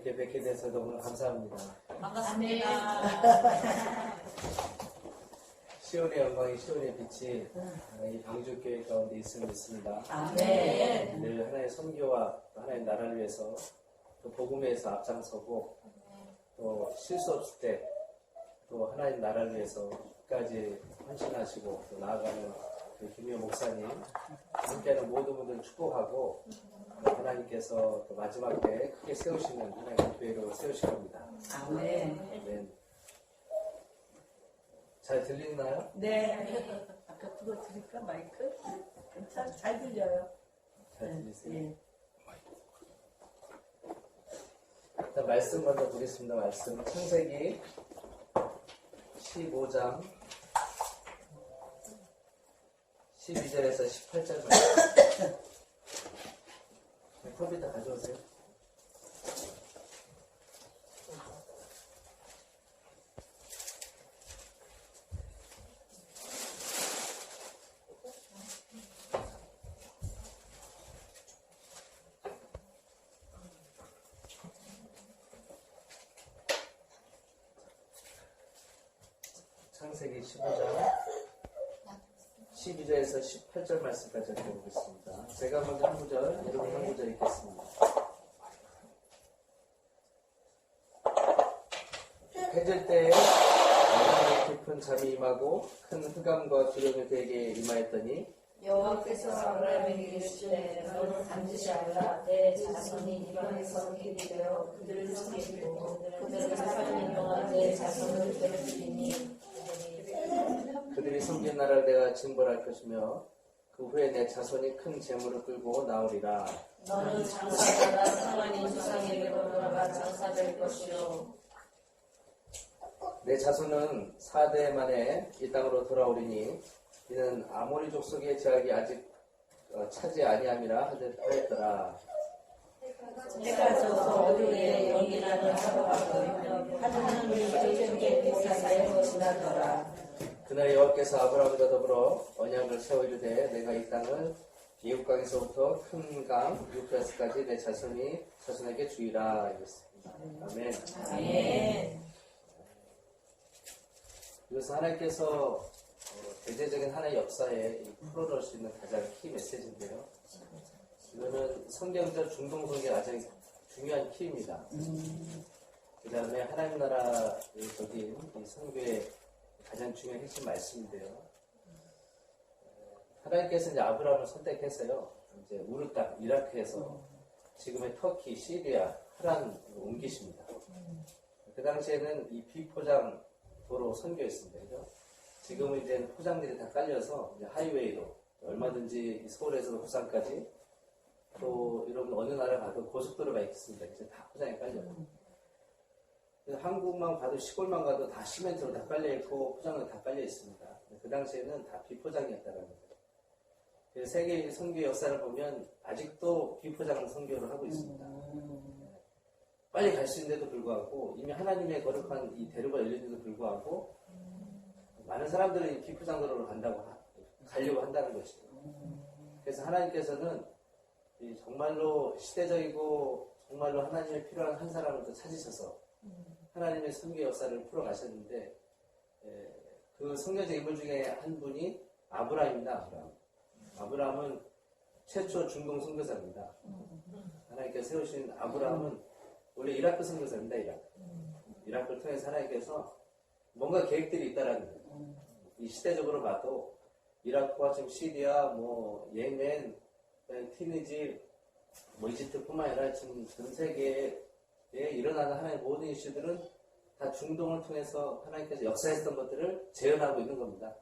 이렇게 뵙게 돼서 너무 감사합니다. 반갑습니다. 시온의 영광이 시온의 빛이 이 방주교회 가운데 있음을 믿습니다. 아멘. 늘 하나의 선교와 하나의 나라를 위해서 또 복음에서 앞장서고 또 실수 없을 때 또 하나님 나라를 위해서 끝까지 헌신하시고 또 나아가는 그 김효 목사님 함께하는 모든 분들 축복하고 하나님께서 또 마지막 때 크게 세우시는 하나님의 교회로 세우실 겁니다. 아멘. 아멘. 잘 들리나요? 네. 아까 그거 드릴까 마이크? 괜찮? 잘 들려요. 잘 들리세요? 네. 일단 말씀 먼저 보겠습니다. 말씀 창세기 15장 12절에서 18절 말씀. 컴퓨터 가져오세요. 창세기 15장 12절에서 18절 말씀까지 읽어보겠습니다. 제가 먼저 한 구절, 여러분 한 구절 읽겠습니다. 해질 때에 아브라함의 깊은 잠이 임하고 큰 흑암과 두려움이 그에게 임하였더니 여호와께서 아브라함에게 이르시되 너는 반드시 알라 내 자손이 이방에서 길이 되어 그들을 섬기고 그들을 살리는 동안 내 자손을 괴롭히니 그들이 섬긴 나라를 내가 징벌할 것이며 그 후에 내 자손이 큰 재물을 끌고 나오리라. 너는 장사하다가 상관인 조상에게로 돌아가 장사될 것이요 내 자손은 4대 만에 이 땅으로 돌아오리니 이는 아모리 족속의 제약이 아직 차지 아니함이라 하였더라. 해가 져서 어둠에 영이라는 하루가 보이며 하늘은 물결에 빛사사에 지나더라. 그날 여호와께서 아브라함과 더불어 언약을 세워 이르되 내가 이 땅을 이웃강에서부터 큰 강 유프라스까지 내 자손에게 주리라. 이랬습니다. 아멘. 아멘. 이것은 하나님께서 대대적인 하나의 역사에 풀어놓을 수 있는 가장 키 메시지인데요. 이거는 성경적 중동성의 가장 중요한 키입니다. 그 다음에 하나님 나라의 적인 이 성교의 가장 중요한 핵심 말씀인데요. 하나님께서 이제 아브라함을 선택해서요, 이제 우르 땅, 이라크에서 지금의 터키, 시리아, 하란으로 옮기십니다. 그 당시에는 이 비포장 도로 선교였습니다. 그죠? 지금은 이제 포장들이 다 깔려서 이제 하이웨이로 얼마든지 서울에서 부산까지 또 여러분 어느 나라 가도 고속도로가 있습니다. 이제 다 포장이 깔려요. 한국만 가도 시골만 가도 다 시멘트로 다 깔려 있고 포장은 다 깔려 있습니다. 그 당시에는 다 비포장이었다는 거죠. 그래서 세계 선교 역사를 보면 아직도 비포장 선교를 하고 있습니다. 빨리 갈 수 있는데도 불구하고 이미 하나님의 거룩한 이 대로가 열리는데도 불구하고 많은 사람들은 이 비포장도로로 가려고 한다는 것이죠. 그래서 하나님께서는 정말로 시대적이고 정말로 하나님의 필요한 한 사람을 또 찾으셔서 하나님의 선교 역사를 풀어가셨는데 그 선교적 인물 중에 한 분이 아브라함입니다. 아브라함은 최초 중동 선교사입니다. 하나님께서 세우신 아브라함은 원래 이라크 선교사입니다. 이라크를 통해서 하나님께서 뭔가 계획들이 있다라는 거예요. 이 시대적으로 봐도 이라크와 지금 시리아, 예멘, 티니지, 이집트뿐만 아니라 지금 전 세계에 일어나는 하나의 모든 이슈들은 다 중동을 통해서 하나님께서 역사했던 것들을 재현하고 있는 겁니다.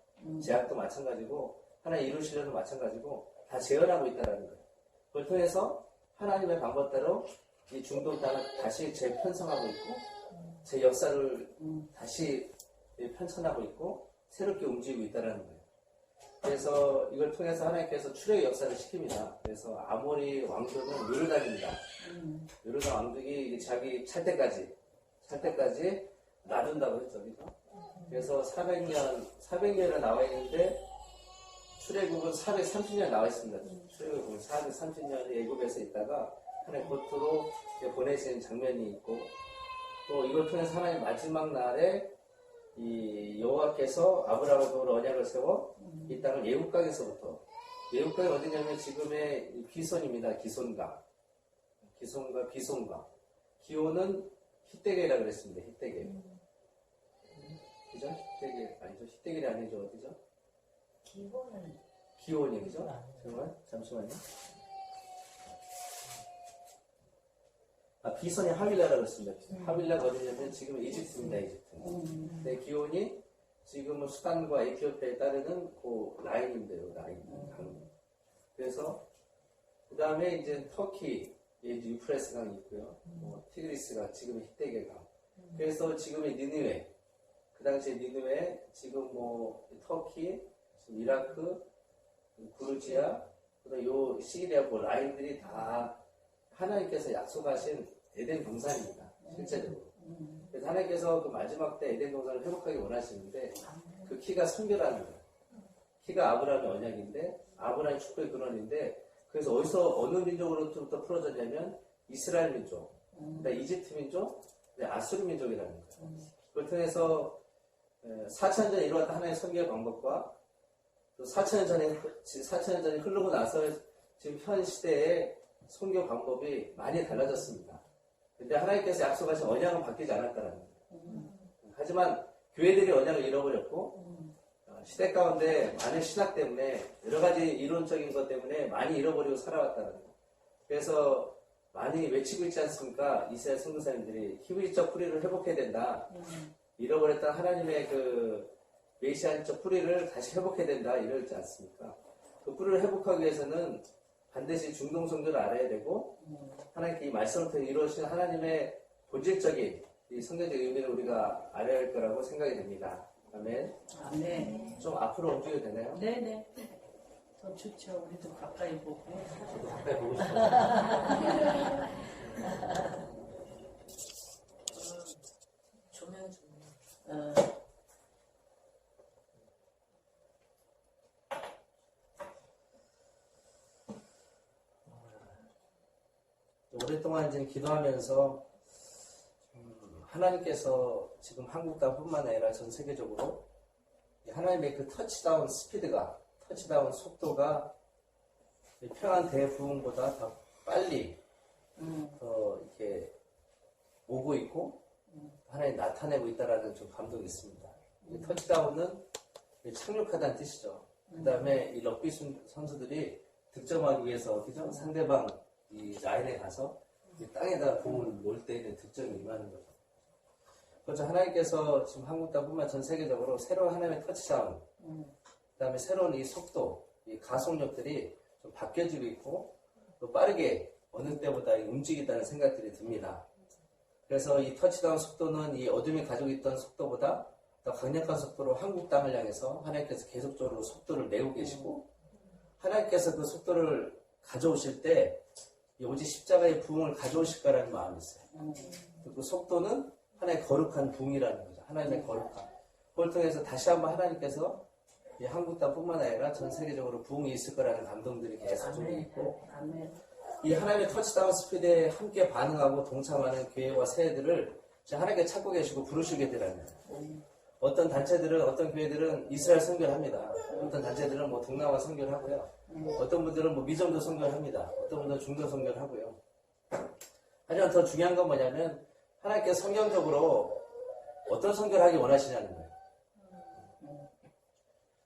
제약도 마찬가지고 하나의 이루시려도 마찬가지고 다 재현하고 있다는 거예요. 그걸 통해서 하나님의 방법대로 이 중동 땅을 다시 재편성하고 있고 제 역사를 다시 편찬하고 있고 새롭게 움직이고 있다는 거예요. 그래서 이걸 통해서 하나님께서 출애굽 역사를 시킵니다. 그래서 아모리 왕족은 요르단입니다. 요르단 왕족이 자기 찰 때까지 놔둔다고 했죠. 그래서 400년에 나와 있는데 출애굽은 430년 나와 있습니다. 출애굽은 430년에 애굽에서 있다가 하나님 겉으로 이렇게 보내시는 장면이 있고, 또 이걸 통해서 하나님 마지막 날에 이 여호와께서 아브라함으로 언약을 세워 이 땅을 예국강에서부터, 예국강이 어디냐면 지금의 기손입니다. 기손강, 비손강. 기온은 히데겔이라 그랬습니다. 히데겔. 그죠? 히데겔 아니죠? 히데겔이 아니죠? 어디죠? 기온이 그죠? 잠시만요. 비손이 하윌라라고 그랬습니다. 하윌라가 어디냐면 지금 이집트입니다. 이집트. 근데 기온이 지금은 수단과 에티오피아에 따르는 그 라인인데요. 라인. 그래서 그 다음에 이제 터키, 유프레스 강이 있고요. 티그리스가 지금의 히데겔강. 그래서 지금의 니느웨, 그 당시에 니느웨, 지금 터키, 지금 이라크, 구르지아, 그다음 요 시리아 그 라인들이 다 하나님께서 약속하신 에덴 동산입니다. 실제적으로. 그래서 하나님께서 그 마지막 때 에덴 동산을 회복하기 원하시는데 그 키가 선교라는 거예요. 키가 아브라함의 언약인데 아브라함의 축복의 근원인데, 그래서 어느 민족으로부터 풀어졌냐면 이스라엘 민족, 그다음 이집트 민족, 아수르 민족이라는 거예요. 그걸 통해서 4,000년 전에 이루었던 하나님의 선교의 방법과 또 4,000년 전에 흐르고 나서 지금 현 시대의 선교 방법이 많이 달라졌습니다. 근데 하나님께서 약속하신 언약은 바뀌지 않았다는 거예요. 하지만 교회들이 언약을 잃어버렸고 시대 가운데 많은 신학 때문에 여러 가지 이론적인 것 때문에 많이 잃어버리고 살아왔다는 거예요. 그래서 많이 외치고 있지 않습니까? 이스라엘 선교사님들이 히브리적 뿌리를 회복해야 된다. 잃어버렸던 하나님의 그 메시아적 뿌리를 다시 회복해야 된다. 이러지 않습니까? 그 뿌리를 회복하기 위해서는 반드시 중동 성도를 알아야 되고, 하나님께 이 말씀을 통해 이루어진 하나님의 본질적인 이 성경적 의미를 우리가 알아야 할 거라고 생각이 됩니다. 아멘. 아멘. 좀 앞으로 움직여도 되나요? 네네. 더 좋죠. 우리도 가까이 보고. 저도 가까이 보고 싶어요. 조명 좀. 오랫동안 이제 기도하면서 하나님께서 지금 한국 땅뿐만 아니라 전 세계적으로 하나님의 그 터치다운 속도가 평안 대부흥보다 더 빨리 더 이렇게 오고 있고 하나님 나타내고 있다라는 좀 감동이 있습니다. 이 터치다운은 착륙하다는 뜻이죠. 그 다음에 이 럭비 선수들이 득점하기 위해서 그죠? 상대방 이 라인에 가서 이 땅에다 공을 놓을 때 있는 득점이 임하는 거죠. 그렇죠. 하나님께서 지금 한국 땅뿐만 전 세계적으로 새로운 하나님의 터치다운, 그 다음에 새로운 이 속도, 이 가속력들이 좀 바뀌어지고 있고 또 빠르게 어느 때보다 움직이다는 생각들이 듭니다. 그래서 이 터치다운 속도는 이 어둠이 가지고 있던 속도보다 더 강력한 속도로 한국 땅을 향해서 하나님께서 계속적으로 속도를 내고 계시고, 하나님께서 그 속도를 가져오실 때 오직 십자가의 부흥을 가져오실 거라는 마음이 있어요. 그 속도는 하나의 거룩한 부흥이라는 거죠. 하나님의 거룩함. 그걸 통해서 다시 한번 하나님께서 이 한국 땅뿐만 아니라 전 세계적으로 부흥이 있을 거라는 감동들이 계속 좀 있고, 이 하나님의 터치다운 스피드에 함께 반응하고 동참하는 교회와 세대들을 하나님께 찾고 계시고 부르시게 되라는 거예요. 어떤 단체들은, 어떤 교회들은 이스라엘 선교를 합니다. 어떤 단체들은 뭐 동남아 선교를 하고요. 어떤 분들은 뭐 미전도 선교를 합니다. 어떤 분들은 중도 선교를 하고요. 하지만 더 중요한 건 뭐냐면 하나님께서 성경적으로 어떤 선교를 하기 원하시냐는 거예요.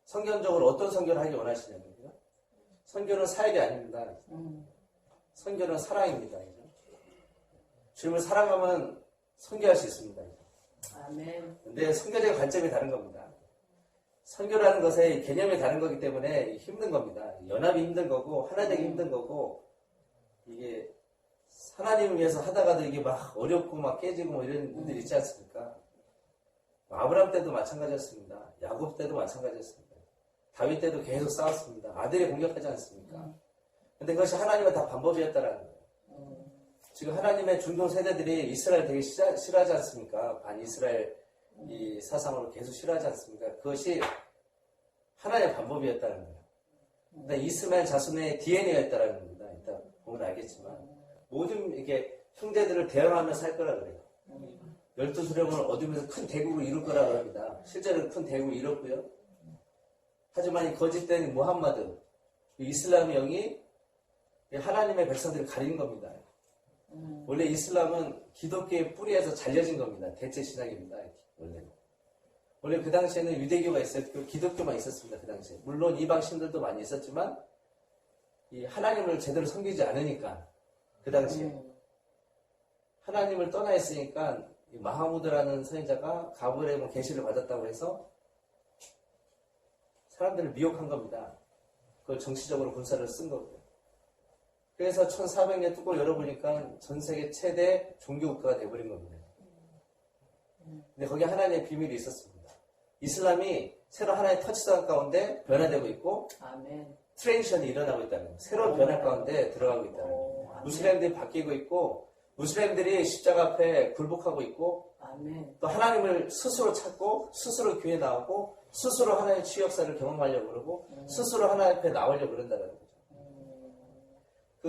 성경적으로 어떤 선교를 하기 원하시냐는 거예요. 선교는 사역이 아닙니다. 선교는 사랑입니다. 주님을 사랑하면 선교할 수 있습니다. 아멘. 근데 선교적인 관점이 다른 겁니다. 선교라는 것의 개념이 다른 거기 때문에 힘든 겁니다. 연합이 힘든 거고 하나되기 힘든 거고, 이게 하나님을 위해서 하다가도 이게 막 어렵고 막 깨지고 뭐 이런 분들이 있지 않습니까? 아브라함 때도 마찬가지였습니다. 야곱 때도 마찬가지였습니다. 다윗 때도 계속 싸웠습니다. 아들이 공격하지 않습니까? 근데 그것이 하나님의 다 방법이었다라는 거예요. 지금 하나님의 중동 세대들이 이스라엘 되게 싫어하지 않습니까? 반이스라엘 이 사상으로 계속 싫어하지 않습니까? 그것이 하나님의 방법이었다는 거예요. 근데 이스마엘 자손의 DNA였다라는 겁니다. 이따 보면 알겠지만 모든 이게 형제들을 대항하며 살 거라 그래요. 12수령을 얻으면서 큰 대국을 이룰 거라 그럽니다. 실제로 큰 대국을 이뤘고요. 하지만 이 거짓된 무함마드, 이 이슬람의 영이 하나님의 백성들을 가리는 겁니다. 원래 이슬람은 기독교의 뿌리에서 잘려진 겁니다. 대체 신학입니다. 원래 그 당시에는 유대교가 있었고 기독교만 있었습니다. 그 당시에. 물론 이방 신들도 많이 있었지만 이 하나님을 제대로 섬기지 않으니까 그 당시에 하나님을 떠나 있으니까 이 마하무드라는 선지자가 가브리엘 계시를 받았다고 해서 사람들을 미혹한 겁니다. 그걸 정치적으로 군사를 쓴 거고요. 그래서 1400년 뚜껑을 열어보니까 전 세계 최대 종교국가가 돼버린 겁니다. 근데 거기에 하나님의 비밀이 있었습니다. 이슬람이 새로 하나의 터치다운 가운데 변화되고 있고 아멘. 트랜지션이 일어나고 있다는 거예요. 새로운 변화 가운데 들어가고 있다는 거예요. 무슬림들이 바뀌고 있고 무슬림들이 십자가 앞에 굴복하고 있고 아멘. 또 하나님을 스스로 찾고 스스로 교회에 나오고 스스로 하나님의 치유 역사를 경험하려고 그러고 스스로 하나님 앞에 나오려고 그런다는 거죠.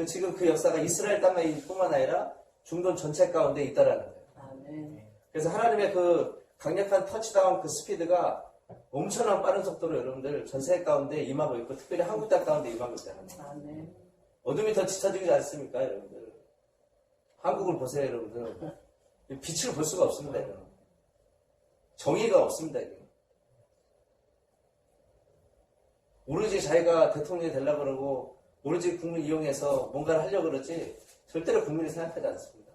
지금 그 역사가 이스라엘 땅뿐만 아니라 중동 전체 가운데 있다라는 거예요. 아멘. 그래서 하나님의 그 강력한 터치다운 그 스피드가 엄청난 빠른 속도로 여러분들 전 세계 가운데 임하고 있고 특별히 한국 땅 가운데 임하고 있다는 거예요. 아멘. 어둠이 더 짙어지지 않습니까, 여러분들? 한국을 보세요, 여러분들. 빛을 볼 수가 없습니다, 여러분. 정의가 없습니다, 이게. 오로지 자기가 대통령이 되려고 그러고 오로지 국민 이용해서 뭔가를 하려고 그러지 절대로 국민이 생각하지 않습니다.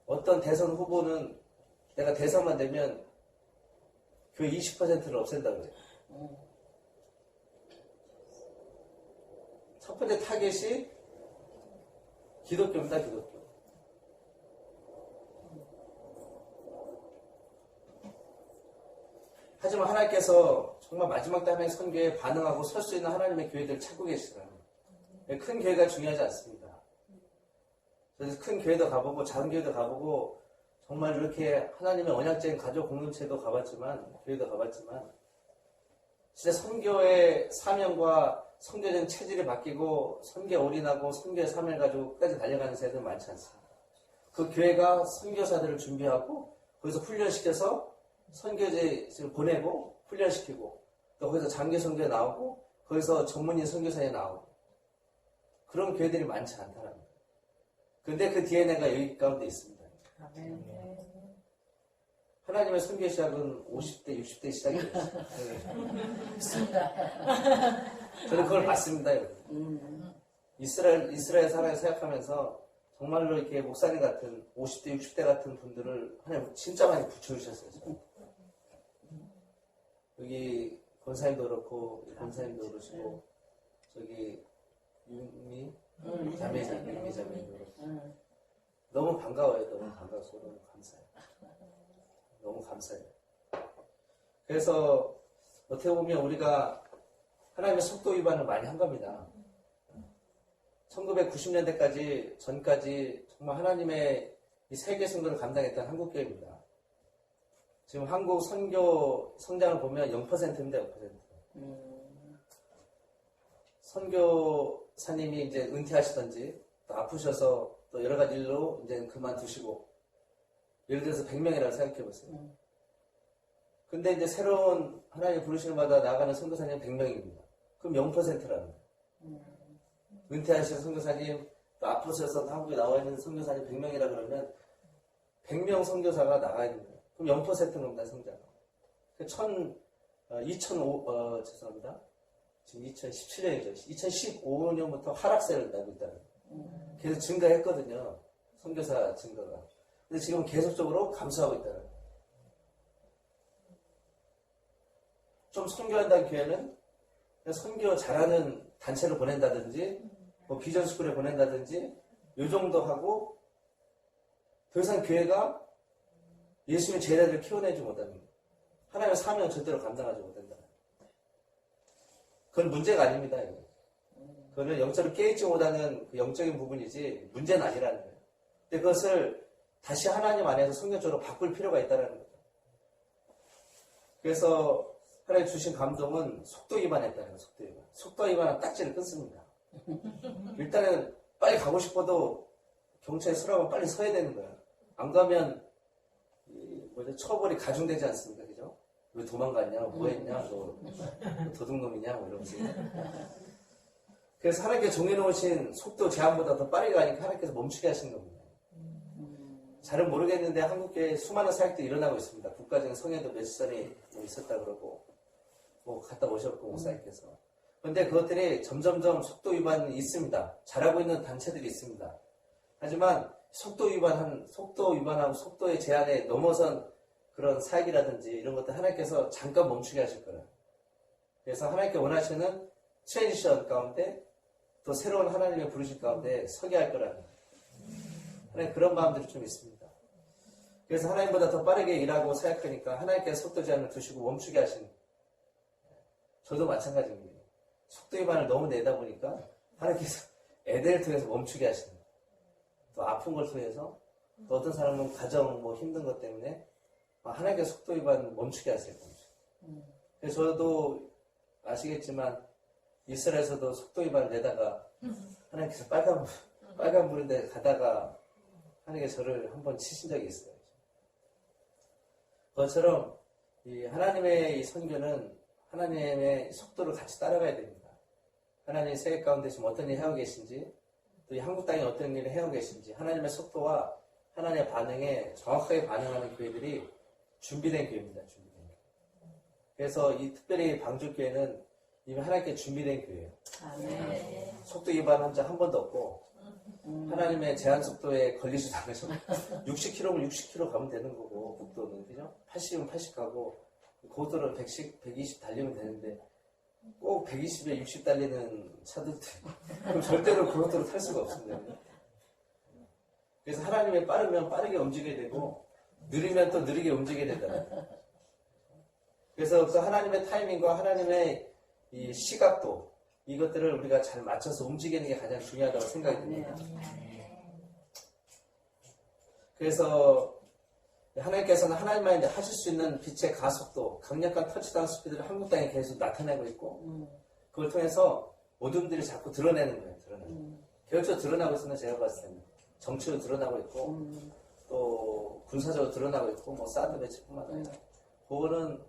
어떤 대선 후보는 내가 대선만 되면 교회 20%를 없앤다고 해요. 첫 번째 타겟이 기독교입니다, 기독교. 하지만 하나님께서 정말 마지막 때의 선교에 반응하고 설 수 있는 하나님의 교회들을 찾고 계시더라고요. 큰 교회가 중요하지 않습니다. 그래서 큰 교회도 가보고 작은 교회도 가보고 정말 이렇게 하나님의 언약적인 가족 공동체도 가봤지만 교회도 가봤지만 진짜 선교의 사명과 선교적인 체질이 바뀌고 선교에 올인하고 선교의 사명을 가지고 끝까지 달려가는 세대는 많지 않습니다. 그 교회가 선교사들을 준비하고 거기서 훈련시켜서 선교지를 보내고 훈련시키고 또 거기서 장기 선교에 나오고 거기서 전문인 선교사에 나오고 그런 교회들이 많지 않다는 거예요. 근데 그 DNA가 여기 가운데 있습니다. 아멘. 하나님의 선교 시작은 50대, 60대 시작이에요. 있습니다. 저는 그걸 봤습니다. 이스라엘 사랑을 생각하면서 정말로 이렇게 목사님 같은 50대, 60대 같은 분들을 하나님 진짜 많이 붙여주셨어요. 여기 권사님도 그렇고 권사님도 그러시고 저기 윤미 자매님도 그렇고 너무 반가워요. 너무 반갑고 너무 감사해요. 너무 감사해요. 그래서 어떻게 보면 우리가 하나님의 속도 위반을 많이 한 겁니다. 1990년대까지 전까지 정말 하나님의 이 세계 선교를 감당했던 한국교회입니다. 지금 한국 선교 성장을 보면 0%입니다. 0%. 선교사님이 이제 은퇴하시던지 또 아프셔서 또 여러 가지 일로 이제 그만두시고 예를 들어서 100명이라고 생각해 보세요. 근데 이제 새로운 하나님 부르시는 마다 나가는 선교사님 100명입니다. 그럼 0%라는 거예요. 은퇴하신 선교사님 또 아프셔서 한국에 나와 있는 선교사님 100명이라 그러면 100명 선교사가 나가야 됩니다. 그럼 0%는 겁니다, 성장. 2005, 지금 2017년이죠. 2015년부터 하락세를 나고 있다는 거예요. 계속 증가했거든요. 선교사 증가가. 근데 지금 계속적으로 감소하고 있다는 거예요. 좀 선교한다는 교회는 선교 잘하는 단체로 보낸다든지, 뭐 비전스쿨에 보낸다든지, 요 정도 하고, 더 이상 교회가 예수님의 제자들을 키워내지 못하는 거예요. 하나님의 사명을 절대로 감당하지 못한다. 그건 문제가 아닙니다. 그거는 영적으로 깨있지 못하는 그 영적인 부분이지 문제는 아니라는 거예요. 근데 그것을 다시 하나님 안에서 성경적으로 바꿀 필요가 있다는 거죠. 그래서 하나님 주신 감동은 속도 위반했다는 거예요. 속도 위반. 속도 위반은 딱지를 끊습니다. 일단은 빨리 가고 싶어도 경찰에 서라고 빨리 서야 되는 거야. 안 가면 처벌이 가중되지 않습니까? 그죠? 왜 도망갔냐? 뭐 했냐? 너 도둑놈이냐? 뭐 이러면서. 그래서 하나님께서 정해놓으신 속도 제한보다 더 빠르게 가니까 하나님께서 멈추게 하신 겁니다. 잘은 모르겠는데 한국에 수많은 사역들이 일어나고 있습니다. 국가적인 성회도 며칠 전에 있었다 그러고 뭐 갔다 오셨고 목사님께서. 그런데 그것들이 점점점 속도 위반이 있습니다. 잘하고 있는 단체들이 있습니다. 하지만 속도 위반하고 속도의 제한에 넘어선 그런 사역이라든지 이런 것들 하나님께서 잠깐 멈추게 하실 거예요. 그래서 하나님께 원하시는 트랜지션 가운데 또 새로운 하나님의 부르실 가운데 서게 할 거라는 하나님 그런 마음들이 좀 있습니다. 그래서 하나님보다 더 빠르게 일하고 사역하니까 하나님께서 속도 제한을 두시고 멈추게 하시는 저도 마찬가지입니다. 속도 위반을 너무 내다 보니까 하나님께서 애들을 통해서 멈추게 하시는 또 아픈 걸 통해서 또 어떤 사람은 가정 뭐 힘든 것 때문에 하나님께서 속도 위반 멈추게 하세요. 그래서 저도 아시겠지만 이스라엘에서도 속도 위반을 내다가 하나님께서 빨간 불인데 가다가 하나님께서 저를 한번 치신 적이 있어요. 그것처럼 이 하나님의 이 선교는 하나님의 속도를 같이 따라가야 됩니다. 하나님의 세계 가운데 지금 어떤 일을 해오고 계신지 또 이 한국 땅에 어떤 일을 해오고 계신지 하나님의 속도와 하나님의 반응에 정확하게 반응하는 교회들이 준비된 교회입니다. 준비된 교회. 그래서 이 특별히 방주교회는 이미 하나님께 준비된 교회예요. 아멘. 속도 위반한 적 한 번도 없고 하나님의 제한 속도에 걸리지도 않으셔. 60km면 60km 가면 되는 거고 국도는 그죠? 80은 80 가고 고도는 120 달리면 되는데 꼭 120에 60 달리는 차들도 있고 그럼 절대로 고속도로 탈 수가 없습니다. 그래서 하나님의 빠르면 빠르게 움직여야 되고 느리면 또 느리게 움직여야 된다. 그래서 그 하나님의 타이밍과 하나님의 이 시각도 이것들을 우리가 잘 맞춰서 움직이는 게 가장 중요하다고 생각이 듭니다. 그래서 하나님께서는 하나님만 이제 하실 수 있는 빛의 가속도, 강력한 터치다운 스피드를 한국 땅에 계속 나타내고 있고 그걸 통해서 모든 분들이 자꾸 드러내는 거예요. 계획적으로 드러나고 있으면 제가 봤을 때는 정치로 드러나고 있고 또 군사적으로 드러나고 있고 뭐 사드 배치뿐만 아니라 그거는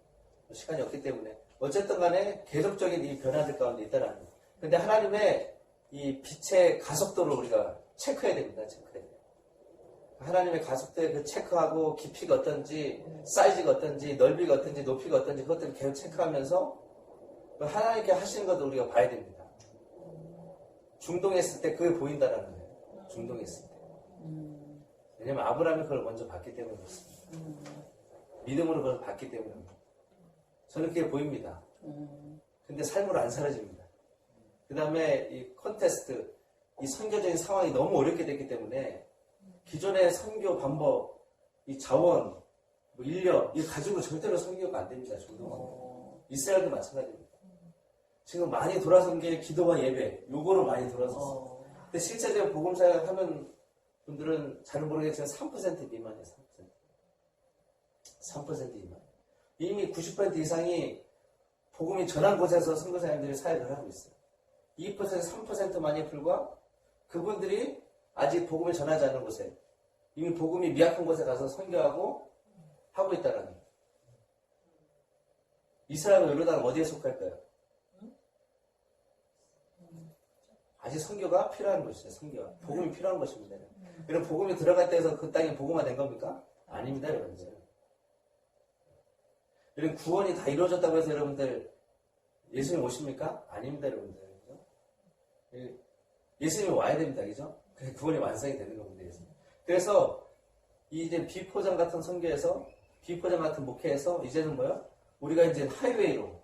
시간이 없기 때문에 어쨌든 간에 계속적인 이 변화들 가운데 있다라는 거예요. 근데 하나님의 이 빛의 가속도를 우리가 체크해야 됩니다. 체크해야 돼요. 하나님의 가속도에 그 체크하고 깊이가 어떤지, 사이즈가 어떤지, 넓이가 어떤지, 높이가 어떤지 그것들을 계속 체크하면서 하나님께 하시는 것도 우리가 봐야 됩니다. 중동했을 때 그게 보인다라는 거예요. 중동했을 때. 왜냐면 아브라함이 그걸 먼저 봤기 때문에 그렇습니다. 믿음으로 그걸 봤기 때문에 저는 그게 보입니다. 근데 삶으로 안 사라집니다. 그 다음에 이 컨테스트, 이 선교적인 상황이 너무 어렵게 됐기 때문에 기존의 선교 방법, 이 자원, 뭐 인력, 이거 가지고 절대로 선교가 안 됩니다. 중동은. 이스라엘도 마찬가지입니다. 지금 많이 돌아선 게 기도와 예배, 요거로 많이 돌아섰어요. 근데 실제적으로 복음사역 하는 분들은 잘 모르겠지만 3% 미만이에요. 3% 미만. 이미 90% 이상이 복음이 전한 곳에서 선교사님들이 사역을 하고 있어요. 2%, 3%만이 불과 그분들이 아직 복음을 전하지 않은 곳에 이미 복음이 미약한 곳에 가서 선교하고 하고 있다는 거예요. 이스라엘과 요르단은 어디에 속할까요? 아직 선교가 필요한 것이죠. 선교가. 복음이 필요한 것입니다. 여러분 복음이 들어갈 때에서 그 땅이 복음화 된 겁니까? 아닙니다. 여러분들. 여러분 구원이 다 이루어졌다고 해서 여러분들 예수님 오십니까? 아닙니다. 여러분들. 예수님이 와야 됩니다. 그죠? 구원이 완성이 되는 겁니다. 그래서 이제 비포장 같은 선교에서 비포장 같은 목회에서 이제는 뭐야? 우리가 이제 하이웨이로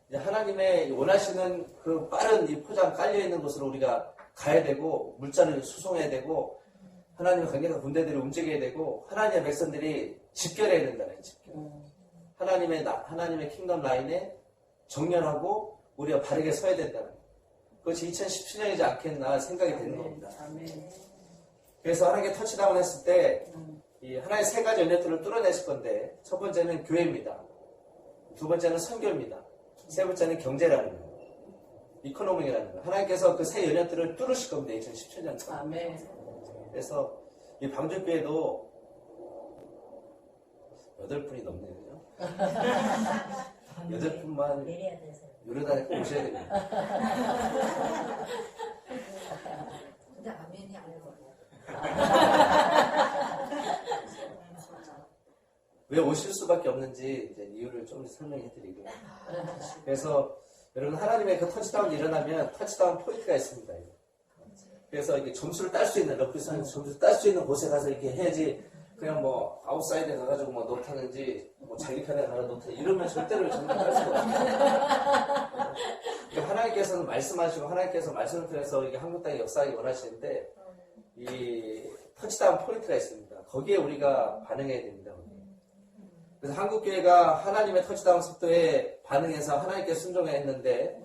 이제 하나님의 원하시는 그 빠른 이 포장 깔려 있는 곳으로 우리가 가야 되고 물자를 수송해야 되고 하나님의 강력한 군대들이 움직여야 되고 하나님의 백성들이 집결해야 된다는 집결. 하나님의 킹덤 라인에 정렬하고 우리가 바르게 서야 된다는 거예요. 그것이 2017년이지 않겠나 생각이 되는 겁니다. 그래서 하나님께 터치다운 했을 때 이 하나의 세 가지 연약들을 뚫어내실 건데 첫 번째는 교회입니다. 두 번째는 선교입니다. 세 번째는 경제라는 거예요. 이코노믹이라는 거. 하나님께서 그 새 연약들을 뚫으실 겁니다. 2017년까지. 아멘. 그래서 이 방주교회도 8분이 넘네요. 그죠? 8분만 내려야 돼서. 요르단에 꼭 오셔야 됩니다. 근데 아멘이 아니고. 왜 오실 수밖에 없는지 이제 이유를 좀 설명해 드리고요. 그래서 여러분 하나님의 그 터치다운이 일어나면 터치다운 포인트가 있습니다. 그래서 이렇게 점수를 딸 수 있는 러프에서 점수를 딸 수 있는 곳에 가서 이렇게 해야지 그냥 뭐 아웃사이드에 가가지고 뭐 노타는지 뭐 자기 편에 가서 노타 이러면 절대로 점수를 딸 수가 없어요. 그러니까 하나님께서는 말씀하시고 하나님께서 말씀을 통해서 이게 한국 땅에 역사하기 원하시는데 이 터치다운 포인트가 있습니다. 거기에 우리가 반응해야 됩니다. 그래서 한국교회가 하나님의 터치다운 속도에 반응해서 하나님께 순종했는데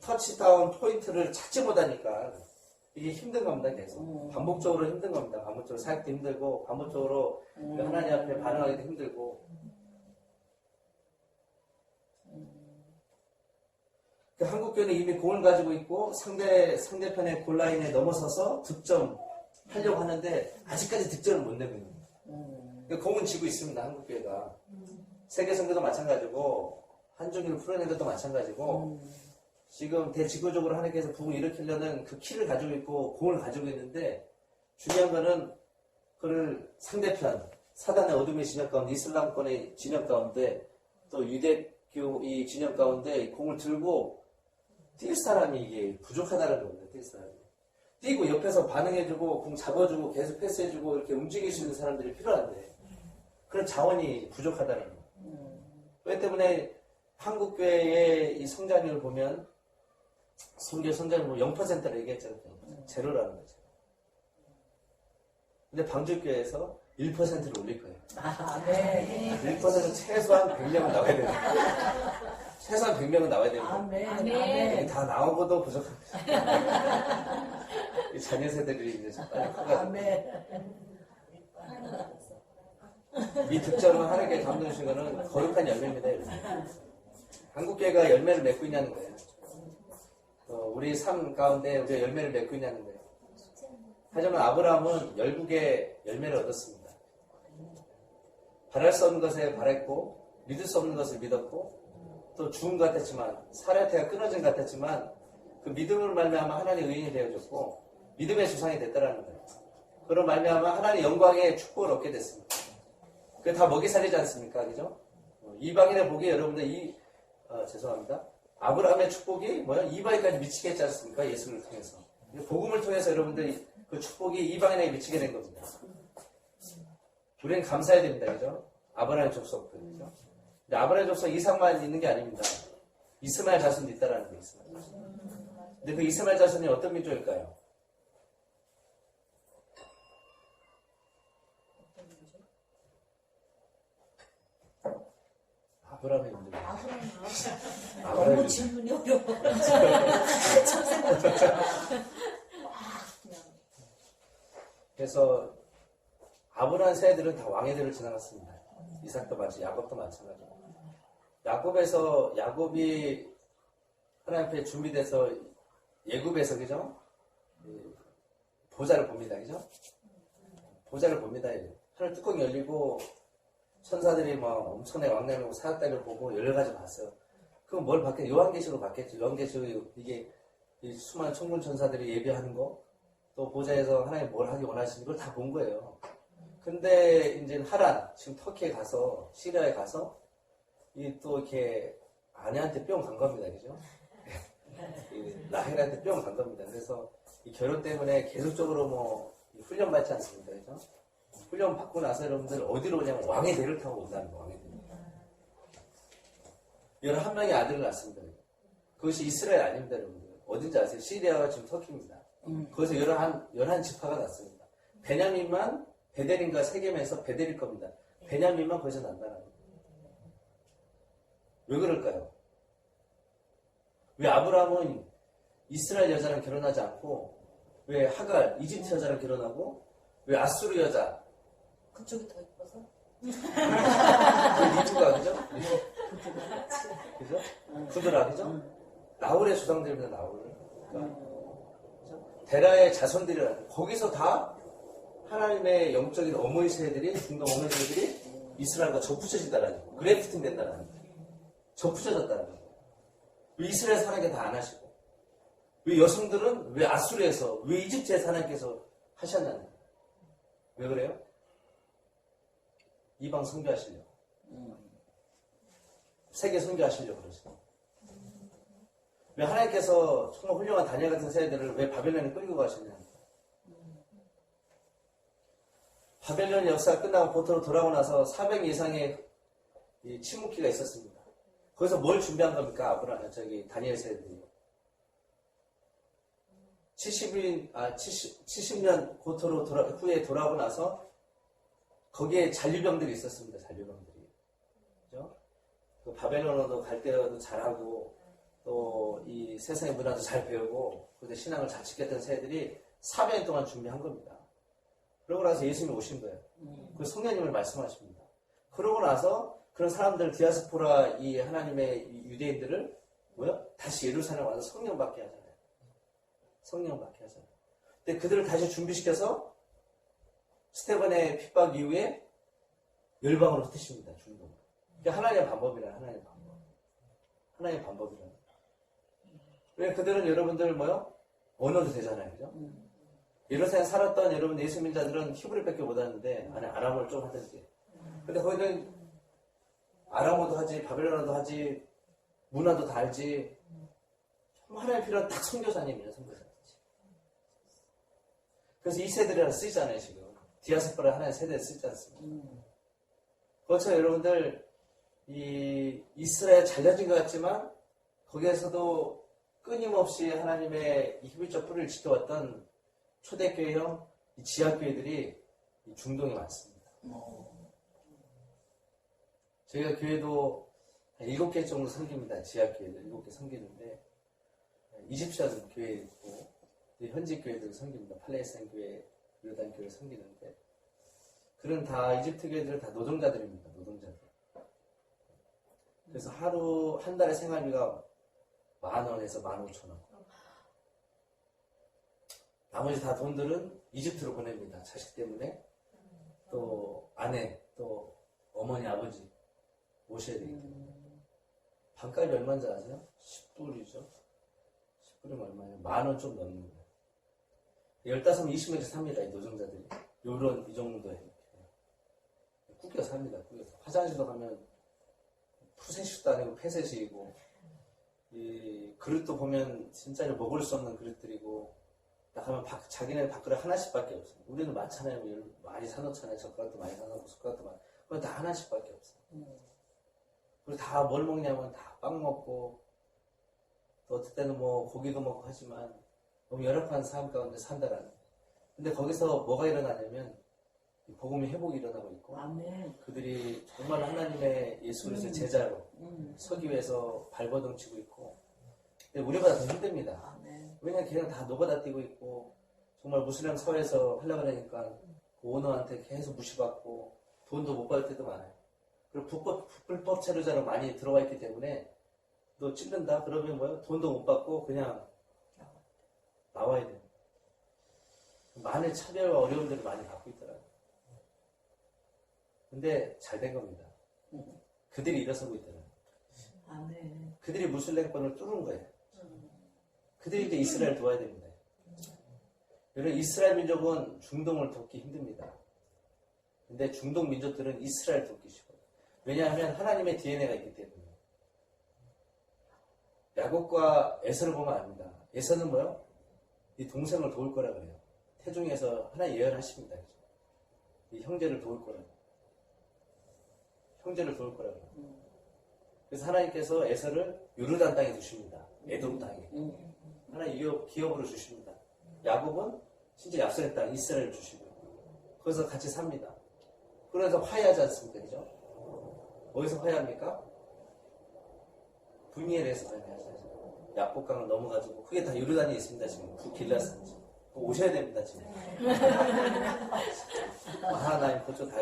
터치다운 포인트를 찾지 못하니까 이게 힘든 겁니다. 계속 반복적으로 힘든 겁니다. 반복적으로 사역도 힘들고 반복적으로 하나님 앞에 반응하기도 힘들고 그 한국교회는 이미 공을 가지고 있고 상대편의 골라인에 넘어서서 득점하려고 하는데 아직까지 득점을 못 내고 있는 거예요. 공은 지고 있습니다. 한국교회가. 세계선교도 마찬가지고 한중일을 풀어낸 것도 마찬가지고 지금 대지구적으로 하나님께서 부흥을 일으키려는 그 키를 가지고 있고 공을 가지고 있는데 중요한 거는 그를 상대편 사단의 어둠의 진영 가운데 이슬람권의 진영 가운데 또 유대교 이 진영 가운데 이 공을 들고 뛸 사람이 이게 부족하다는 겁니다. 뛸 사람이. 뛰고 옆에서 반응해주고 공 잡아주고 계속 패스해주고 이렇게 움직일 수 있는 사람들이 필요한데 그런 자원이 부족하다는 거예요. 그렇기 때문에 한국교회의 이 성장률을 보면 성장률 0%를 얘기했잖아요. 제로라는 거죠. 근데 방주교회에서 1%를 올릴 거예요. 아멘. 1%는 최소한 100명은 나와야 돼요. 최소한 100명은 나와야 됩니다. 아멘. 아멘. 다 나오고도 부족합니다. 이 자녀 세대들이 이제 빨리 커가지고 아멘. 이 득점은 하나님께 감동 주신 거는 거룩한 열매입니다. 한국교회가 열매를 맺고 있냐는 거예요. 우리 삶 가운데 우리가 열매를 맺고 있냐는 거예요. 하지만 아브라함은 열국의 열매를 얻었습니다. 바랄 수 없는 것에 바랬고 믿을 수 없는 것을 믿었고 또 죽은 것 같았지만 사례태가 끊어진 것 같았지만 그 믿음을 말미암아 하나님의 의인이 되어졌고 믿음의 주상이 됐다라는 거예요. 그런 말미암아 하나님의 영광의 축복을 얻게 됐습니다. 그게 다 먹이 살리지 않습니까? 그죠? 이방인의 복이 여러분들 죄송합니다. 아브라함의 축복이 이방인까지 미치게 했지 않습니까? 예수를 통해서. 복음을 통해서 여러분들 그 축복이 이방인에게 미치게 된 겁니다. 우리는 감사해야 됩니다. 그죠? 아브라함의 족속. 그죠? 근데 아브라함의 족속 이삭만 있는 게 아닙니다. 이스마엘 자손도 있다라는 게 있습니다. 근데 그 이스마엘 자손이 어떤 민족일까요? 아브라함의 민족. 너무 질문이 어려워. 그래서 아브라함 세대들은 다 왕애들을 지나갔습니다. 이삭도 마찬가지, 야곱도 마찬가지고. 야곱이 하나님 앞에 준비돼서 예굽에서 그죠? 보좌를 봅니다, 그죠? 보좌를 봅니다. 하늘 뚜껑이 열리고 천사들이 막 엄청나게 왕래하고 사역단을 보고 여러 가지 봤어요. 그럼 뭘 봤겠죠? 요한계시로 봤겠죠. 요한계시로 이게 이 수많은 천군 천사들이 예배하는 거, 또 보좌에서 하나님 뭘 하기 원하시는 걸 다 본 거예요. 근데 이제 하란, 지금 터키에 가서, 시리아에 가서, 또 이렇게 아내한테 뿅 간 겁니다. 그죠? 라헬한테 뿅 간 겁니다. 그래서 이 결혼 때문에 계속적으로 훈련 받지 않습니까? 그죠? 훈련 받고 나서 여러분들 어디로 오냐면 왕의 대를 타고 온다는 거, 왕의 대. 11명의 아들을 낳습니다. 그것이 이스라엘 아닙니다, 여러분들. 어딘지 아세요? 시리아가 지금 터키입니다. 거기서 11 지파가 났습니다. 베냐민만 베델인가 세겜에서 베델일 겁니다. 베냐민만 거기서 난다는 거예요. 왜 그럴까요? 왜 아브라함은 이스라엘 여자랑 결혼하지 않고 왜 하갈, 이집트 여자랑 결혼하고 왜 아수르 여자 그쪽이 더 이뻐서? 그 리브가 그죠? 그죠? 구드라 그죠? 나홀의 조상들입니다. 나홀. 그러니까 데라의 자손들이라는 거기서 다 하나님의 영적인 어머니 세대들이 중동 어머니 세대들이 이스라엘과 접붙여진다라는 거예요. 그래프팅 된다라는 거예요. 접붙여졌다는 거예요. 왜 이스라엘 사람에게 다 안 하시고 왜 여성들은 왜 아수르에서 왜 이집트에서 하나님께서 하셨나요? 왜 그래요? 이방 선교하시려고. 세계 선교하시려고 그러시죠. 왜 하나님께서 정말 훌륭한 다니엘 같은 세대들을 왜 바벨론에 끌고 가시냐. 바벨론 역사가 끝나고 보토로 돌아오고 나서 400 이상의 이 침묵기가 있었습니다. 거기서 뭘 준비한 겁니까? 다니엘 세대들이. 70년 고토로 후에 돌아오고 나서 거기에 잔류병들이 있었습니다. 잔류병들이. 그죠? 그 바벨론어도 갈대어도 잘하고 또 이 세상의 문화도 잘 배우고 그때 신앙을 잘 지켰던 세대들이 400년 동안 준비한 겁니다. 그러고 나서 예수님이 오신 거예요. 그 성령님을 말씀하십니다. 그러고 나서 그런 사람들 디아스포라 이 하나님의 유대인들을 다시 예루살렘 와서 성령 받게 하잖아요. 성령 받게 하잖아요. 근데 그들을 다시 준비시켜서 스테반의 핍박 이후에 열방으로 흩으십니다. 중동. 그게 하나님의 방법이라 하나님의 방법. 하나님의 방법이라. 왜 그들은 여러분들 언어도 되잖아요. 그죠? 예루살렘 살았던 여러분 예수 믿자들은 히브리밖에 못하는데 안에 아람어를 좀 하든지. 근데 거기는 아람어도 하지 바벨론어도 하지 문화도 다 알지. 하나님 필요한 딱 선교사님이에요. 선교사. 그래서 이 세대를 쓰잖아요. 지금. 디아스포라 하나의 세대를 쓰지 않습니까? 그렇죠. 여러분들 이 이스라엘 잘려진 것 같지만 거기에서도 끊임없이 하나님의 히브리적 뿌리를 지켜왔던 초대교회형 지하교회들이 중동에 많습니다. 저희가 교회도 한 7개 정도 섬깁니다. 지하교회들 7개 섬기는데 이집션 교회 있고 현지 교회들 섬깁니다. 팔레스타인 교회, 요단 교회 섬기는데 그런 다 이집트 교회들은 다 노동자들입니다. 노동자들. 그래서 한 달에 생활비가 10,000원에서 15,000원. 나머지 다 돈들은 이집트로 보냅니다. 자식 때문에. 또 아내, 또 어머니, 아버지 모셔야 되기 때문에. 반값이 얼마인지 아세요? 10불이죠. 10불이면 얼마예요? 10,000원 좀 넘는 거예요. 15명, 20명씩 삽니다. 이 노동자들이. 이 정도에. 꾸겨 삽니다. 꾸겨서. 화장실도 가면 푸세식도 아니고 폐쇄식이고 이 그릇도 보면 진짜 먹을 수 없는 그릇들이고 딱 하면 자기네 밥그릇 하나씩밖에 없어요. 우리는 많잖아요. 많이 사놓잖아요. 젓가락도 많이 사놓고 숟가락도 많이. 그건 다 하나씩밖에 없어요. 그리고 다 뭘 먹냐면 다 빵 먹고 또 어떨 때는 고기도 먹고 하지만 너무 열악한 삶 가운데 산다라는 거예요. 근데 거기서 뭐가 일어나냐면 복음의 회복이 일어나고 있고 아멘. 그들이 정말 하나님의 예수 그리스도의 제자로 서기 위해서 발버둥 치고 있고 근데 우리보다 더 힘듭니다. 아멘. 왜냐면 걔는 다 노가다 뛰고 있고 정말 무슬림 서에서 하려고 하니까 그 오너한테 계속 무시받고 돈도 못 받을 때도 많아요. 그리고 불법 체류자로 많이 들어와 있기 때문에 너 찔른다? 그러면 돈도 못 받고 그냥 나와야 돼요. 많은 차별과 어려움들을 많이 받고 있더라고요. 근데 잘 된 겁니다. 그들이 일어서고 있더라고요. 아멘. 그들이 무슬림권을 뚫은 거예요. 그들이 이제 이스라엘 도와야 됩니다. 여러분 이스라엘 민족은 중동을 돕기 힘듭니다. 근데 중동 민족들은 이스라엘 돕기 쉽어요. 왜냐하면 하나님의 DNA가 있기 때문에. 야곱과 에서를 보면 압니다. 에서는 이 동생을 도울 거라 그래요. 태중에서 하나님 예언하십니다. 이 형제를 도울 거라. 형제를 도울 거라 그래요. 그래서 하나님께서 에서를 요르단 땅에 주십니다. 에돔 땅에. 하나님 기업으로 주십니다. 야곱은 진짜 약속의 땅 이스라엘을 주시고 거기서 같이 삽니다. 그래서 화해하지 않습니까? 그죠? 어디서 화해합니까? 분이엘에서 화해하죠. 야복강을 넘어가지고 그게 다 요르단에 있습니다. 지금 북길라산지 오셔야 됩니다. 지금 하나님 그쪽 다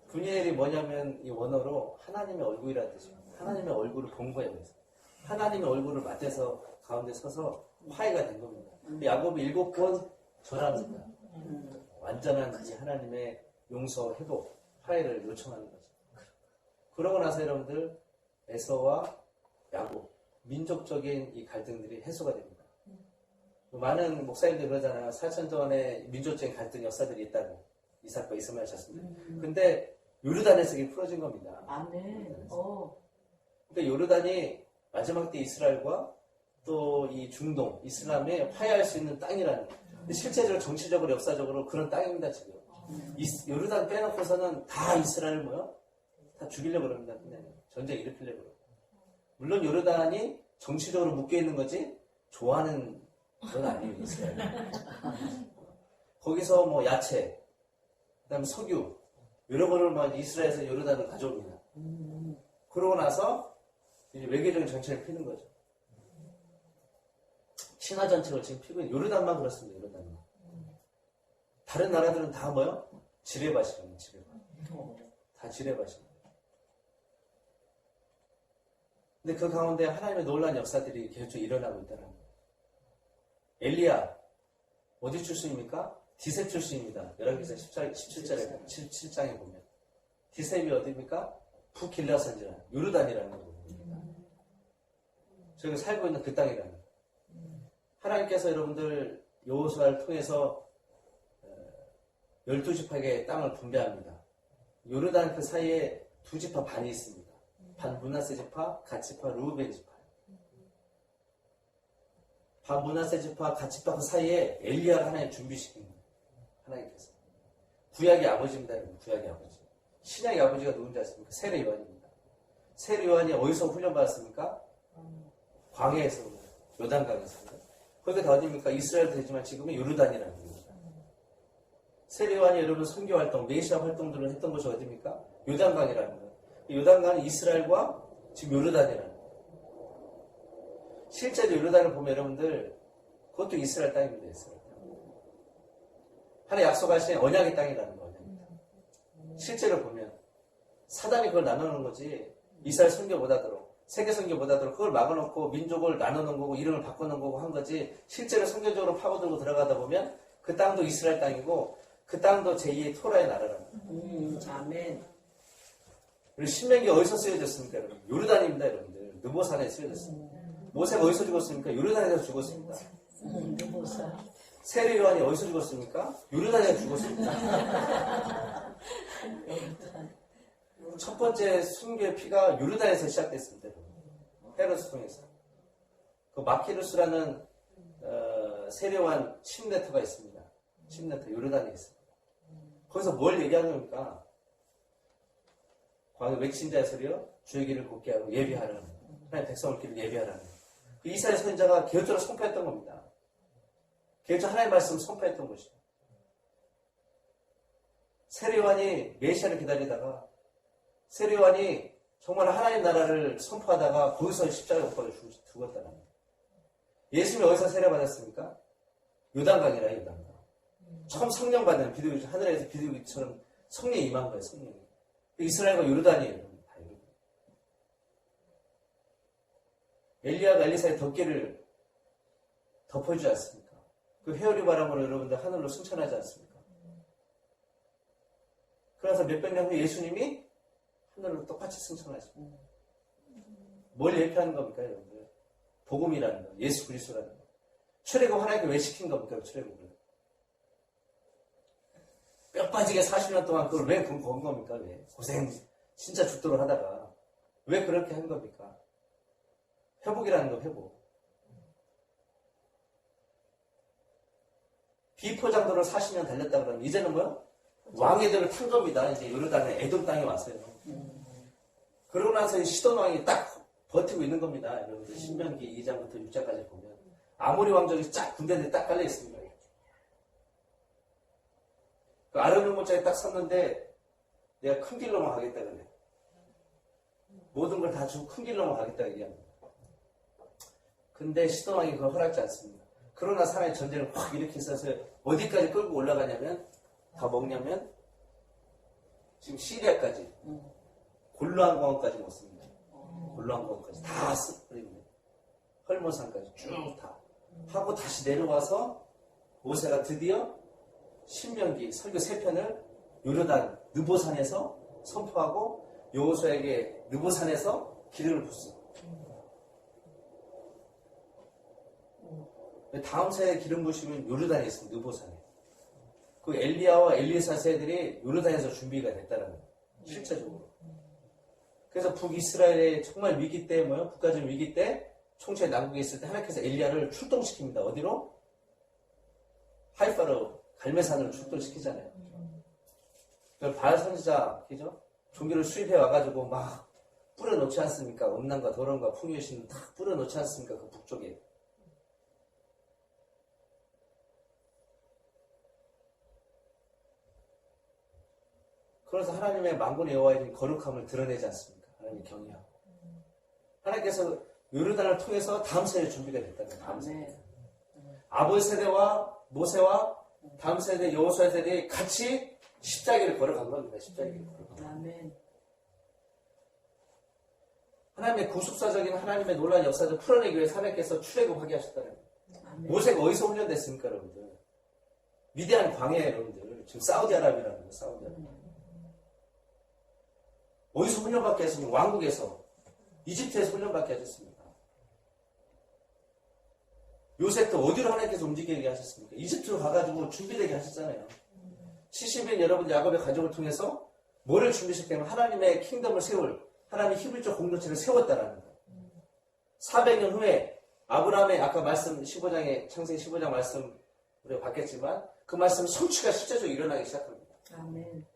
분이엘이 뭐냐면 이 원어로 하나님의 얼굴이라는 뜻이에요. 하나님의 얼굴을 본 거예요. 그래서 하나님의 얼굴을 맞대서 가운데 서서 화해가 된 겁니다. 야곱이 7번 절합니다. 완전한 이 하나님의 용서, 회복, 화해를 요청하는 거죠. 그러고 나서 여러분들 에서와 야곱, 민족적인 이 갈등들이 해소가 됩니다. 많은 목사님들 그러잖아요. 4천 전에 민족적인 갈등 역사들이 있다고. 이삭과 이스마엘 자손들. 근데 요르단에서 이게 풀어진 겁니다. 아멘. 그러니까 요르단이 마지막 때 이스라엘과 또 이 중동, 이슬람에 화해할 수 있는 땅이라는 거예요. 근데 실제적으로 정치적으로 역사적으로 그런 땅입니다 지금. 요르단 빼놓고서는 다 이스라엘 뭐요? 다 죽이려고 그럽니다. 그냥 전쟁 일으키려고 그러고. 물론 요르단이 정치적으로 묶여있는 거지 좋아하는 건 아니에요. 이스라엘. 거기서 뭐 야채, 그 다음에 석유 이런 거를 막 이스라엘에서 요르단을 가져옵니다. 그러고 나서 이제 외교적인 정책을 피는 거죠. 신화 정책을 지금 피고 있는 요르단만 그렇습니다. 요르단만. 다른 나라들은 다 뭐요? 지뢰밭이거든요. 지뢰밭. 다 지뢰밭입니다. 근데 그 가운데 하나님의 놀라운 역사들이 계속 일어나고 있다는 거예요. 엘리야 어디 출신입니까? 디셉 출신입니다. 열왕기상 17장에 보면 디셉이 어디입니까? 북길라 선지라 요르단이라는 거입니다. 저희가 살고 있는 그 땅이라는 거예요. 하나님께서 여러분들 여호수아를 통해서 12지파에게 땅을 분배합니다. 요르단 그 사이에 2지파 반이 있습니다. 반 므낫세 지파, 갓 지파, 르우벤 지파. 반 므낫세 지파, 갓 지파 그 사이에 엘리야를 하나님 준비시킵니다. 하나님께서. 구약의 아버지입니다. 여러분. 구약의 아버지. 신약의 아버지가 누군지 아십니까? 세례 요한입니다. 세례 요한이 어디서 훈련받았습니까? 광야에서, 요단강에서. 거기가 다 어디입니까? 이스라엘도 되지만 지금은 요르단이라는 겁니다. 세례 요한이 여러분 선교 활동, 메시아 활동들을 했던 곳이 어디입니까? 요단강이라는 거예요. 요단강은 이스라엘과 지금 요르단이라는 거예요. 실제로 요르단을 보면 여러분들 그것도 이스라엘 땅입니다. 이스라엘 땅. 하나님 약속하신 언약의 땅이라는 거예요. 실제로 보면 사단이 그걸 나눠놓은 거지 이스라엘 선교 못하도록 세계 선교 못하도록 그걸 막아놓고 민족을 나눠놓은 거고 이름을 바꿔놓은 거고 한 거지 실제로 선교적으로 파고들고 들어가다 보면 그 땅도 이스라엘 땅이고 그 땅도 제2의 토라의 나라라는 거예요. 아멘. 그리고 신명기 어디서 쓰여졌습니까? 여러분? 요르단입니다. 여러분들. 느보산에 쓰여졌습니다. 모세가 어디서 죽었습니까? 요르단에서 죽었습니다. 느보산. 세례 요한이 어디서 죽었습니까? 요르단에서 죽었습니다. 첫 번째 순교의 피가 요르단에서 시작됐습니다. 헤로스 통해서. 그 마키루스라는 세례 요한 침례터가 있습니다. 침례터 요르단에 있습니다. 거기서 뭘 얘기하는 겁니까? 광야 외친자의 소리요 주의 길을 곱게 하고 예비하라는 하나님 백성을 길을 예비하라는 그 이사야 선지자가 개혁적으로 선포했던 겁니다. 개혁적 하나님의 말씀을 선포했던 것이죠. 세례 요한이 메시아를 기다리다가 세례 요한이 정말 하나님 나라를 선포하다가 거기서 십자가에 못 박혀 죽었다는 거예요. 예수님이 어디서 세례 받았습니까? 요단강이라 요단강. 처음 성령 받는 비둘기 하늘에서 비둘기처럼 성령이 임한 거예요. 성령이. 이스라엘과 요르단이에요. 엘리야가 엘리사의 덮개를 덮어주지 않습니까? 그 회오리 바람으로 여러분들 하늘로 승천하지 않습니까? 그래서 몇백 년 후에 예수님이 하늘로 똑같이 승천하십니다. 뭘 얘기하는 겁니까, 여러분들? 복음이라는 거, 예수 그리스도라는 거. 출애굽 하나님께 왜 시킨 겁니까, 출애굽을? 뼈 빠지게 40년 동안 그걸 왜 건 겁니까? 왜? 고생 진짜 죽도록 하다가 왜 그렇게 한 겁니까? 회복이라는 거 회복. 비포장도를 40년 달렸다 그러면 이제는 뭐요? 왕애들을 탄 겁니다. 이제 요르단의 에돔 땅에 왔어요. 그러고 나서 시돈 왕이 딱 버티고 있는 겁니다. 여러분들 신명기 2장부터 6장까지 보면 아모리 왕족이 쫙 군대들이 딱 깔려 있습니다. 그 아르논못장에 딱 섰는데 내가 큰 길로만 가겠다 그래. 모든 걸 다 주고 큰 길로만 가겠다 얘기합니다. 근데 시돈왕이 그걸 허락지 않습니다. 그러나 사람의 전쟁을 확 일으켜서 어디까지 끌고 올라가냐면 다 먹냐면 지금 시리아까지 골로한 공항까지 먹습니다. 골로한 공항까지 다 쓰버립니다. 헐몬산까지 쭉 다 하고 다시 내려와서 모세가 드디어 신명기 설교 3편을 요르단 느보산에서 선포하고 여호수아에게 느보산에서 기름을 붓습니다. 다음 차에 기름 부심은 요르단에 있습니다. 느보산에. 그 엘리야와 엘리사 세들이 요르단에서 준비가 됐다는 거예요. 실제적으로. 그래서 북이스라엘의 정말 위기 때 뭐요? 국가적 위기 때 총체 남국에 있을 때 하나님께서 엘리야를 출동시킵니다. 어디로? 하이파로 갈매산으로 출동시키잖아요. 그걸 바알 선지자 그죠? 종교를 수입해 와가지고 막 뿌려놓지 않습니까? 음란과 더러움과 풍요의 신을 다 뿌려놓지 않습니까? 그 북쪽에. 그래서 하나님의 만군의 여호와의 거룩함을 드러내지 않습니까? 하나님의 경외하고. 하나님께서 요르단을 통해서 다음 세대 준비가 됐다는 거예요. 다음 세대. 아버지 세대와 모세와 다음 세대 여호수아 세대에 같이 십자기를 걸어간 겁니다. 십자기를 걸어간 겁니다. 아멘. 하나님의 구속사적인 하나님의 놀라운 역사를 풀어내기 위해서 하나님께서 출애굽하게 하셨다는 거예요. 아멘. 모세가 어디서 훈련됐습니까, 여러분들? 위대한 광야에 여러분들. 지금 사우디아라비아라는 거예요. 사우디아라비아. 어디서 훈련받게 했습니까? 왕국에서. 이집트에서 훈련받게 하셨습니다. 요셉도 어디로 하나님께서 움직이게 하셨습니까? 이집트로 가가지고 준비되게 하셨잖아요. 70년 여러분 야곱의 가족을 통해서 뭐를 준비시켰냐면 하나님의 킹덤을 세울 하나님의 히브리적 공동체를 세웠다라는 거예요. 400년 후에 아브라함의 아까 말씀 15장에 창세기 15장 말씀 우리가 봤겠지만 그 말씀 성취가 실제적으로 일어나기 시작합니다. 아멘.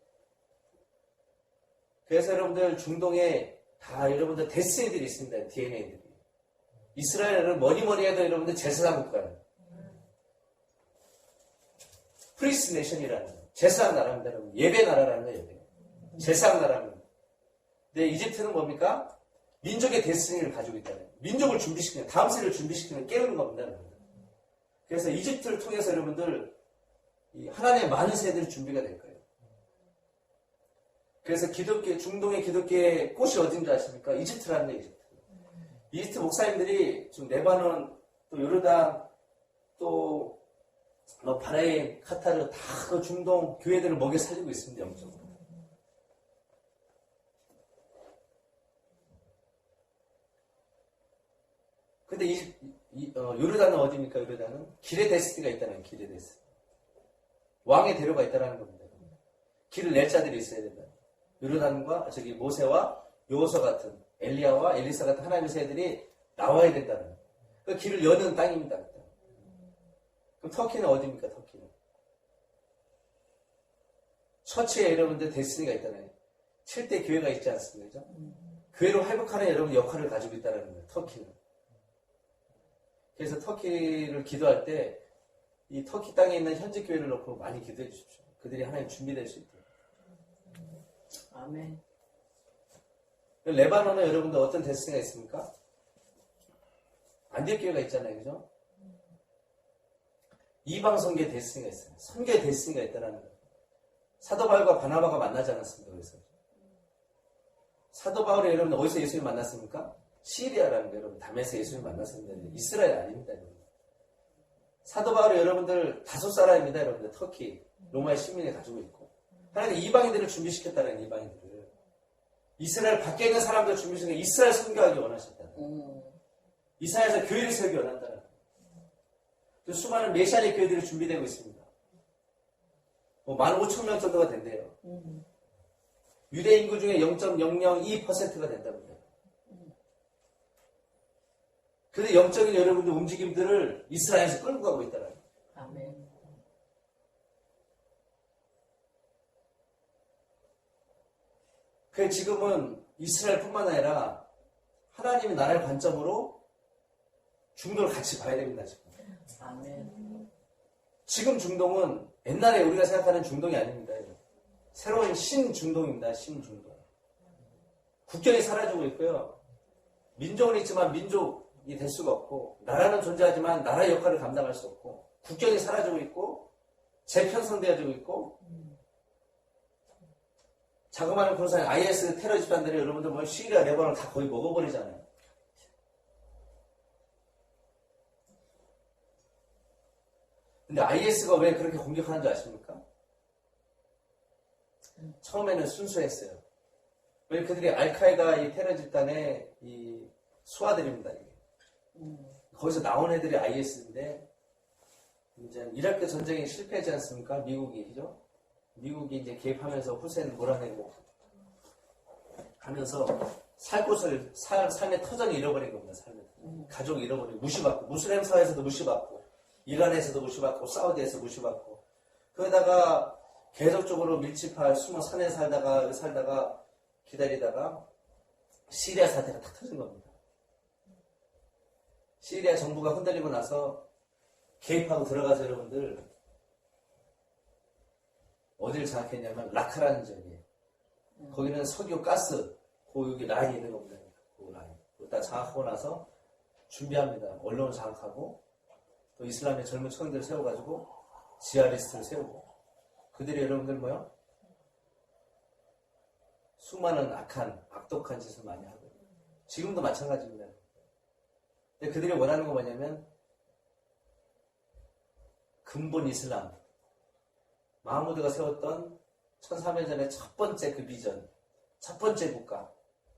그래서 여러분들 중동에 다 여러분들 데스니들이 있습니다. DNA들이. 이스라엘은 뭐니 해도 여러분들 제사장 국가예요. 프리스 내션이라는 거예요. 제사장 나라입니다. 여러분. 예배 나라라는 거예요. 예배. 제사장 나라입니다. 근데 이집트는 뭡니까? 민족의 데스니를 가지고 있다는 거예요. 민족을 준비시키는, 다음 세대를 준비시키는 깨우는 겁니다. 여러분들. 그래서 이집트를 통해서 여러분들 이 하나님의 많은 세대들이 준비가 될 거예요. 그래서 기독교, 중동의 기독교의 꽃이 어딘지 아십니까? 이집트라는 거예요. 이집트 목사님들이 지금 레바논, 또 요르단, 또 바레인, 카타르 다 그 중동 교회들을 먹여 살리고 있습니다. 영적으로. 근데 요르단은 어디입니까? 요르단은 길의 데스티가 있다는 거예요. 길의 데스티. 왕의 대로가 있다는 겁니다. 길을 낼 자들이 있어야 된다. 요르단과 모세와 여호수아 같은 엘리야와 엘리사 같은 하나님의 세들이 나와야 된다는 거예요. 그 길을 여는 땅입니다. 그럼 터키는 어디입니까? 터키는 처치에 여러분들 데스니가 있다는 7대 교회가 있지 않습니까? 그죠? 교회로 회복하는 여러분 역할을 가지고 있다는 거예요. 터키는. 그래서 터키를 기도할 때 이 터키 땅에 있는 현지 교회를 놓고 많이 기도해 주십시오. 그들이 하나님 준비될 수 있도록. 아멘. 레바논에 여러분들 어떤 데스니가 있습니까? 안디옥 교회가 있잖아요. 그죠? 이방 선교의 데스니가 있어요. 선교의 데스니가 있다는 거예요. 사도 바울과 바나바가 만나지 않았습니까? 그래서 사도 바울이 여러분 어디서 예수님 만났습니까? 시리아라는 거예요. 여러분 담에서 예수님 만났습니다. 이스라엘 아닙니다. 여러분. 사도 바울이 여러분들 다섯 사람입니다. 여러분들 터키 로마의 시민을 가지고 있고 하나님 이방인들을 준비시켰다는 이방인들을 이스라엘 밖에 있는 사람들 준비시켜 이스라엘 선교하기 원하셨다는 이스라엘에서 교회를 세우기 원한다는 수많은 메시아의 교회들이 준비되고 있습니다. 15,000명 정도가 된대요. 유대 인구 중에 0.002%가 된답니다. 근데 영적인 여러분들 움직임들을 이스라엘에서 끌고 가고 있다는 거예요. 아멘. 그래서 지금은 이스라엘뿐만 아니라 하나님의 나라의 관점으로 중동을 같이 봐야 됩니다. 지금. 아멘. 지금 중동은 옛날에 우리가 생각하는 중동이 아닙니다. 새로운 신중동입니다. 신중동. 국경이 사라지고 있고요. 민족은 있지만 민족이 될 수가 없고 나라는 존재하지만 나라의 역할을 감당할 수 없고 국경이 사라지고 있고 재편성되어지고 있고 자그마한 군사의 IS 테러 집단들이 여러분들 시리아 레바논 다 거의 먹어버리잖아요. 근데 IS가 왜 그렇게 공격하는 줄 아십니까? 처음에는 순수했어요. 왜 그들이 알카에다 이 테러 집단의 이 수하들입니다. 이게. 거기서 나온 애들이 IS인데 이제 이라크 전쟁이 실패하지 않습니까? 미국이 그죠? 미국이 이제 개입하면서 후세인 몰아내고 하면서 살 곳을 삶의 터전을 잃어버린 겁니다. 삶의 터전. 가족 잃어버리고 무시받고 무슬림 사회에서도 무시받고 이란에서도 무시받고 사우디에서 무시받고 그러다가 계속적으로 밀집할 숨은 산에 살다가 기다리다가 시리아 사태가 탁 터진 겁니다. 시리아 정부가 흔들리고 나서 개입하고 들어가서 여러분들 어디를 장악했냐면 라카라는 지역이에요. 거기는 석유, 가스 여기 라인이 있는 겁니다. 그 라인. 일단 장악하고 나서 준비합니다. 언론을 장악하고 또 이슬람의 젊은 청년들을 세워가지고 지하리스트를 세우고 그들이 여러분들 뭐요? 수많은 악독한 짓을 많이 하고 지금도 마찬가지입니다. 근데 그들이 원하는 거 뭐냐면 근본 이슬람 마하무드가 세웠던 1400년의 첫 번째 그 비전 첫 번째 국가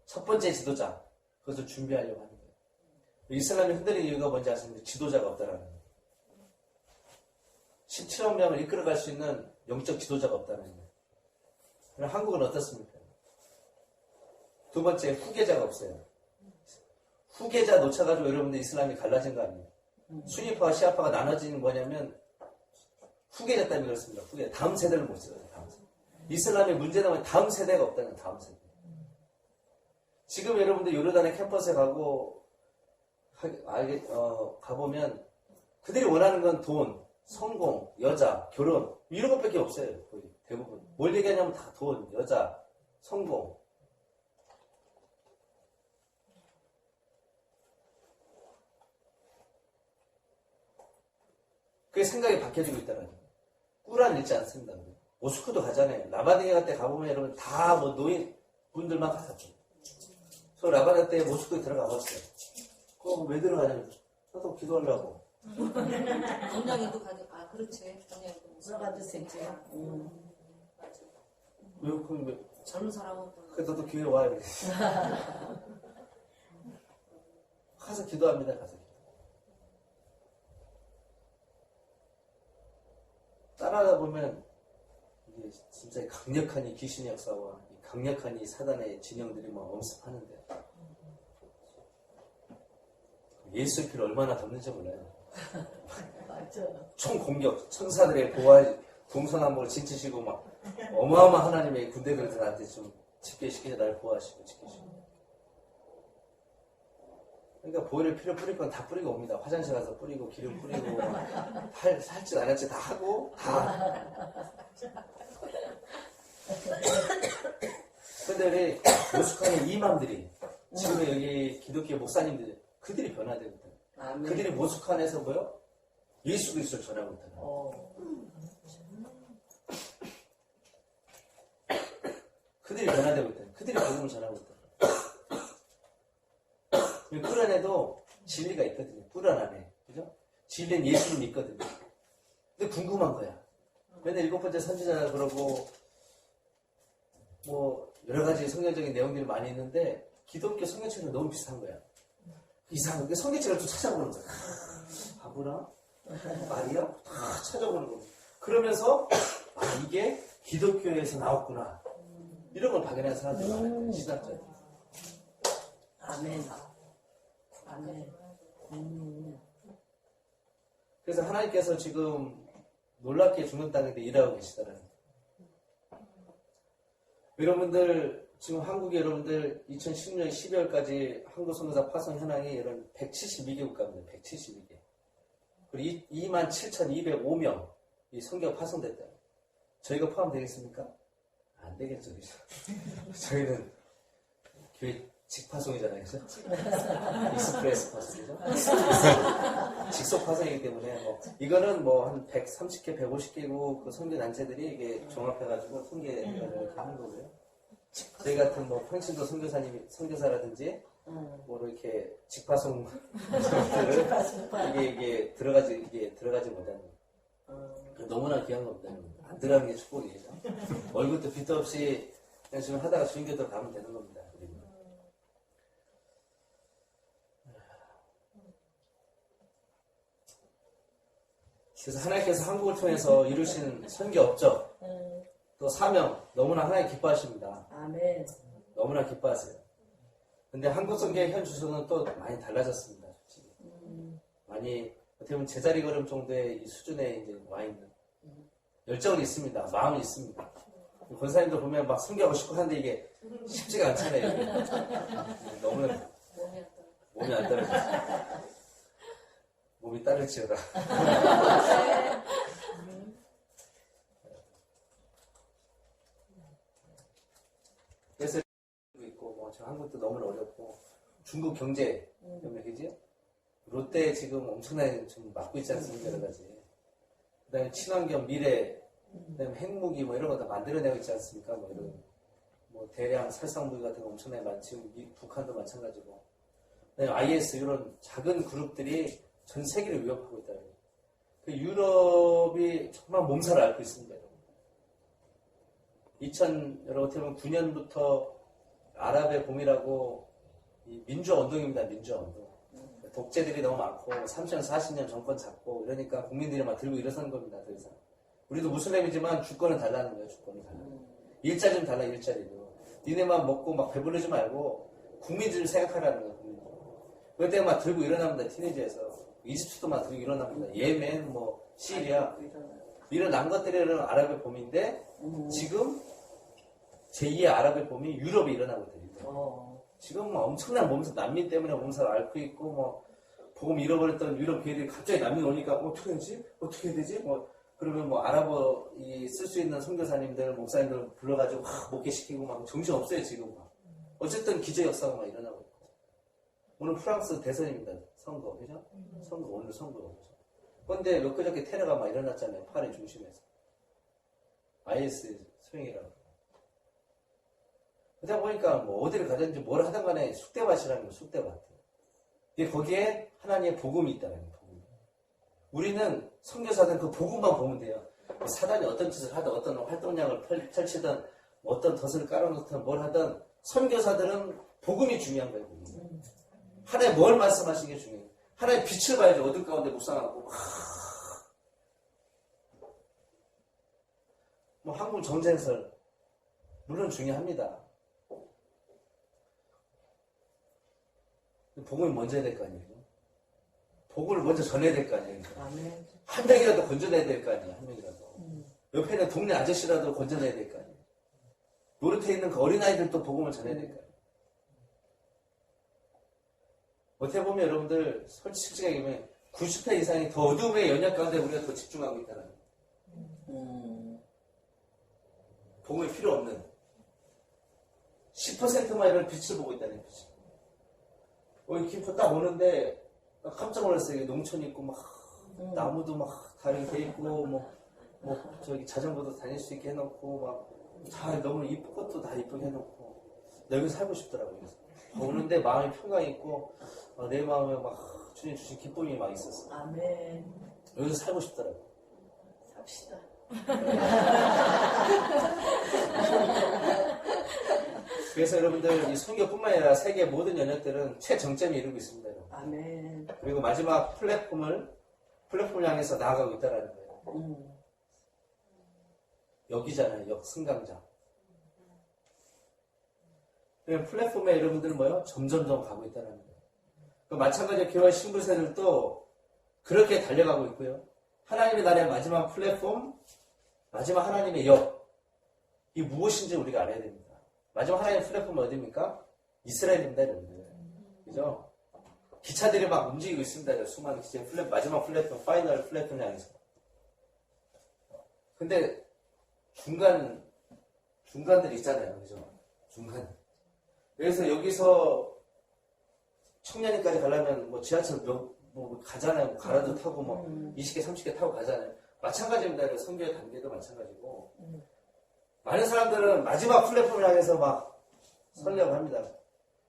첫 번째 지도자 그것을 준비하려고 하는 거예요. 이슬람이 흔들리는 이유가 뭔지 아십니까? 지도자가 없다라는 거예요. 17억 명을 이끌어갈 수 있는 영적 지도자가 없다는 거예요. 그럼 한국은 어떻습니까? 두 번째 후계자가 없어요. 후계자 놓쳐가지고 여러분들 이슬람이 갈라진 거 아니에요. 수니파와 시아파가 나눠지는 뭐냐면 후계자 때문에 그렇습니다. 후계자. 다음 세대를 못 써요. 다음 세대. 이슬람의 문제는 뭐냐면 다음 세대가 없다는 거예요. 다음 세대. 지금 여러분들 요르단의 캠퍼스에 가보면 그들이 원하는 건 돈, 성공, 여자, 결혼 이런 것밖에 없어요. 거의 대부분. 뭘 얘기하냐면 다 돈, 여자, 성공. 그게 생각이 바뀌어지고 있다는 거예요. 꾸란 읽지 않습니다. 모스크도 가잖아요. 라바디아 때 가보면 여러분 다 뭐 노인 분들만 가셨죠. 저 라바디아 때 모스크에 들어가 봤어요. 그거 왜 들어가냐면 저도 기도하려고. 동양인도 가져. 그렇지. 동양인도 들어가도 되지. 맞아. 왜 젊은 사람은 또 그래도 너도 교회 와야 돼. 가서 기도합니다. 가서. 따라하다 보면 이게 진짜 강력한 이 귀신의 역사와 이 강력한 이 사단의 진영들이 막 엄습하는데 예수의 피를 얼마나 덮는지 몰라요. 맞아. 총 공격, 천사들의 보호할 동서남북을 진치시고 막 어마어마한 하나님의 군대들한테 나한테 좀 집계시키자 나를 보호하시고 지키시고. 그러니까 보혈의 피를 뿌릴 건 다 뿌리고 옵니다. 화장실 가서 뿌리고 기름 뿌리고 살짓 안 할짓 다 하고 다. 근데 우리 모스크의 이맘들이 지금 여기 기독교 목사님들 그들이 변화되거든. 그들이 모스크 안에서 뭐요? 예수 그리스도를 전하고 있다는. 그들이 변화되고 있다. 그들이 복음을 전하고 있다. 꿀 안에도 진리가 있거든요. 꿀 안에. 그죠? 진리는 예수를 믿거든요. 근데 궁금한 거야. 맨날 7번째 선지자라 그러고, 뭐, 여러 가지 성경적인 내용들이 많이 있는데, 기독교 성경책은 너무 비슷한 거야. 이상한 게 성경책을 또 찾아보는 거야. 아브라? 마리아? 다 찾아보는 거야. 그러면서, 이게 기독교에서 나왔구나. 이런 걸 발견하는 사람들이 많아요. 신학자들. 아멘. 아멘. 그래서 하나님께서 지금 놀랍게 죽는 땅인데 일하고 계시다는. 여러분들 지금 한국에 여러분들 2010년 12월까지 한국 선교사 파송 현황이 이런 172개 국가입니다. 172개. 그리고 27,205명 이 선교 파송됐다. 저희가 포함되겠습니까? 안 되겠죠. 저희는 교회 직파송이잖아요. 그죠? 익스프레스 파송이죠. 직속 파송이기 때문에 이거는 한 130개, 150개국 그 선교 단체들이 이게 종합해가지고 선교해가지고 이렇게 하는 거고요. 저희 같은 평신도 선교사라든지 이렇게 직파송들을 이게 들어가지 못하는. 너무나 귀한 겁니다. 안 들어가는 게 축복이에요. 얼굴도 빚도 없이 그냥 지금 하다가 주인교도 가면 되는 겁니다. 우리는. 그래서 하나님께서 한국을 통해서 이루신 선교 업적, 또 사명, 너무나 하나님 기뻐하십니다. 아멘. 너무나 기뻐하세요. 근데 한국 선교의 현 주소는 또 많이 달라졌습니다. 솔직히. 많이 어떻게 보면 제자리 걸음 정도의 이 수준에 이제 와 있는 열정은 있습니다. 마음이 있습니다. 권사님들 보면 막 선교하고 싶고 하는데 이게 쉽지가 않잖아요. 이게. 너무 몸이 안 따라요. 몸이 따를지어다. 그래서 있고 뭐 지금 한국도 너무 어렵고 중국 경제 때문에 그지? 롯데 지금 엄청나게 좀 막고 있지 않습니까? 여러 가지. 그다음에 친환경 미래, 그다음에 핵무기 뭐 이런 거 다 만들어내고 있지 않습니까? 뭐 이런 뭐 대량 살상무기 같은 거 엄청나게 많지. 북한도 마찬가지고. 그다음에 IS 이런 작은 그룹들이 전 세계를 위협하고 있다. 그 유럽이 정말 몸살을 앓고 있습니다. 여러분 9년부터 아랍의 봄이라고 이 민주화 운동입니다. 민주화 운동. 독재들이 너무 많고 30년, 40년 정권 잡고 이러니까 국민들이 막 들고 일어서는 겁니다. 더 이상. 우리도 무슬림이지만 주권은 달라는 거예요. 주권은 달라. 일자리 좀 달라. 일자리도. 니네만 먹고 막 배부르지 말고 국민들을 생각하라는 거예요. 국민들. 그럴 때 막 들고 일어납니다. 티네이저에서. 이집트도 막 들고 일어납니다. 예멘, 뭐 시리아. 일어난 것들은 아랍의 봄인데 지금 제2의 아랍의 봄이 유럽에 일어나고 있거든요. 지금 뭐 엄청난 난민 때문에 몸살을 앓고 있고 뭐 복음 잃어버렸던 유럽 교회들이 갑자기 난민 오니까 어떻게 되지? 어떻게 해야 되지? 뭐 그러면 뭐 아랍어 쓸 수 있는 선교사님들, 목사님들 불러가지고 목회시키고 막 정신 없어요 지금 막. 어쨌든 기적 역사가 막 일어나고 있고. 오늘 프랑스 대선입니다. 선거, 그죠? 선거 오늘 선거. 그런데 몇 그저께 테러가 막 일어났잖아요. 파리 중심에서. IS 소행이라고. 그러다 보니까 뭐 어디를 가든지 뭘 하든 간에 쑥대밭이라는 거예요. 쑥대밭. 이게 거기에 하나님의 복음이 있다는 거예요. 복음. 우리는 선교사들은 그 복음만 보면 돼요. 사단이 어떤 짓을 하든 어떤 활동량을 펼치든 어떤 덫을 깔아놓든 뭘 하든 선교사들은 복음이 중요한 거예요. 복음. 하나님 뭘 말씀하시는 게 중요해요. 하나님 빛을 봐야죠. 어둠 가운데 묵상하고. 뭐 한국 정쟁설 물론 중요합니다. 복음이 먼저 해야 될 거 아니에요. 복음을 먼저 전해야 될 거 아니에요. 아멘. 한 명이라도 건져내야 될 거 아니에요. 한 명이라도. 옆에 있는 동네 아저씨라도 건져내야 될 거 아니에요. 노릇해 있는 그 어린아이들도 복음을 전해야 될 거 아니에요. 어떻게 보면 여러분들 솔직하게 얘기하면 90% 이상이 더 어둠의 연약 가운데 우리가 더 집중하고 있다는 거예요. 복음이 필요 없는 10%만 이런 빛을 보고 있다는 거죠. 김포 딱 오는데 깜짝 놀랐어요. 농촌 있고 막 나무도 막 다르게 돼 있고 뭐 저기 자전거도 다닐 수 있게 해놓고 막 다 너무 이쁜 것도 다 이쁘게 해놓고 여기 살고 싶더라고요. 오는데 마음이 평강이 있고 내 마음에 막 주님 주신 기쁨이 막 있었어요. 아멘. 여기서 살고 싶더라고요. 삽시다. 그래서 여러분들 이 선교뿐만 아니라 세계 모든 연역들은 최정점에 이르고 있습니다. 여러분. 아멘. 그리고 마지막 플랫폼을 향해서 나아가고 있다는 거예요. 여기잖아요. 승강장. 플랫폼에 여러분들은 뭐요? 점점점 가고 있다는 거예요. 마찬가지로 교회 신부세들도 그렇게 달려가고 있고요. 하나님의 나라의 마지막 플랫폼, 마지막 하나님의 역, 이 무엇인지 우리가 알아야 됩니다. 마지막 하나님의 플랫폼은 어디입니까? 이스라엘입니다, 여러분들. 그죠? 기차들이 막 움직이고 있습니다. 수많은 기차 마지막 플랫폼, 파이널 플랫폼 향해서. 근데 중간들이 있잖아요. 그죠? 중간. 그래서 여기서 청량리까지 가려면 뭐 지하철 가잖아요. 뭐 가라도 타고 뭐 20개, 30개 타고 가잖아요. 마찬가지입니다. 선교의 단계도 마찬가지고. 많은 사람들은 마지막 플랫폼을 향해서 막 설레고 합니다.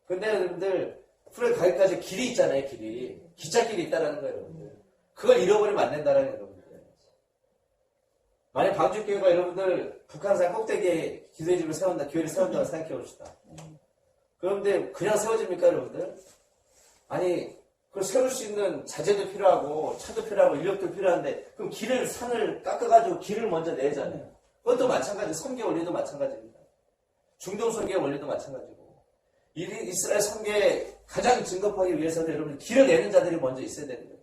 근데 여러분들, 플랫폼 가기까지 길이 있잖아요, 길이. 기찻길이 있다라는 거예요, 여러분들. 그걸 잃어버리면 안 된다라는 거예요, 여러분들. 만약 방주교회가 여러분들 북한산 꼭대기에 기도의 집을 세운다, 교회를 세운다고 생각해 봅시다. 그런데 그냥 세워집니까, 여러분들? 아니, 그걸 세울 수 있는 자재도 필요하고, 차도 필요하고, 인력도 필요한데, 그럼 산을 깎아가지고 길을 먼저 내잖아요. 그것도 마찬가지, 선교 원리도 마찬가지입니다. 중동 선교의 원리도 마찬가지고. 이스라엘 선교에 가장 진급하기 위해서는 여러분 길을 내는 자들이 먼저 있어야 되는 거예요.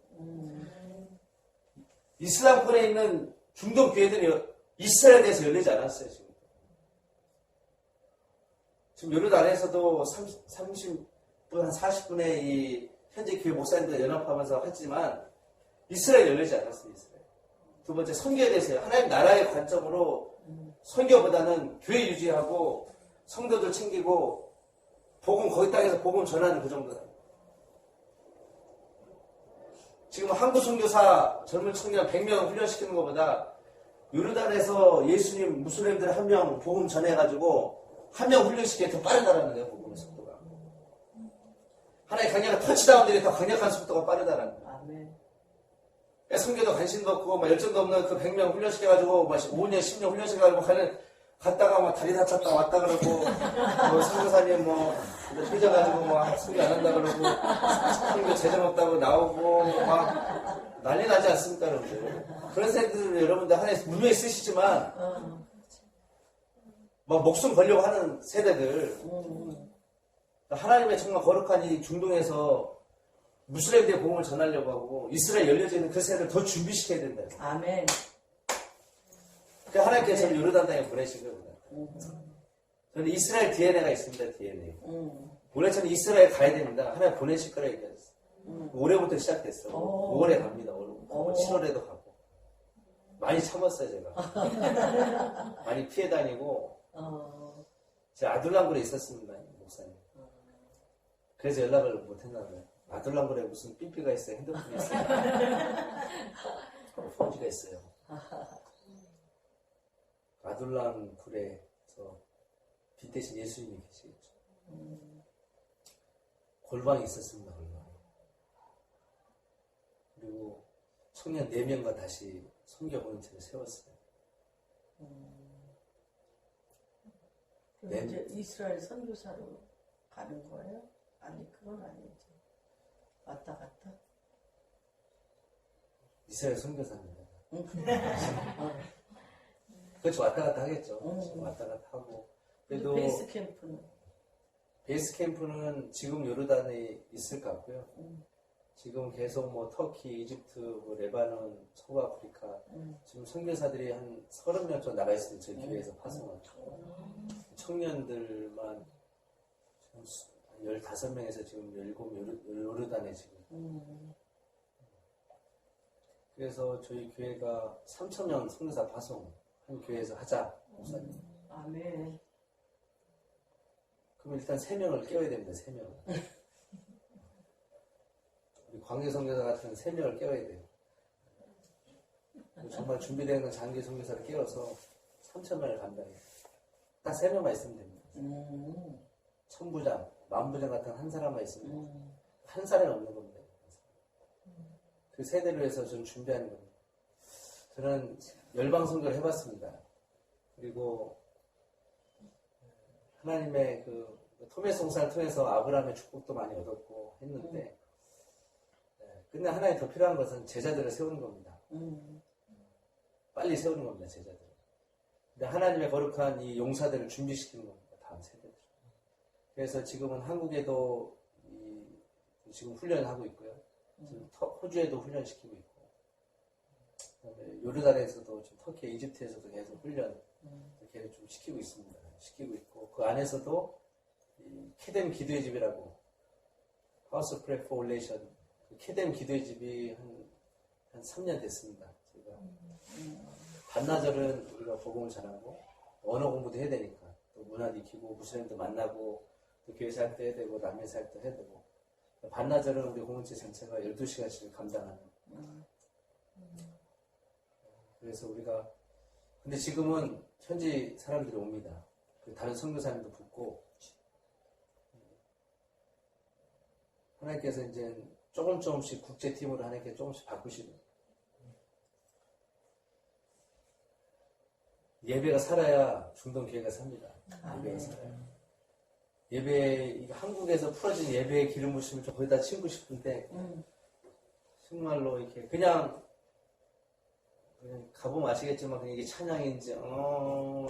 이슬람권에 있는 중동 교회들이 이스라엘에 대해서 열리지 않았어요, 지금. 지금 요르단에서도 30분, 한 40분의 이 현재 교회 목사님들 연합하면서 하지만 이스라엘 열리지 않았어요, 이스라엘. 두 번째, 선교에 대해서요. 하나님 나라의 관점으로 선교보다는 교회 유지하고 성도들 챙기고 거기 땅에서 복음 전하는 그 정도다. 지금 한국 선교사 젊은 청년 100명 훈련시키는 것보다 요르단에서 예수님 무슬림들 한 명 복음 전해가지고 한 명 훈련시키기 더 빠르다라는 거예요, 복음의 속도가. 하나의 강력한 터치다운들이 더 강력한 속도가 빠르다라는 거예요. 아멘. 선교도 관심도 없고 열정도 없는 그 100명 훈련시켜가지고 5년 10년 훈련시켜가지고 갔다가 막 다리 다쳤다 왔다 그러고 선교사님 삐져가지고 선교 안 한다 그러고 선교 재정 없다고 나오고 막 난리 나지 않습니까, 여러분들? 그런 세대들 여러분들 하나의 무명히 쓰시지만 막 목숨 걸려고 하는 세대들, 하나님의 정말 거룩한 이 중동에서 무슬림들의 복음을 전하려고 하고 이스라엘 열려져 있는 그 세대를 더 준비시켜야 된다. 아멘. 그러니까 하나님께서 저를 요르단 땅에 보내신 거예요. 저는 이스라엘 DNA가 있습니다, DNA. 원래 저는 이스라엘 가야 됩니다. 하나님 보내실 거라 얘기했어요. 올해부터 시작됐어. 5월에 갑니다. 7월에도 가고. 많이 참았어요, 제가. 많이 피해 다니고. 제가 아둘람굴에 있었습니다, 목사님. 그래서 연락을 못 했나 봐요. 아둘람굴에 무슨 삐삐가 있어요, 핸드폰이 있어요. 폰지가 있어요. 아둘람굴에서 빛 대신 예수님이 계시겠죠. 골방이 있었습니다, 골방. 그리고 청년 4명과 다시 선교 공동체를 세웠어요. 그럼 이제 이스라엘 선교사로 가는 거예요? 아니, 그건 아니지. 왔다 갔다? 이스라엘 선교사입니다. 그렇죠. 왔다 갔다 하겠죠. 왔다 갔다 하고. 그래도 베이스 캠프는? 베이스 캠프는 지금 요르단에 있을 것 같고요. 지금 계속 터키, 이집트, 레바논, 서구아프리카 지금 선교사들이 한 30명 정도 나가 있습니다. 저희 교회에서 파송하고 청년들만 15명에서 지금 17 요르단에 지금. 그래서 저희 교회가 3,000명 선교사 파송 한 교회에서 하자, 목사님. 아멘. 그럼 일단 3명을 깨워야 됩니다, 3명을. 우리 광교 선교사 같은 3명을 깨워야 돼요. 정말 준비된 장기 선교사를 깨워서 3,000명을 감당해요. 딱 3명만 있으면 됩니다. 천부장, 만부장 같은 한 사람만 있으면 한 사람이 없는 겁니다. 그 세대를 위해서 저는 준비하는 겁니다. 저는 열방 선교를 해봤습니다. 그리고 하나님의 그 토메 송사를 통해서 아브라함의 축복도 많이 얻었고 했는데 근데 하나님 더 필요한 것은 제자들을 세우는 겁니다. 빨리 세우는 겁니다, 제자들. 근데 하나님의 거룩한 이 용사들을 준비시키는 겁니다, 다음 세대들. 그래서 지금은 한국에도 지금 훈련을 하고 있고요. 지금 호주에도 훈련시키고 있고, 요르단에서도 지금 터키, 이집트에서도 계속 훈련 계속 좀 시키고 있습니다. 시키고 있고 그 안에서도 이 캐뎀 기도의 집이라고 House of Prayer for Relation 캐뎀 기도의 집이 한 3년 됐습니다. 제가 반나절은 우리가 복음을 전하고 언어 공부도 해야 되니까 또 문화도 익히고 무슬림도 만나고 또 교회 사역도 해야 되고 남녀 사역도 해야 되고 반나절은 우리 공동체 전체가 12시간씩 감당하는. 그래서 우리가 근데 지금은 현지 사람들이 옵니다. 다른 선교사님도 붙고 하나님께서 이제 조금씩 국제팀으로 하나님께 조금씩 바꾸시고 예배가 살아야 중동교회가 삽니다. 예배가 살아요. 예배, 한국에서 풀어진 예배의 기름 부심을 좀 거기다 치우고 싶은데, 정말로 이렇게 그냥 가보면 아시겠지만 그냥 이게 찬양인지 이런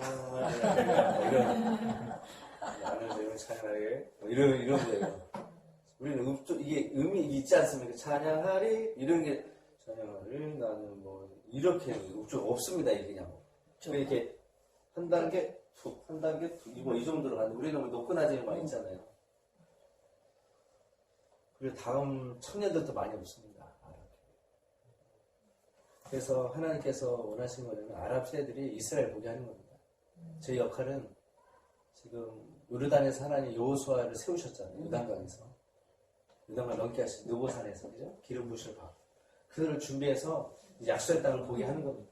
나는 이런 찬양하리 이런 거예요. 우리는 이게 음이 있지 않습니까? 찬양하리 이런 게 찬양하리 나는 뭐 이렇게 좀 없습니다. 이게 그냥 이렇게 한 단계 툭 한 단계 툭 이거 이 정도로 가는데 우리는 뭐 높고 낮은 많이 있잖아요. 그리고 다음 청년들도 많이 없습니다. 그래서 하나님께서 원하시는 거는 아랍 세대들이 이스라엘 보게 하는 겁니다. 제 역할은 지금 요르단에서 하나님 여호수아를 세우셨잖아요. 요단강에서. 요단강 넘게 하신 느보산에서 그죠? 기름 부으실 밥. 그들을 준비해서 약속의 땅을 보게 하는 겁니다.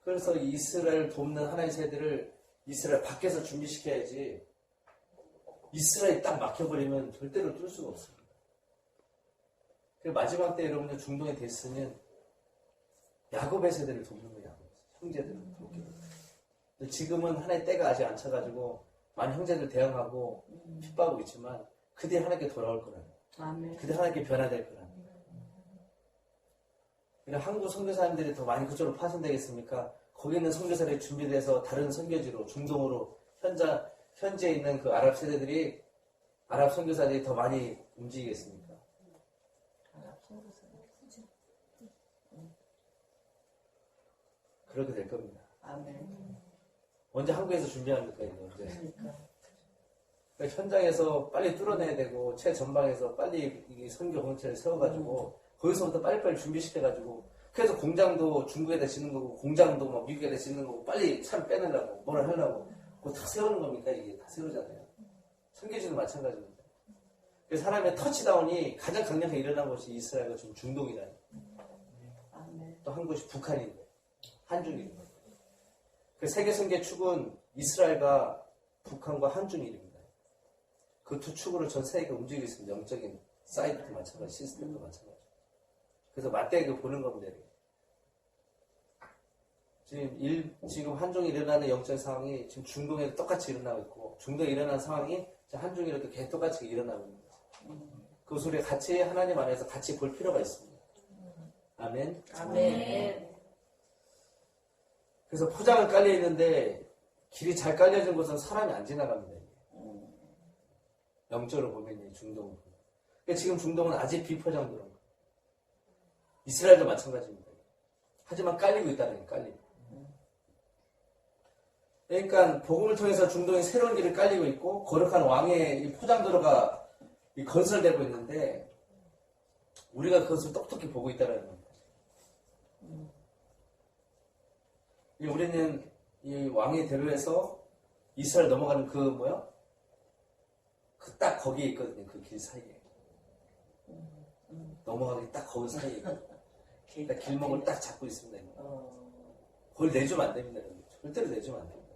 그래서 이스라엘을 돕는 하나님의 세대를 이스라엘 밖에서 준비시켜야지 이스라엘이 딱 막혀버리면 절대로 뚫을 수가 없습니다. 마지막 때 여러분들 중동에 됐으면 야곱의 세대를 돕는 거예요. 형제들을 돕는 거예요. 지금은 하나의 때가 아직 안 차가지고 많은 형제들 대항하고 핍박하고 있지만 그들이 하나님께 돌아올 거라는 거예요. 그들이 하나님께 변화될 거라는 거예요. 한국 선교사님들이 더 많이 그쪽으로 파송되겠습니까? 거기 있는 선교사들이 준비돼서 다른 선교지로 중동으로 현재 있는 그 아랍 세대들이 아랍 선교사들이 더 많이 움직이겠습니까? 그렇게 될 겁니다. 아멘. 언제 한국에서 준비하는 거예요, 언제. 그러니까 현장에서 빨리 뚫어내야 되고, 최전방에서 빨리 이 선교 공체를 세워가지고, 거기서부터 빨리빨리 준비시켜가지고, 그래서 공장도 중국에다 짓는 거고, 공장도 막 미국에다 짓는 거고, 빨리 참 빼내려고, 뭐를 하려고, 그거 다 세우는 겁니까? 이게 다 세우잖아요. 선교지도 마찬가지입니다. 그래서 사람의 터치다운이 가장 강력하게 일어난 곳이 이스라엘과 지금 중동이라는. 또 한 곳이 북한인데. 한중일입니다. 그 세계 선교의 축은 이스라엘과 북한과 한중일입니다. 그 두 축으로 전 세계가 움직이고 있습니다. 영적인 사이트도 마찬가지, 시스템도 마찬가지. 그래서 맞대고 보는 겁니다. 지금 한중이 일어나는 영적 상황이 지금 중동에도 똑같이 일어나고 있고, 중동에 일어나는 상황이 한중일에도 개 똑같이 일어나고 있는 거죠. 그 소리에 같이 하나님 안에서 같이 볼 필요가 있습니다. 아멘. 아멘. 그래서 포장은 깔려 있는데 길이 잘 깔려진 곳은 사람이 안 지나갑니다. 영적으로 보면 중동은. 그러니까 지금 중동은 아직 비포장도로 거예요. 이스라엘도 마찬가지입니다. 하지만 깔리고 있다는 거예요. 깔리고. 그러니까 복음을 통해서 중동에 새로운 길이 깔리고 있고 거룩한 왕의 이 포장도로가 건설되고 있는데 우리가 그것을 똑똑히 보고 있다는 겁니다. 우리는 이 왕의 대로에서 이스라엘 넘어가는 그 딱 거기에 있거든요. 그 길 사이에. 넘어가기 딱 거기 사이에 있거든요. 딱 길목을 딱 잡고 있습니다. 그걸 내주면 안 됩니다. 절대로 내주면 안 됩니다.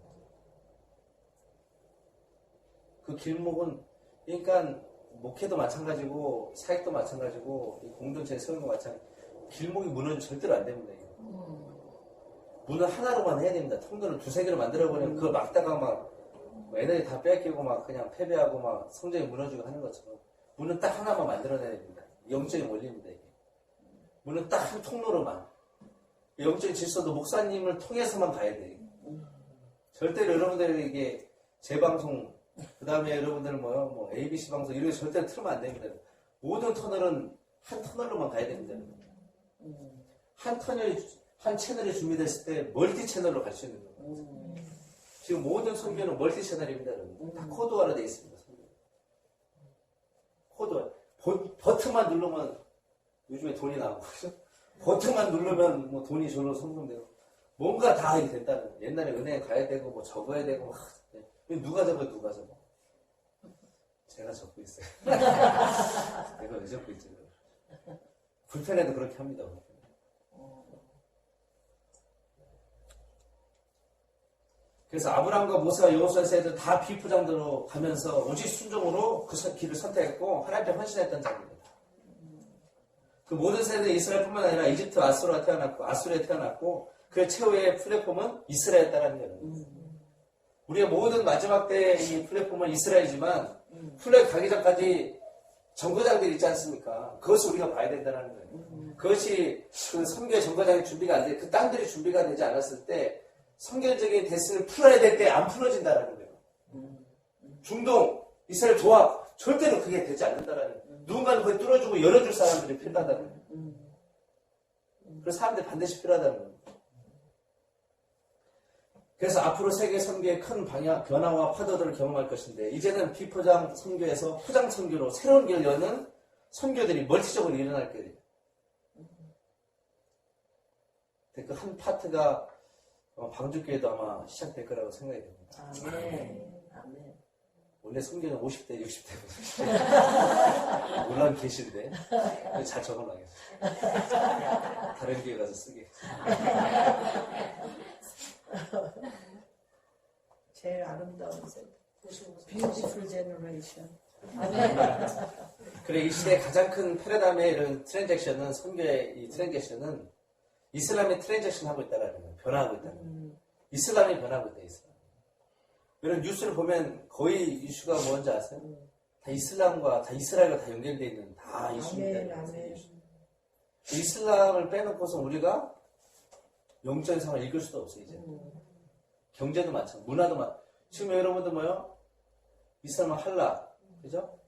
그 길목은, 그러니까 목회도 마찬가지고, 사역도 마찬가지고, 공동체 세우는 거 마찬가지고, 길목이 무너지면 절대로 안 됩니다. 문을 하나로만 해야 됩니다. 통로를 두세 개로 만들어버리면 그걸 막다가 막 에너지 다 뺏기고 막 그냥 패배하고 막 성적이 무너지고 하는 것처럼 문은 딱 하나만 만들어내야 됩니다. 영적인 원리입니다. 이게. 문은 딱 한 통로로만. 영적인 질서도 목사님을 통해서만 가야 돼요. 절대로 여러분들이 이게 재방송, 그 다음에 여러분들 ABC 방송 이런 거 절대로 틀면 안 됩니다. 모든 터널은 한 터널로만 가야 됩니다. 한 채널이 준비됐을 때 멀티 채널로 갈 수 있는 거예요. 지금 모든 선교는 멀티 채널입니다. 다 코드화로 되어 있습니다. 코드화. 버튼만 누르면 요즘에 돈이 나오고 버튼만 누르면 뭐 돈이 절로 성공되고 뭔가 다 이렇게 됐다는 거예요. 옛날에 은행에 가야 되고 뭐 적어야 되고 누가 적어요? 누가 적어? 제가 적고 있어요. 내가 왜 적고 있지? 불편해도 그렇게 합니다. 그래서 아브라함과 모세와 여호수아 세대들 다 비포장도로 가면서 오직 순종으로 그 길을 선택했고 하나님께 헌신했던 자입니다. 그 모든 세대 이스라엘뿐만 아니라 이집트 아수르에 태어났고 그 최후의 플랫폼은 이스라엘이었다는 거예요. 우리의 모든 마지막 때의 이 플랫폼은 이스라엘이지만 플랫 가기 전까지 정거장들이 있지 않습니까? 그것을 우리가 봐야 된다는 거예요. 그것이 그 선교의 정거장의 준비가 안 돼, 그 땅들이 준비가 되지 않았을 때 선교적인 데스를 풀어야 될 때 안 풀어진다는 거예요. 중동, 이스라엘 조합 절대로 그게 되지 않는다라는 거예요. 누군가는 거기 뚫어주고 열어줄 사람들이 필요하다는 거예요. 그래서 사람들이 반드시 필요하다는 거예요. 그래서 앞으로 세계 선교의 큰 방향, 변화와 파도들을 경험할 것인데 이제는 비포장 선교에서 포장 선교로 새로운 길을 여는 선교들이 멀티적으로 일어날 거예요. 그 한 파트가 방주교회도 아마 시작될 거라고 생각이 됩니다. 아멘. 아멘. 원래 선교는 50대, 60대거든요. 물론 계신데 잘 적어놔야겠어요. 다른 교회 가서 쓰게. 제일 아름다운 세대. Beautiful generation. 그래 이 시대의 가장 큰 패러다임의 이런 트랜잭션은 선교의 이 트랜잭션은 이슬람이 트랜잭션 하고 있다라는 거예요. 변화하고 있다는 거예요. 이슬람이 변하고 있다. 이슬람. 이런 뉴스를 보면 거의 이슈가 뭔지 아세요? 다 이슬람과 다 이스라엘과 다 연결되어 있는 다 이슈입니다. 이슬람을 빼놓고서 우리가 영적인 상을 읽을 수도 없어요. 이제 경제도 마찬가지, 문화도 마찬가지. 지금 여러분들 뭐요? 이슬람은 할라, 그죠?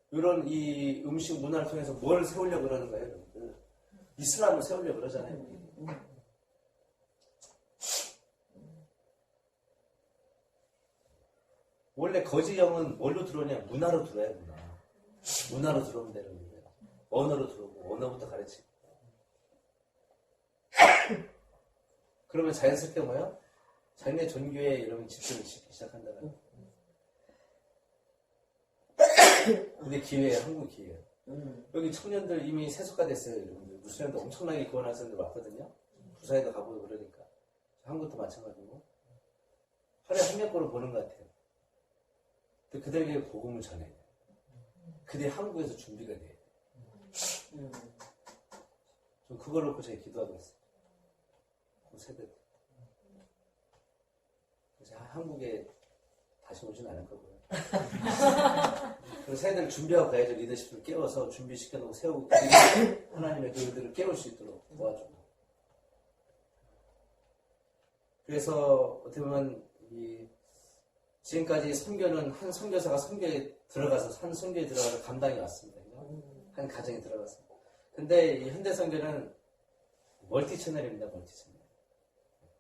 이런 이 음식 문화를 통해서 뭘 세우려고 그러는 거예요, 여러분들? 이슬람을 세우려고 그러잖아요. 원래 거지 영은 뭘로 들어오냐? 문화로 들어와요, 문화. 문화로 들어오면 되는 거예요. 언어로 들어오고, 언어부터 가르치고. 그러면 자연스럽게 뭐야? 자기네 종교에 이런 집중을 시작한다는 거예요. 근데 기회예요, 한국 기회예요. 여기 청년들 이미 세속화 됐어요, 여러분들. 무슬림도 엄청나게 구원한 사람들 왔거든요. 부사에도 가보고 그러니까. 한국도 마찬가지고. 하루에 한 명 거로 보는 것 같아요. 근데 그들에게 복음을 전해야 돼요. 그들이 한국에서 준비가 돼요. 좀 그걸 놓고 제가 기도하고 있어요. 그 세대. 그래서 한국에 다시 오진 않을 거고요. 그래서 세대를 준비하고 가야죠. 리더십을 깨워서 준비시켜놓고 세우고 하나님의 교회들을 깨울 수 있도록 도와주고. 그래서 어떻게 보면 지금까지 선교는 한 선교사가 선교에 들어가서 한 선교에 들어가서 감당해 왔습니다. 한 가정에 들어갔습니다. 근데 이 현대 선교는 멀티 채널입니다. 멀티 채널.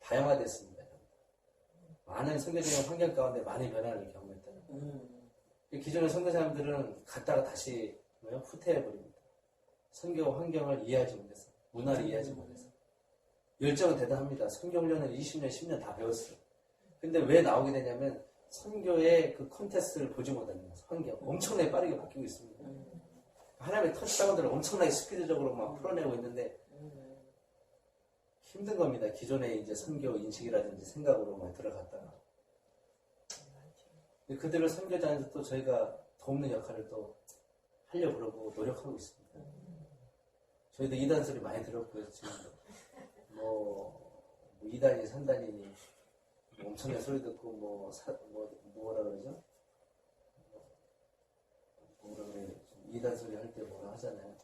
다양화됐습니다. 많은 선교적인 환경 가운데 많이 변화를 경험했다. 기존의 선교사님들은 갔다가 다시 후퇴해버립니다. 선교 환경을 이해하지 못해서, 문화를 이해하지 못해서. 열정은 대단합니다. 선교 훈련을 20년, 10년 다 배웠어요. 근데 왜 나오게 되냐면 선교의 그 콘테스트를 보지 못하는 거예요. 환경. 엄청나게 빠르게 바뀌고 있습니다. 하나님의 터치다운들을 엄청나게 스피드적으로 막 풀어내고 있는데 힘든 겁니다. 기존의 이제 선교 인식이라든지 생각으로 막 들어갔다가. 그들을 선교자한테 또 저희가 돕는 역할을 또 하려고 그러고 노력하고 있습니다. 저희도 2단 소리 많이 들었고요. 지금 뭐 2단이 3단이니 엄청난 소리 듣고 뭐라 그러죠? 뭐라 그래요? 2단 소리 할 때 뭐라 하잖아요.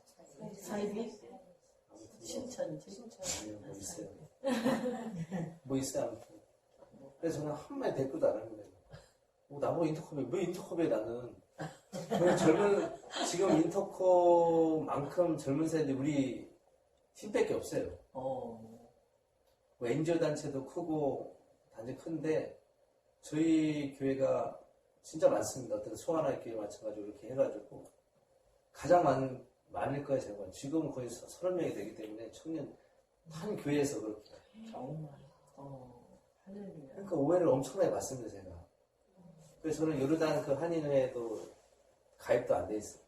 사이비? 신천지? 아니요, 뭐 있어요. 뭐 있어요, 아무튼. 그래서 저는 한마디 댓글도 안 하는 거예요. 나보고 인터컵에, 왜 인터컵에 나는? 지금 인터컵만큼 젊은 세대들이 우리 팀밖에 없어요. 뭐 NGO 단체도 크고, 단지 큰데, 저희 교회가 진짜 많습니다. 어떤 소환할 교회 마찬가지로 이렇게 해가지고, 가장 많을 거예요, 제가. 지금은 거의 30명이 되기 때문에 청년, 한 교회에서 그렇게. 정말. 할렐루야. 그러니까 오해를 엄청나게 받습니다, 제가. 그래서 저는 요르단 그 한인회에도 가입도 안 돼 있어요.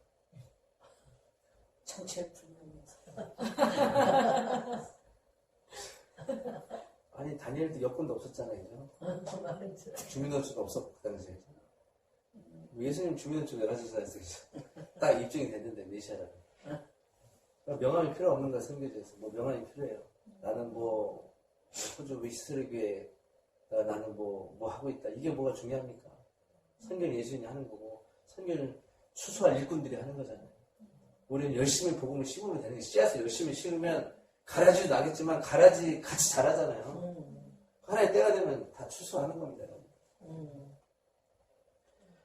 정체불명에서. 아니, 다니엘도 여권도 없었잖아요. 주민등록증도 없었고, 그 당시에. 예수님 주민등록증 열어주셔서 했어요. 딱 입증이 됐는데, 메시아라고. 명함이 필요 없는 거야, 선교지에서. 뭐 명함이 필요해요. 나는 뭐 호주 위스트리교회가 나는 뭐 하고 있다. 이게 뭐가 중요합니까? 선교는 예수님이 하는 거고, 선교는 추수할 일꾼들이 하는 거잖아요. 우리는 열심히 복음을 심으면 되는 거예요. 씨앗을 열심히 심으면 가라지도 나겠지만 가라지 같이 자라잖아요. 하나의 때가 되면 다 추수하는 겁니다.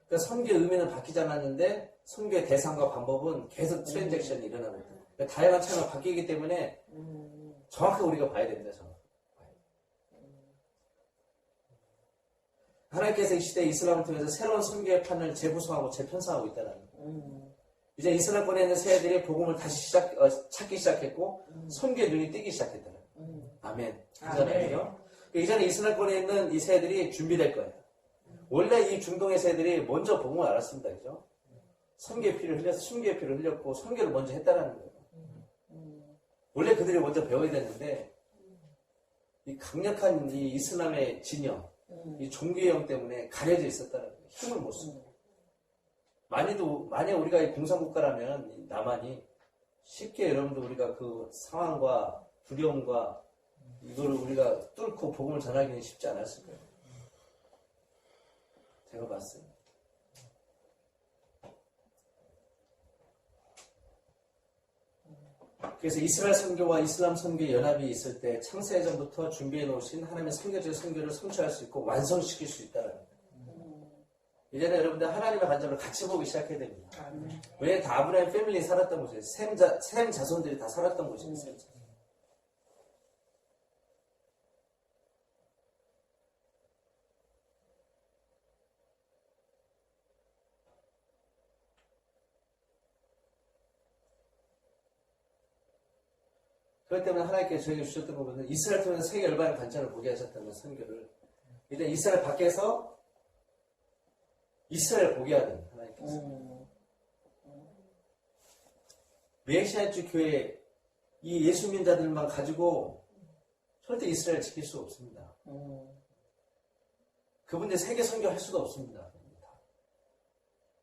그러니까 선교의 의미는 바뀌지 않았는데 선교의 대상과 방법은 계속 트랜잭션이 일어나고 있다. 그러니까 다양한 차이가 바뀌기 때문에 정확하게 우리가 봐야 됩니다. 정확하게. 하나님께서 이 시대에 이슬람을 통해서 새로운 선교의 판을 재구성하고 재편성하고 있다는 거예요. 이제 이슬람권에 있는 세대들이 복음을 다시 찾기 시작했고 선교의 눈이 뜨기 시작했다는 거예요. 아멘. 그잖아요. 이전에 이슬람권에 있는 이 세대들이 준비될 거예요. 원래 이 중동의 세대들이 먼저 복음을 알았습니다. 그죠? 선교의 피를 흘려서 순교의 피를 흘렸고 선교를 먼저 했다라는 거예요. 원래 그들이 먼저 배워야 되는데 이 강력한 이 이슬람의 진영, 이 종교의 영 때문에 가려져 있었다는 거예요. 힘을 못 쓰고. 만약 우리가 이 공산국가라면 남한이 쉽게 여러분들 우리가 그 상황과 두려움과 이거를 우리가 뚫고 복음을 전하기는 쉽지 않았을 거예요. 제가 봤어요. 그래서 이스라엘 선교와 이슬람 선교의 연합이 있을 때 창세 예전부터 준비해 놓으신 하나님의 선교적 선교를 성취할 수 있고 완성시킬 수 있다는 거예요. 이제는 여러분들 하나님의 관점을 같이 보기 시작해야 됩니다. 왜냐하면 다 아브라함 패밀리 살았던 곳이에요. 셈 자손들이 다 살았던 곳이에요. 그렇기 때문에 하나님께서 저에게 주셨던 부분은 이스라엘 통해서 세계 열방의 관점을 보게 하셨다는 선교를 이제 이스라엘 밖에서 이스라엘 보게 하는 하나님께서 메시아주 교회 이 예수 믿자들만 가지고 절대 이스라엘 지킬 수 없습니다. 그분들 세계 선교할 수도 없습니다.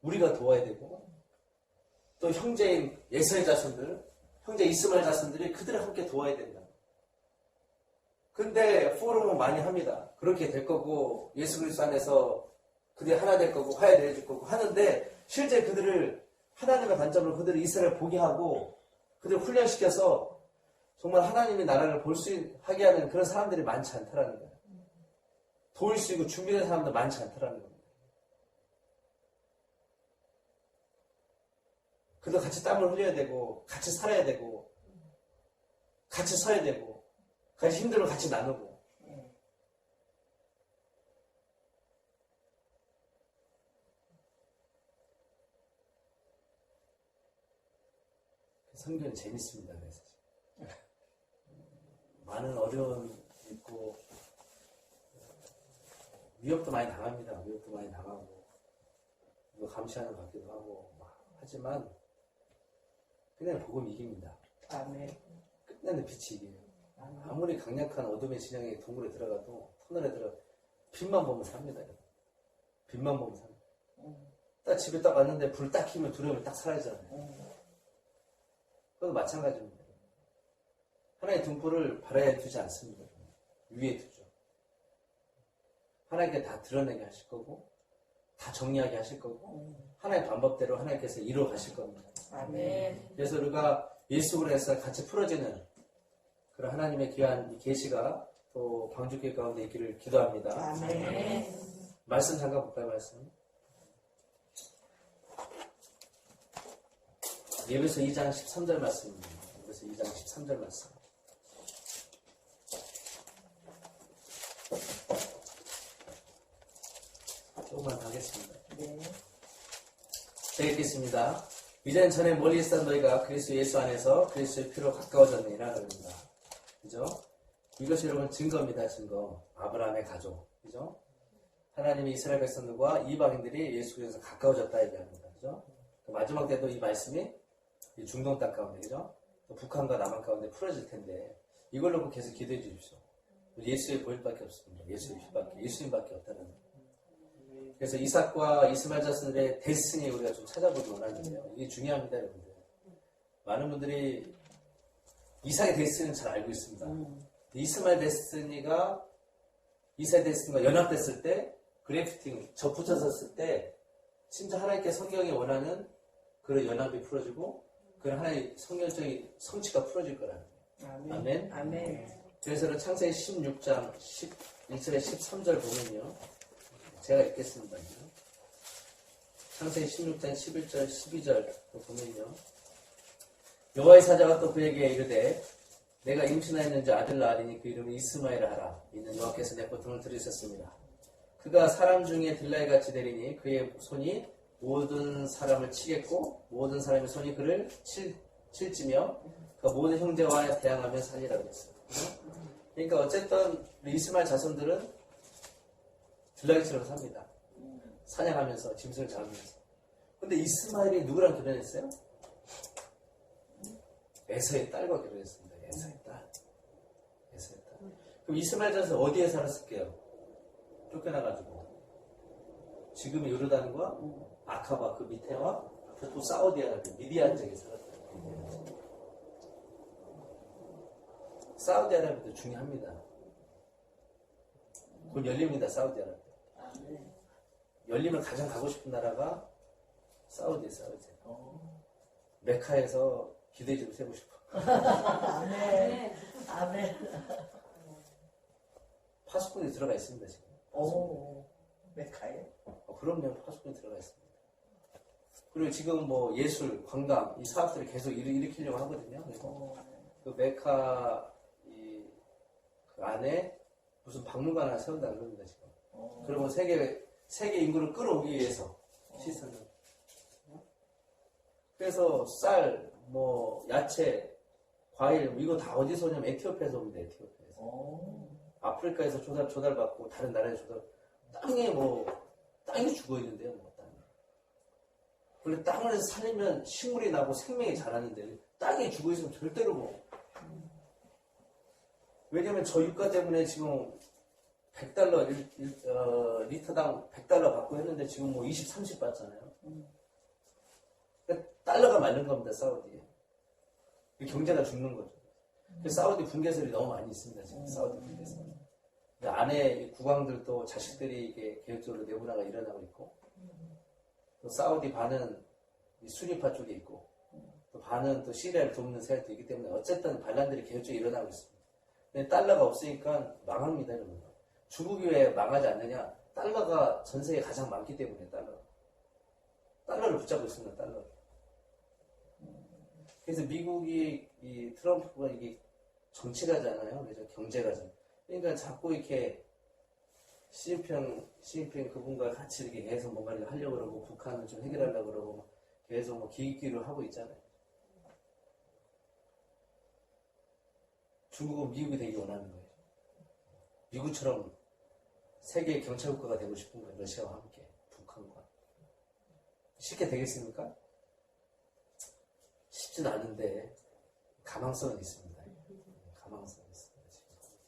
우리가 도와야 되고 또 형제인 예서의 자손들 형제 이스마엘 자손들이 그들을 함께 도와야 된다. 근데 포럼은 많이 합니다. 그렇게 될 거고 예수 그리스도 안에서 그들이 하나 될 거고 화해될 거고 하는데 실제 그들을 하나님의 관점으로 그들을 이스라엘 보게 하고 그들을 훈련시켜서 정말 하나님의 나라를 볼 수 하게 하는 그런 사람들이 많지 않다라는 거예요. 도울 수 있고 준비된 사람도 많지 않다라는 겁니다. 그도 같이 땀을 흘려야 되고 같이 살아야 되고 같이 서야 되고 같이 힘들면 같이 나누고 선교는 재밌습니다. 그래서 많은 어려움이 있고 위협도 많이 당합니다. 위협도 많이 당하고 이거 감시하는 것 같기도 하고 하지만 그냥 복음 이깁니다. 아멘. 끝내는 빛이 이겨요. 아무리 강력한 어둠의 진영의 동굴에 들어가도 터널에 들어가 빛만 보면 삽니다. 빛만 보면 삽니다. 딱 집에 딱 왔는데 불 딱 켜면 두려움이 딱 사라지잖아요. 그것도 마찬가지입니다. 하나의 등불을 발에 두지 않습니다. 위에 두죠. 하나님께 다 드러내게 하실 거고 다 정리하게 하실 거고 하나의 방법대로 하나님께서 이루어 가실 겁니다. 아멘. 그래서 우리가 예수 그리스도에서 같이 풀어지는 그런 하나님의 귀한 계시가 또 방주교회 가운데 있기를 기도합니다. 아멘. 말씀 잠깐 볼까요? 말씀. 예배서 2장 13절 말씀입니다. 예배서 2장 13절 말씀. 조금만 더 하겠습니다. 네. 제가 읽겠습니다. 이젠 전에 멀리 있었던 너희가 그리스도 예수 안에서 그리스도의 피로 가까워졌느니라 그럽니다. 그죠? 이것이 여러분 증거입니다. 증거. 아브라함의 가족. 그죠? 하나님이 이스라엘 백성들과 이방인들이 예수 그리스도에서 가까워졌다 얘기합니다. 그죠? 마지막 때도 이 말씀이 이 중동 땅 가운데, 그죠? 또 북한과 남한 가운데 풀어질 텐데 이걸 놓고 계속 기도해 주십시오. 예수의 보일밖에 없습니다. 예수의 빛밖에, 예수님밖에 없다는 거예요. 그래서 이삭과 이스마엘 자손들의 데스니 우리가 좀 찾아보기 원하는데요. 이게 중요합니다, 여러분들. 많은 분들이 이삭의 데스니는 잘 알고 있습니다. 이스마엘 데스티니가 이스라엘 데스티니가 연합됐을 때 그래프팅 접붙여졌을 때 진짜 하나님께 성경이 원하는 그런 연합이 풀어지고 그런 하나님의 성경적인 성취가 풀어질 거라는 거예요. 아멘. 아멘. 그래서 창세기 16장 1절에 13절 보면요. 제가 읽겠습니다. 창세기 16장 11절 12절 보면요. 여호와의 사자가 또 그에게 이르되 내가 임신하였는지 아들 낳으리니 그 이름을 이스마엘을 하라. 이는 여호와께서 내 고통을 들으셨습니다. 그가 사람 중에 들나이 같이 되리니 그의 손이 모든 사람을 치겠고 모든 사람의 손이 그를 칠지며 그 모든 형제와 대항하며 살리라고 했어요. 그러니까 어쨌든 우리 이스마엘 자손들은 들나이처럼 삽니다. 사냥하면서 짐승을 잡으면서. 근데 이스마엘이 누구랑 결혼했어요? 에서의 딸과 결혼했습니다. 에서의 딸. 에서의 딸. 그럼 이스마엘 자손 어디에 살았을게요? 쫓겨나가지고 지금의 요르단과 아카바 그 밑에와 또 사우디아라비아 미디안 지역에 살았어요. 사우디아라비아도 중요합니다. 곧 열립니다. 사우디아라비아. 열리면 가장 가고 싶은 나라가 사우디예요. 메카에서 기대 좀 세고 싶어. 아멘. 아멘. 파수꾼이 들어가 있습니다. 지금. 오, 메카에? 그럼요. 파수꾼이 들어가 있습니다. 그리고 지금 뭐 예술, 관광 이 사업들을 계속 일으키려고 하거든요. 그래서 그 메카 그 안에 무슨 박물관 하나 세운다는 겁니다. 지금. 그러면 세계 인구를 끌어오기 위해서 시스템을. 그래서 쌀, 뭐 야채, 과일 이거 다 어디서 오냐면 에티오피아에서 옵니다. 에티오피아에서. 아프리카에서 조달받고 다른 나라에서 땅이 죽어 있는데요. 뭐 땅이. 원래 땅을 살리면 식물이 나고 생명이 자라는데 땅이 죽어 있으면 절대로 뭐. 왜냐면 저 유가 때문에 지금 $100 리터당 $100 받고 했는데 지금 뭐 20, 30 받잖아요. 그러니까 달러가 맞는 겁니다. 사우디에. 경제가 죽는 거죠. 사우디 붕괴설이 너무 많이 있습니다. 지금 사우디 붕괴설. 안에 국왕들도 자식들이 이게 계획적으로 내분화가 일어나고 있고, 또 사우디 반은 수니파 쪽에 있고, 또 반은 또 시리아를 돕는 세력도 있기 때문에 어쨌든 반란들이 계획적으로 일어나고 있습니다. 근데 달러가 없으니까 망합니다, 여러분. 중국이 왜 망하지 않느냐? 달러가 전 세계에 가장 많기 때문에 달러를 붙잡고 있습니다. 달러를. 그래서 미국이 이 트럼프가 이게 정치가잖아요. 그래서 경제가잖아요. 그러니까 자꾸 이렇게 시진핑 그분과 같이 이렇게 계속 뭔가를 하려고 그러고 북한은 좀 해결하려고 그러고 계속 뭐 기획기를 하고 있잖아요. 중국은 미국이 되기 원하는 거예요. 미국처럼 세계 경찰국가가 되고 싶은 거예요. 러시아와 함께 북한과. 쉽게 되겠습니까? 쉽진 않은데 가망성은 있습니다. 가망성은 있습니다. 지금.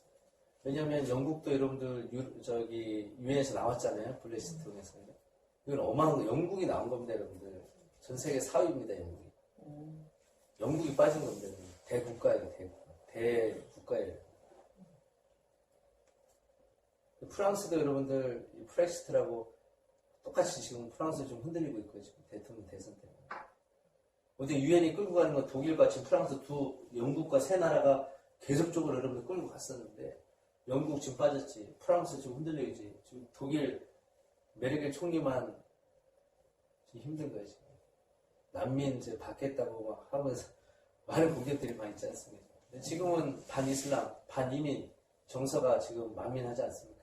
왜냐하면 영국도 여러분들 유엔에서 나왔잖아요. 블레시트에서. 이건 어마어마한 거. 영국이 나온 겁니다, 여러분들. 전 세계 4위입니다, 영국이. 영국이 빠진 겁니다. 대국가예요, 대국가예요. 프랑스도 여러분들 프렉시트라고 똑같이 지금 프랑스 좀 흔들리고 있고요. 지금 대통령 대선 때문에. 어디 유엔이 끌고 가는 건 독일과 지금 프랑스 영국과 세 나라가 계속적으로 여러분들 끌고 갔었는데 영국 지금 빠졌지. 프랑스 지금 흔들리지. 지금 독일 메르켈 총리만 지금 힘든 거예요. 지금. 난민 이제 받겠다고 막 하면서 많은 공격들이 많이 있지 않습니까? 지금은 반이슬람, 반이민 정서가 지금 만민하지 않습니까?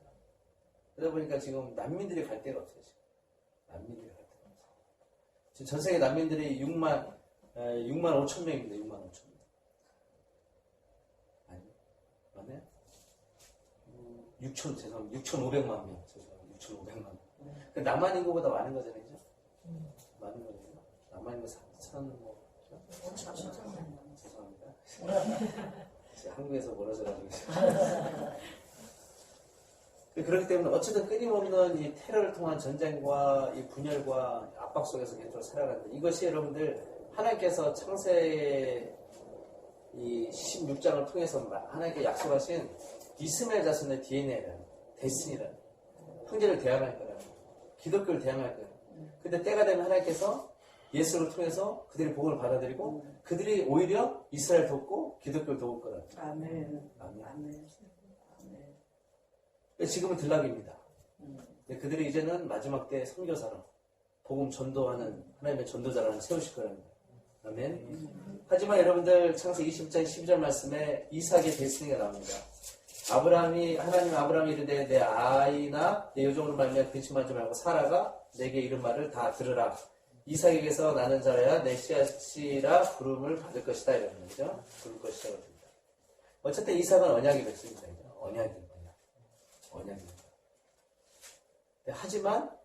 그러다 보니까 지금 난민들이 갈 데가 없어요. 지금. 난민들이 갈 데가 없어요. 지금 전 세계 난민들이 6만 5천 명입니다. 6만 5천 명. 아니, 맞나요? 6,500만 명. 6,500만 명. 그 남한 인구보다 많은 거잖아요. 그죠? 많은 거죠. 남한 인구 4천 뭐. 죄송합니다. 한국에서 멀어져가지고. 그렇기 때문에 어쨌든 끊임없는 이 테러를 통한 전쟁과 이 분열과 압박 속에서 계속 살아간다. 이것이 여러분들 하나님께서 창세에 이 16장을 통해서 하나님께 약속하신 이스마엘 자손의 DNA라는 데스니라는 형제를 대항할 거라는 기독교를 대항할 거예요. 근데 때가 되면 하나님께서 예수를 통해서 그들이 복음을 받아들이고 그들이 오히려 이스라엘 돕고 기독교를 도울 거라는 아멘. 아멘. 아멘. 지금은 들락입니다. 그들이 이제는 마지막 때 선교사로 복음 전도하는 하나님의 전도자라는 세우실 거라는 거예요. 아멘. 하지만 여러분들 창세기 20장 12절 말씀에 이삭의 데스니가 나옵니다. 하나님 아브라함이 이르되 내 아이나 내 여종으로 말미암아 근심하지 말고 사라가 내게 이른 말을 다 들으라. 이삭에게서 나는 자라야 내 씨앗이라 부름을 받을 것이다 이러는 거죠. 부를 것이다 그럽니다. 어쨌든 이삭은 언약이 됐습니다. 언약입니다. 하지만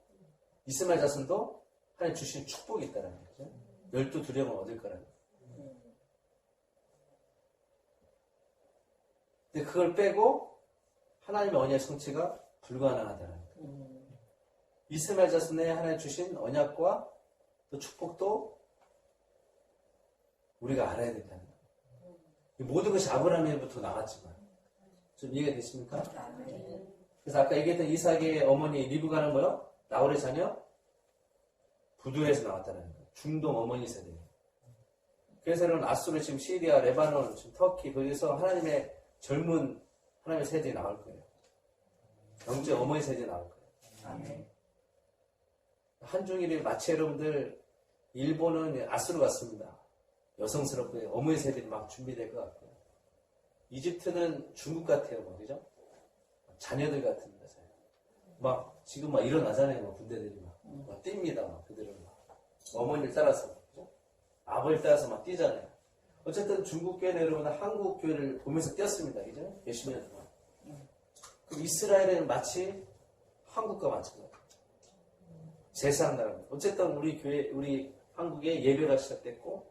이스마엘 자손도 하나님 주신 축복이 있다는 거죠. 12두령을 얻을 거라는 거예요. 근데 그걸 빼고 하나님의 언약의 성취가 불가능하다는 거예요. 이스마엘 자손에 하나님 주신 언약과 또 축복도 우리가 알아야 된다는 거예요. 모든 것이 아브라함에부터 나왔지만 좀 이해가 되십니까? 그래서 아까 얘기했던 이삭의 어머니 리브가는 뭐요? 나홀의 자녀 부두에서 나왔다는 거예요. 중동 어머니 세대. 그래서 여러분 아수르 지금 시리아, 레바논, 지금 터키 거기서 하나님의 젊은 하나님의 세대에 나올 거예요. 영적 어머니 세대에 나올 거예요. 아멘. 한중일이 마치 여러분들 일본은 아수르 같습니다. 여성스럽고 어머니 세대들이 막 준비될 것 같고요. 이집트는 중국 같아요, 뭐, 그죠? 자녀들 같습니다. 막 지금 막 일어나잖아요, 뭐 군대들이 막 뜁니다, 막 그들은 막 어머니를 따라서, 그죠? 아버지를 따라서 막 뛰잖아요. 어쨌든 중국 교회는 여러분 한국 교회를 보면서 뛰었습니다, 그죠? 몇십 년 동안. 그럼 이스라엘은 마치 한국과 마찬가지. 제사한 나라입니다. 어쨌든 우리 교회, 우리 한국에 예배가 시작됐고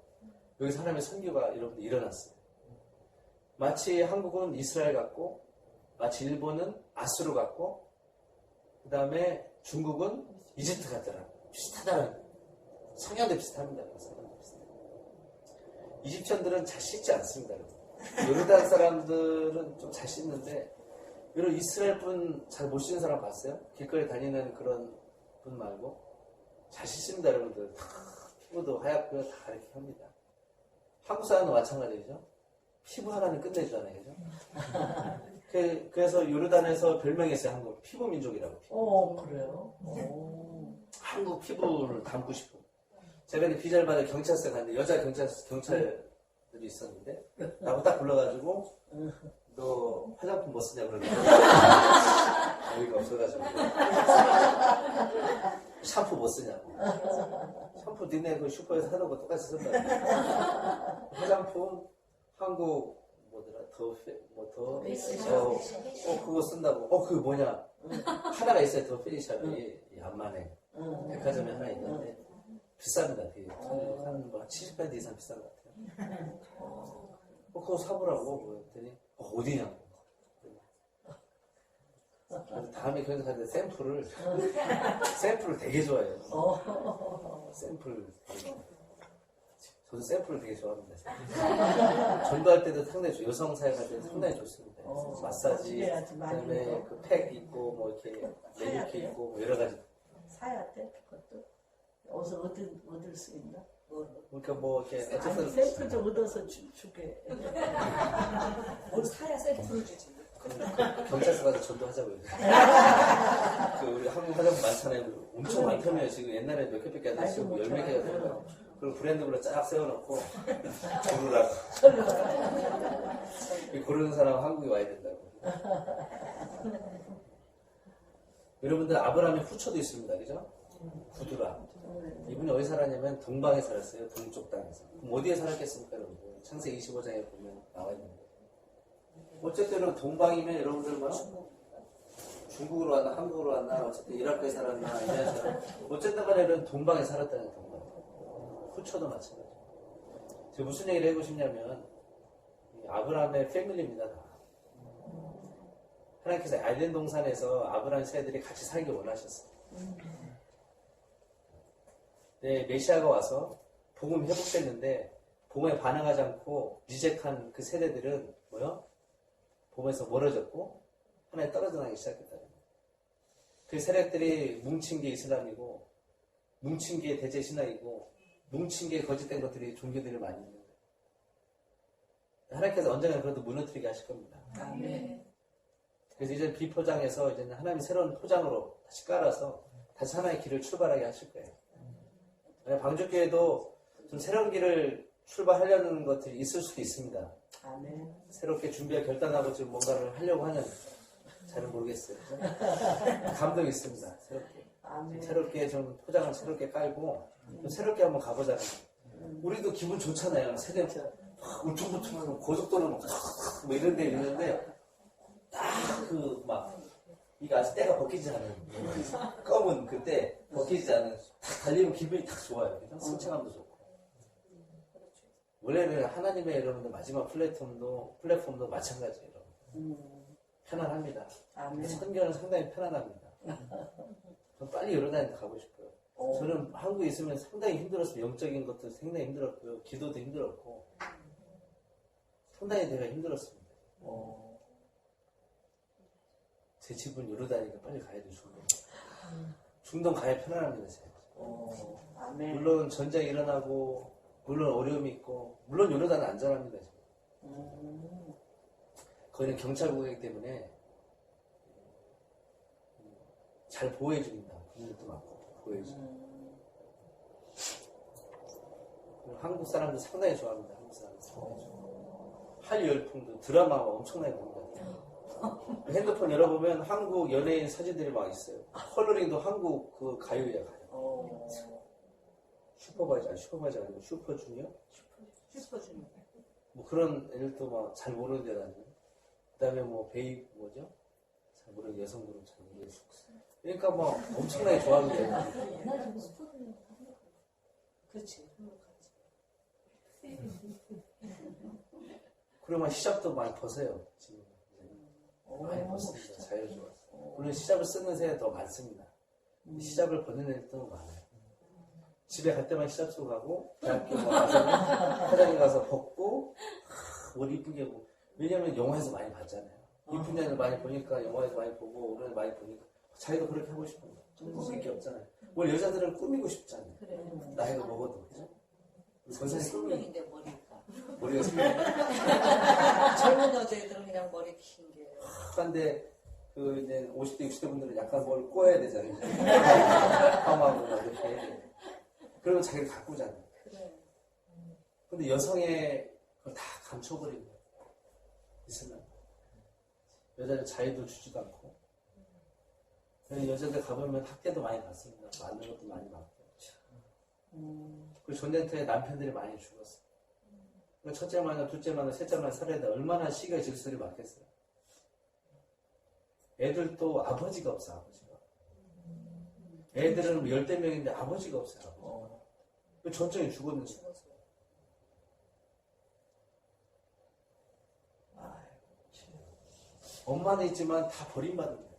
여기서 하나님의 선교가 여러분들 일어났어요. 마치 한국은 이스라엘 같고 마치 일본은 아수르 같고 그 다음에 중국은 이집트 같더라. 비슷하다는 성향도 비슷합니다. 성향도 비슷해요. 이집트인들은 잘 씻지 않습니다. 요르단 사람들은 좀 잘 씻는데 여러분 이스라엘 분 잘 못 씻는 사람 봤어요? 길거리 다니는 그런 분 말고 잘 씻습니다. 여러분들 피부도 하얗고요. 다 이렇게 합니다. 한국 사람도 마찬가지죠. 피부 하나는 끝내주잖아요. 그죠? 그래서 요르단에서 별명이 있어요. 한국 피부 민족이라고. 그래요? 한국 피부를 담고 싶어. 제가 비자를 받아 경찰서에 갔는데 여자 경찰들이 있었는데 나하고 딱 불러가지고 너 화장품 뭐 쓰냐 그러더라고. 여기가 없어가지고 샴푸 뭐 쓰냐고. 샴푸 니네 그 슈퍼에서 사는 거 똑같이 쓴다고. 화장품 한국 뭐더라 그거 쓴다고. 그거 뭐냐? 하나가 있어요. 더 페이샵이 안만해. 백화점에 하나 있는데 비쌉니다. 되게 한 70% 이상 비싼 것 같아요. 그거 사보라고 그랬더니 어디냐고. 다음에 견적할 때 샘플을 되게 좋아해요. 샘플. 저도 샘플을 되게 좋아합니다. 전도할 때도 상당히 여성 사역할 때도 상당히 좋습니다. 마사지, 그다음에 그 팩 있고 뭐 이렇게 매니큐 있고 뭐 여러 가지. 사야 돼 그것도. 어디서 얻을 수 있나? 그러니까 뭐 이렇게 아니 샘플 좀 얻어서 주게. 뭘 사야 셀프를 주지. 경찰서 가서 전도하자고요. 그 우리 한국 화장품 많잖아요. 엄청 많다며요. 지금 옛날에 몇 개밖에 안 됐어요. 10몇 개가 되고. 그리고 브랜드별로 쫙 세워놓고 고르라고. 고르는 사람은 한국에 와야 된다고. 여러분들 아브라함의 후초도 있습니다. 그죠? 구두라. 이분이 어디 살았냐면 동방에 살았어요. 동쪽 땅에서. 그럼 어디에 살았겠습니까 여러분들? 창세기 25장에 보면 나와 있는데. 어쨌든 동방이면 여러분들 뭐 중국으로 왔나 한국으로 왔나 어쨌든 이라크에 살았나 이라크에 살았나 어쨌든 간에 이런 동방에 살았다는 동방. 후초도 마찬가지. 제가 무슨 얘기를 해보고 싶냐면 아브라함의 패밀리입니다. 다. 하나님께서 알덴 동산에서 아브라함 세대들이 같이 살기 원하셨어요. 네, 메시아가 와서 복음이 회복됐는데 봄에 반응하지 않고 리젝한 그 세대들은 뭐요? 봄에서 멀어졌고 하나에 떨어져 나기 시작했다는 거예요. 그 세력들이 뭉친 게 이슬람이고 뭉친 게 대제 신앙이고 뭉친 게 거짓된 것들이 종교들이 많이 있는 거예요. 하나님께서 언젠가 그것도 무너뜨리게 하실 겁니다. 아멘. 그래서 이제 비포장에서 이제 하나님이 새로운 포장으로 다시 깔아서 다시 하나의 길을 출발하게 하실 거예요. 방주교회도 좀 새로운 길을 출발하려는 것들이 있을 수도 있습니다. 아멘. 새롭게 준비할 결단하고 지금 뭔가를 하려고 하는 잘은 모르겠어요. 감동이 있습니다. 새롭게. 아멘. 새롭게 좀 포장을 새롭게 깔고 좀 새롭게 한번 가보자는 거예요. 우리도 기분 좋잖아요. 세대 울퉁불퉁하고 고속도로 뭐 이런 데 있는데 딱 그 막 이게 아직 때가 벗기지 않은 검은 그때 벗기지 않은 딱 달리면 기분이 딱 좋아요. 그죠? 승차감도 좋고. 원래는 하나님의 여러분들 마지막 플랫폼도 마찬가지예요. 편안합니다. 아멘. 선교는 상당히 편안합니다. 전 빨리 요르단에 가고 싶어요. 저는 한국에 있으면 상당히 힘들었어요. 영적인 것도 상당히 힘들었고요. 기도도 힘들었고 상당히 내가 힘들었습니다. 제 집은 요르단이니까 빨리 가야 돼요. 중동 가야 편안합니다. 제가. 아멘. 물론 전쟁이 일어나고 물론 어려움이 있고 물론 요르단은 안전합니다. 지금. 거기는 경찰국이기 때문에 잘 보호해줍니다. 군인들도 많고 보호해줍니다. 한국 사람들 상당히 좋아합니다. 한국 사람들 상당히 좋아합니다. 할 열풍도 드라마가 엄청나게 봅니다. 핸드폰 열어보면 한국 연예인 사진들이 막 있어요. 컬러링도 한국 그 가요야 가요. 슈퍼바이저 아니고 슈퍼주니어? 슈퍼주니어. 뭐 그런 애들도 막 잘 모르는데 나는. 그 다음에 뭐 뭐죠? 잘 모르는 여성들은 잘 모르겠어. 그러니까 막 엄청나게 좋아합니다. 그렇지. 그리고 막 히잡도 많이 벗어요. 지금 많이 벗습니다. 자유주의. 물론 히잡을 쓰는 새가 더 많습니다. 히잡을 벗는 애들도 많아요. 집에 갈 때만 히잡 쓰고 가고 대학교 가서 화장실 가서 벗고 옷 이쁘게 하고. 왜냐면 영화에서 많이 봤잖아요. 이쁜 애들 많이 보니까 영화에서 많이 보고 오늘 많이 보니까 자기도 그렇게 하고 싶은 거야. 꾸밀 게 없잖아요. 뭘 여자들은 꾸미고 싶잖아요. 그래. 나이가 먹어도 그죠? 권사님 생명인데 머리가. 머리가 생명. 젊은 여자애들은 그냥 머리 긴 게. 한데 그 이제 50대 60대 분들은 약간 뭘 꼬아야 되잖아요. 펌하고 막 이렇게. 그러면 자기를 가꾸잖아요. 그래. 근데 여성의 그걸 다 감춰버린 거예요. 있으면 여자들 자유도 주지도 않고. 여자들 가보면 학대도 많이 받습니다. 맞는 것도 많이 받고. 그리고 전쟁터에 남편들이 많이 죽었어요. 첫째 마누라, 둘째 마누라, 셋째 마누라 살아야 돼. 얼마나 시가 질서를 맡겠어요. 애들도 아버지가 없어, 아버지가. 애들은 10명인데 아버지가 없어요. 전쟁에 죽었는데. 엄마는 있지만 다 버림받은 거예요.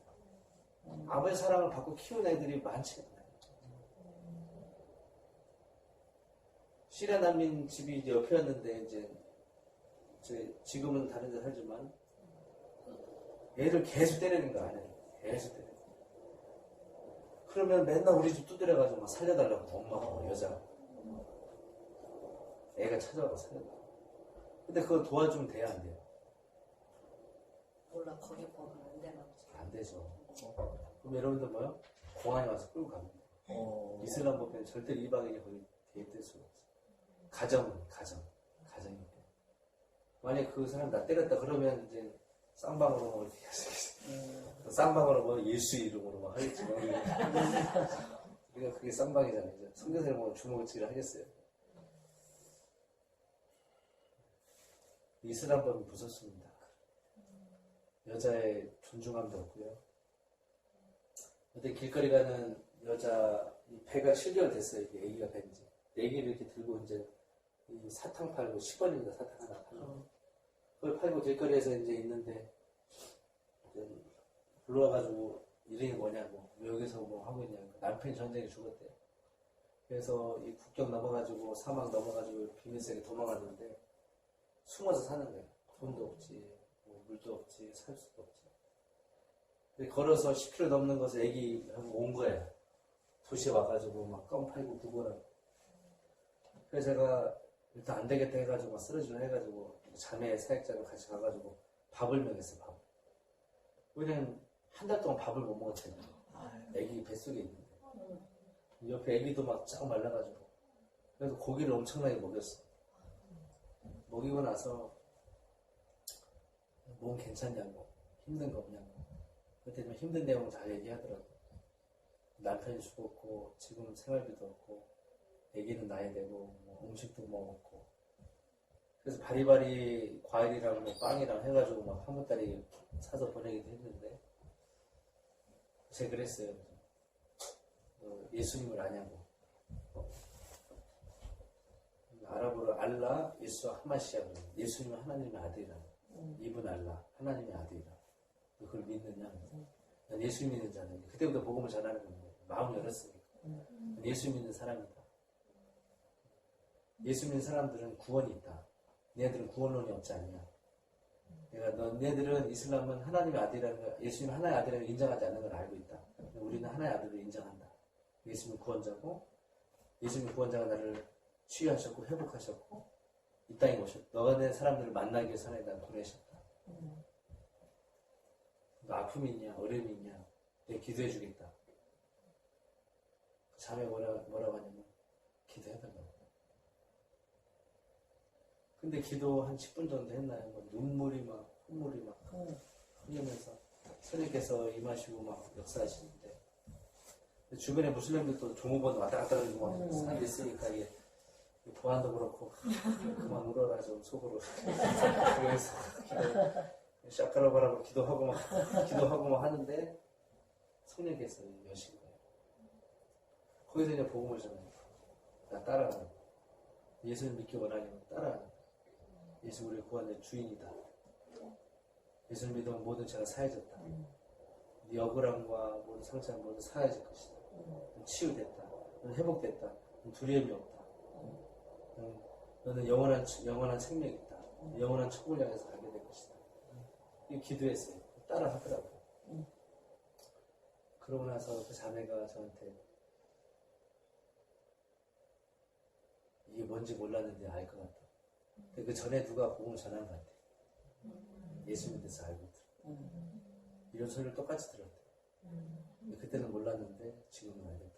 아버지 사랑을 받고 키운 애들이 많지 않아요. 시리아 난민 집이 이제 옆이었는데, 이제, 지금은 다른 데 살지만, 애를 계속 때리는 거 아니에요. 계속 때리는 거. 그러면 맨날 우리 집 두드려가지고 막 살려달라고, 엄마가, 여자가. 애가 찾아와서 살려달라고. 근데 그거 도와주면 돼야 안 돼요? 몰라, 거기 보면 안 되나 보지. 안 되죠. 그럼 여러분들 뭐요? 공항에 와서 끌고 갑니다. 이슬람 법에는 절대 이방인이 거기 개입될 수가 없어요. 가정이. 만약에 그 사람 나 때렸다 그러면 이제 쌍방으로 뭐 이렇게 하시겠어요. 쌍방으로 뭐 예수 이름으로 막 하겠지만. 그러니까 그게 쌍방이잖아요. 성경에서 뭐 주먹질을 하겠어요. 이슬람 법이 무섭습니다. 여자의 존중함도 없고요. 어떤 길거리 가는 여자, 배가 7개월 됐어요. 이게 애기가 벤지. 애기를 이렇게 들고 이제 이 사탕 팔고 10원입니다. 사탕 하나 팔고. 그걸 팔고 길거리에서 이제 있는데 이제 불러와가지고 이름이 뭐냐고 왜 여기서 뭐 하고 있냐고 남편이 전쟁에 죽었대요. 그래서 이 국경 넘어가지고 사막 넘어가지고 비밀세계 도망갔는데 숨어서 사는 거예요. 돈도 없지, 뭐 물도 없지, 살 수도 없지. 근데 걸어서 10km 넘는 것을 애기하고 온 거예요. 도시에 와가지고 막 껌 팔고 구걸하고. 그래서 제가 일단 안 되겠다 해가지고 막 쓰러지려 해가지고 자매 사역자랑 같이 가가지고 밥을 먹였어요. 밥. 왜냐면 한 달 동안 밥을 못 먹었잖아요. 애기 뱃속에 있는데. 옆에 애기도 막 쫙 말라가지고. 그래서 고기를 엄청나게 먹였어. 먹이고 나서 몸 괜찮냐고, 힘든 거 없냐고. 그때 힘든 내용 잘 얘기하더라고. 남편이 죽었고 지금 생활비도 없고 애기는 나이 되고 뭐 음식도 못 먹고. 그래서 바리바리 과일이랑 뭐 빵이랑 해가지고 막 한 보따리 사서 보내기도 했는데 제가 그랬어요. 예수님을 아냐고. 아랍어로 알라, 예수 하마시아. 예수님은 하나님의 아들이라. 이분 알라, 하나님의 아들이라. 그걸 믿느냐? 난 예수 믿는 자는 그때부터 복음을 전하는 겁니다. 마음 열었으니까. 예수 믿는 사람이다. 예수 믿는 사람들은 구원이 있다. 너희들은 구원론이 없지 않냐. 내가 너희들은 이슬람은 하나님의 아들이라는 거, 예수님 하나의 아들이라는 걸 인정하지 않는 걸 알고 있다. 우리는 하나의 아들을 인정한다. 예수님 구원자고, 예수님 구원자가 나를 치유하셨고 회복하셨고 이 땅에 오셨다. 너네 사람들을 만나기 위해서 하나님 보내셨다. 너 아픔이 있냐, 어려움이 있냐, 내가 기도해 주겠다. 자매 뭐라고 하냐면 기도해달라고. 근데 기도 한 10분 정도 했나요? 뭐 눈물이 막 콧물이 막 흘리면서 선생님께서 임하시고 막 역사하시는데 주변에 무슬림들도 종업원 왔다 갔다 하는 막 사람이 있으니까 이게 보안도 그렇고 그만 울어라 좀 속으로. 그래서 샤카라바라고 기도하고 막 하는데 성령께서 여신 거예요. 거기서 이제 복음을 전해요. 나 따라하는. 예수를 믿기 원하니까 따라하는. 예수 우리 구원의 주인이다. 예수를 믿으면 모든 죄가 사해졌다. 네 억울함과 모든 상처는 모두 사해질 것이다. 치유됐다. 너는 회복됐다. 너는 두려움이 없다. 너는 영원한 생명이 있다. 영원한 천국을 향해서 가게 될 것이다. 이 기도했어요. 따라 하더라고요. 그러고 나서 그 자매가 저한테 이게 뭔지 몰랐는데 알 것 같다. 근데 그 전에 누가 복음을 전한 것 같아. 예수 믿어서 알고 있더라. 이런 소리를 똑같이 들었대. 그때는 몰랐는데 지금은 알겠다.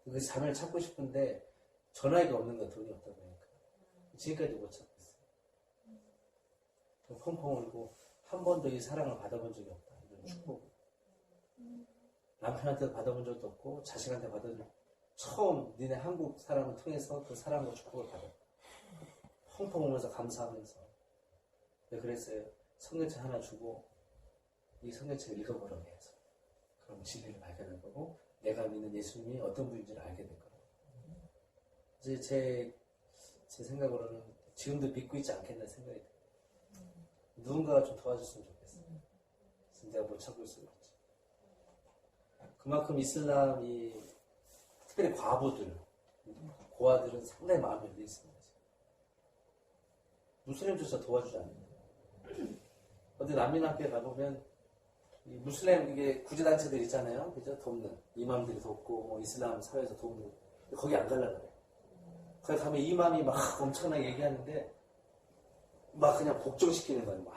그 자매를 찾고 싶은데 전화기가 없는 건 돈이 없다 보니까 지금까지 못 찾고 있어요. 펑펑 울고 한 번도 이 사랑을 받아본 적이 없다. 이런 축복. 남편한테도 받아본 적도 없고 자식한테 받아본 적도 처음 니네 한국 사람을 통해서 그 사랑과 축복을 받아. 펑펑 울면서 감사하면서. 내가 그랬어요. 성경책 하나 주고 이 성경책을 읽어보라고 해서. 그럼 진리를 발견할 거고 내가 믿는 예수님이 어떤 분인지를 알게 될 거라고. 이제 제 생각으로는 지금도 믿고 있지 않겠나 생각이 들어요. 누군가가 좀 도와줬으면 좋겠어요. 그래서 내가 못 찾고 있을 것 같지. 그만큼 이슬람이 특별히 과부들, 고아들은 상당히 마음이 열려 있습니다. 무슬림조차 도와주지 않는다. 어디 난민학교에 가보면 이 무슬림 이게 구제단체들 있잖아요. 그죠? 돕는 이맘들이 돕고 뭐 이슬람 사회에서 돕는. 거기 안 가려고 그래요. 거기 가면 이맘이 막 엄청나게 얘기하는데 막 그냥 복종시키는 거예요. 막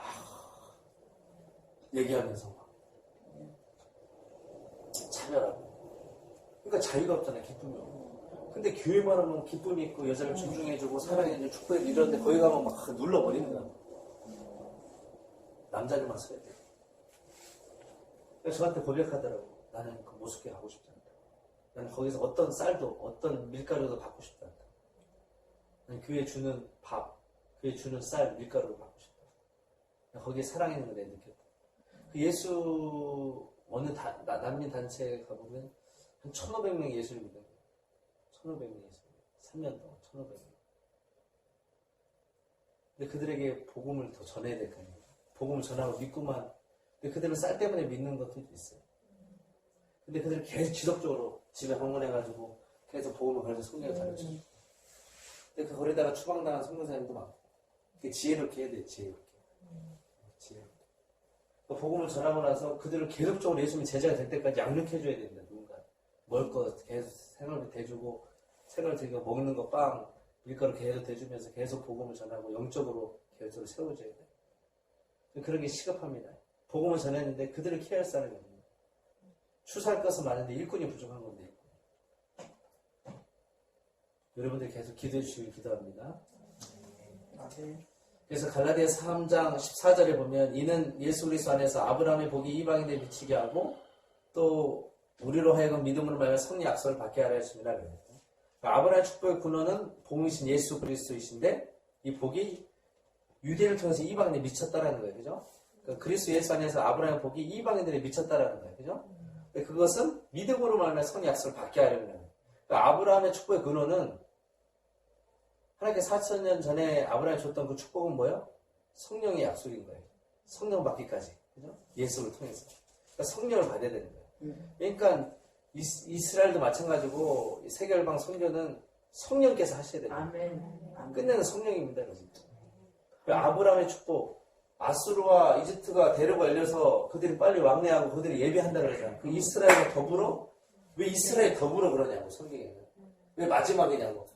얘기하면서 막 차별하고. 그러니까 자유가 없잖아요. 기쁨이 없고. 근데 교회만 하면 기쁨이 있고 여자를 존중해주고 사랑해주고 축복해주고 이러는데 거기 가면 막 눌러버리는 거야. 남자들만 써야 돼. 그래서 저한테 고백하더라고. 나는 그 모습게 가고 싶지 않다. 나는 거기서 어떤 쌀도 어떤 밀가루도 받고 싶지 않다. 나는 교회 주는 밥, 교회 주는 쌀, 밀가루를 받고 싶다. 거기에 사랑이 있는 걸 내가 느꼈다. 그 예수 어느 난민 단체에 가보면 한 1,500명이 예수를 믿는 거예요. 1,500명이 예수를 믿어요. 3년 동안 1,500명. 근데 그들에게 복음을 더 전해야 될 거 아니에요. 복음을 전하고 믿고만. 근데 그들은 쌀 때문에 믿는 것도 있어요. 근데 그들은 계속 지속적으로 집에 방문해가지고 계속 복음을 가르쳐 성경을 가르쳐. 근데 그 거리다가 추방당한 선교사님도 많고. 지혜롭게 해야 돼, 지혜롭게. 지혜롭게. 그 복음을 전하고 나서 그들을 계속적으로 예수님이 제자가 될 때까지 양육해줘야 된다, 누군가. 먹을 거 계속 생활비 대주고, 생활 되게 먹는 거 빵, 밀가루 계속 대주면서 계속 복음을 전하고 영적으로 계속 세워줘야 돼. 그런 게 시급합니다. 복음을 전했는데 그들을 케어할 사람이 없는 거예요. 추수할 것은 많은데 일꾼이 부족한 건데. 여러분들 계속 기도해 주시길 기도합니다. 그래서 갈라디아서 3장 14절에 보면 이는 예수 그리스도 안에서 아브라함의 복이 이방인들에 미치게 하고 또 우리로 하여금 믿음으로 말하여 성령 약속을 받게 하려 했습니다. 그러니까 아브라함의 축복의 근원은 복이신 예수 그리스도이신데 이 복이 유대인을 통해서 이방인에 미쳤다라는 거예요. 그죠? 그러니까 그리스도 예수 안에서 아브라함의 복이 이방인들에 미쳤다라는 거예요. 그죠? 그것은 믿음으로 말하여 성령 약속을 받게 하려는 거예요. 그러니까 아브라함의 축복의 근원은 하나님께 4,000년 전에 아브라함이 줬던 그 축복은 뭐예요? 성령의 약속인 거예요. 성령 받기까지. 그죠? 예수를 통해서. 그러니까 성령을 받아야 되는 거예요. 그러니까 이스라엘도 마찬가지고 세계열방 선교는 성령께서 하셔야 돼요. 아멘. 끝내는 성령입니다. 여러분. 아브라함의 축복, 아수르와 이집트가 대로가 열려서 그들이 빨리 왕래하고 그들이 예배한다고 그러잖아요. 그 이스라엘과 더불어? 왜 이스라엘이 더불어 그러냐고, 성경에는. 왜 마지막이냐고.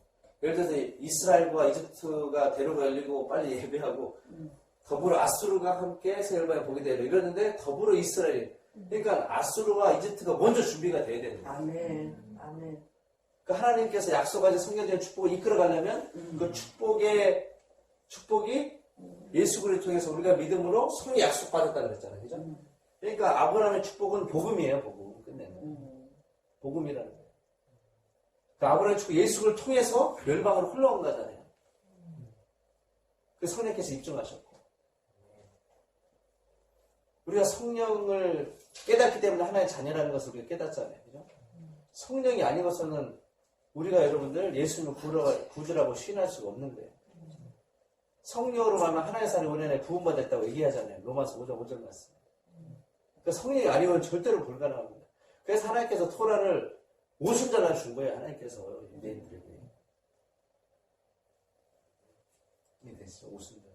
예를 들어서 이스라엘과 이집트가 대로가 열리고 빨리 예배하고 더불어 아수르가 함께 세월만에 보게 되려 이러는데 더불어 이스라엘. 그러니까 아수르와 이집트가 먼저 준비가 돼야 되는 거예요. 아멘. 아멘. 그러니까 하나님께서 약속하신 성경적인 축복을 이끌어가려면 그 축복이 예수 그리스도를 통해서 우리가 믿음으로 성령 약속받았다고 그랬잖아요. 그죠? 그러니까 아브라함의 축복은 복음이에요. 복음. 끝내는. 복음이라는 거예요. 그러니까 아브라함의 축복 예수를 통해서 멸방으로 흘러온 거잖아요. 그 성령께서 입증하셨고 우리가 성령을 깨닫기 때문에 하나의 자녀라는 것을 우리가 깨닫잖아요. 그죠? 성령이 아닌 것은 우리가 여러분들 예수님을 구주라고 시인할 수가 없는 거예요. 성령으로 말하면 하나의 사람이 원한에 부음받았다고 얘기하잖아요. 로마서 5장 5절 말씀. 그러니까 성령이 아니면 절대로 불가능합니다. 그래서 하나님께서 토라를 오순절날 준 거예요. 하나님께서 유대인들에게. 이해되시죠? 오순절.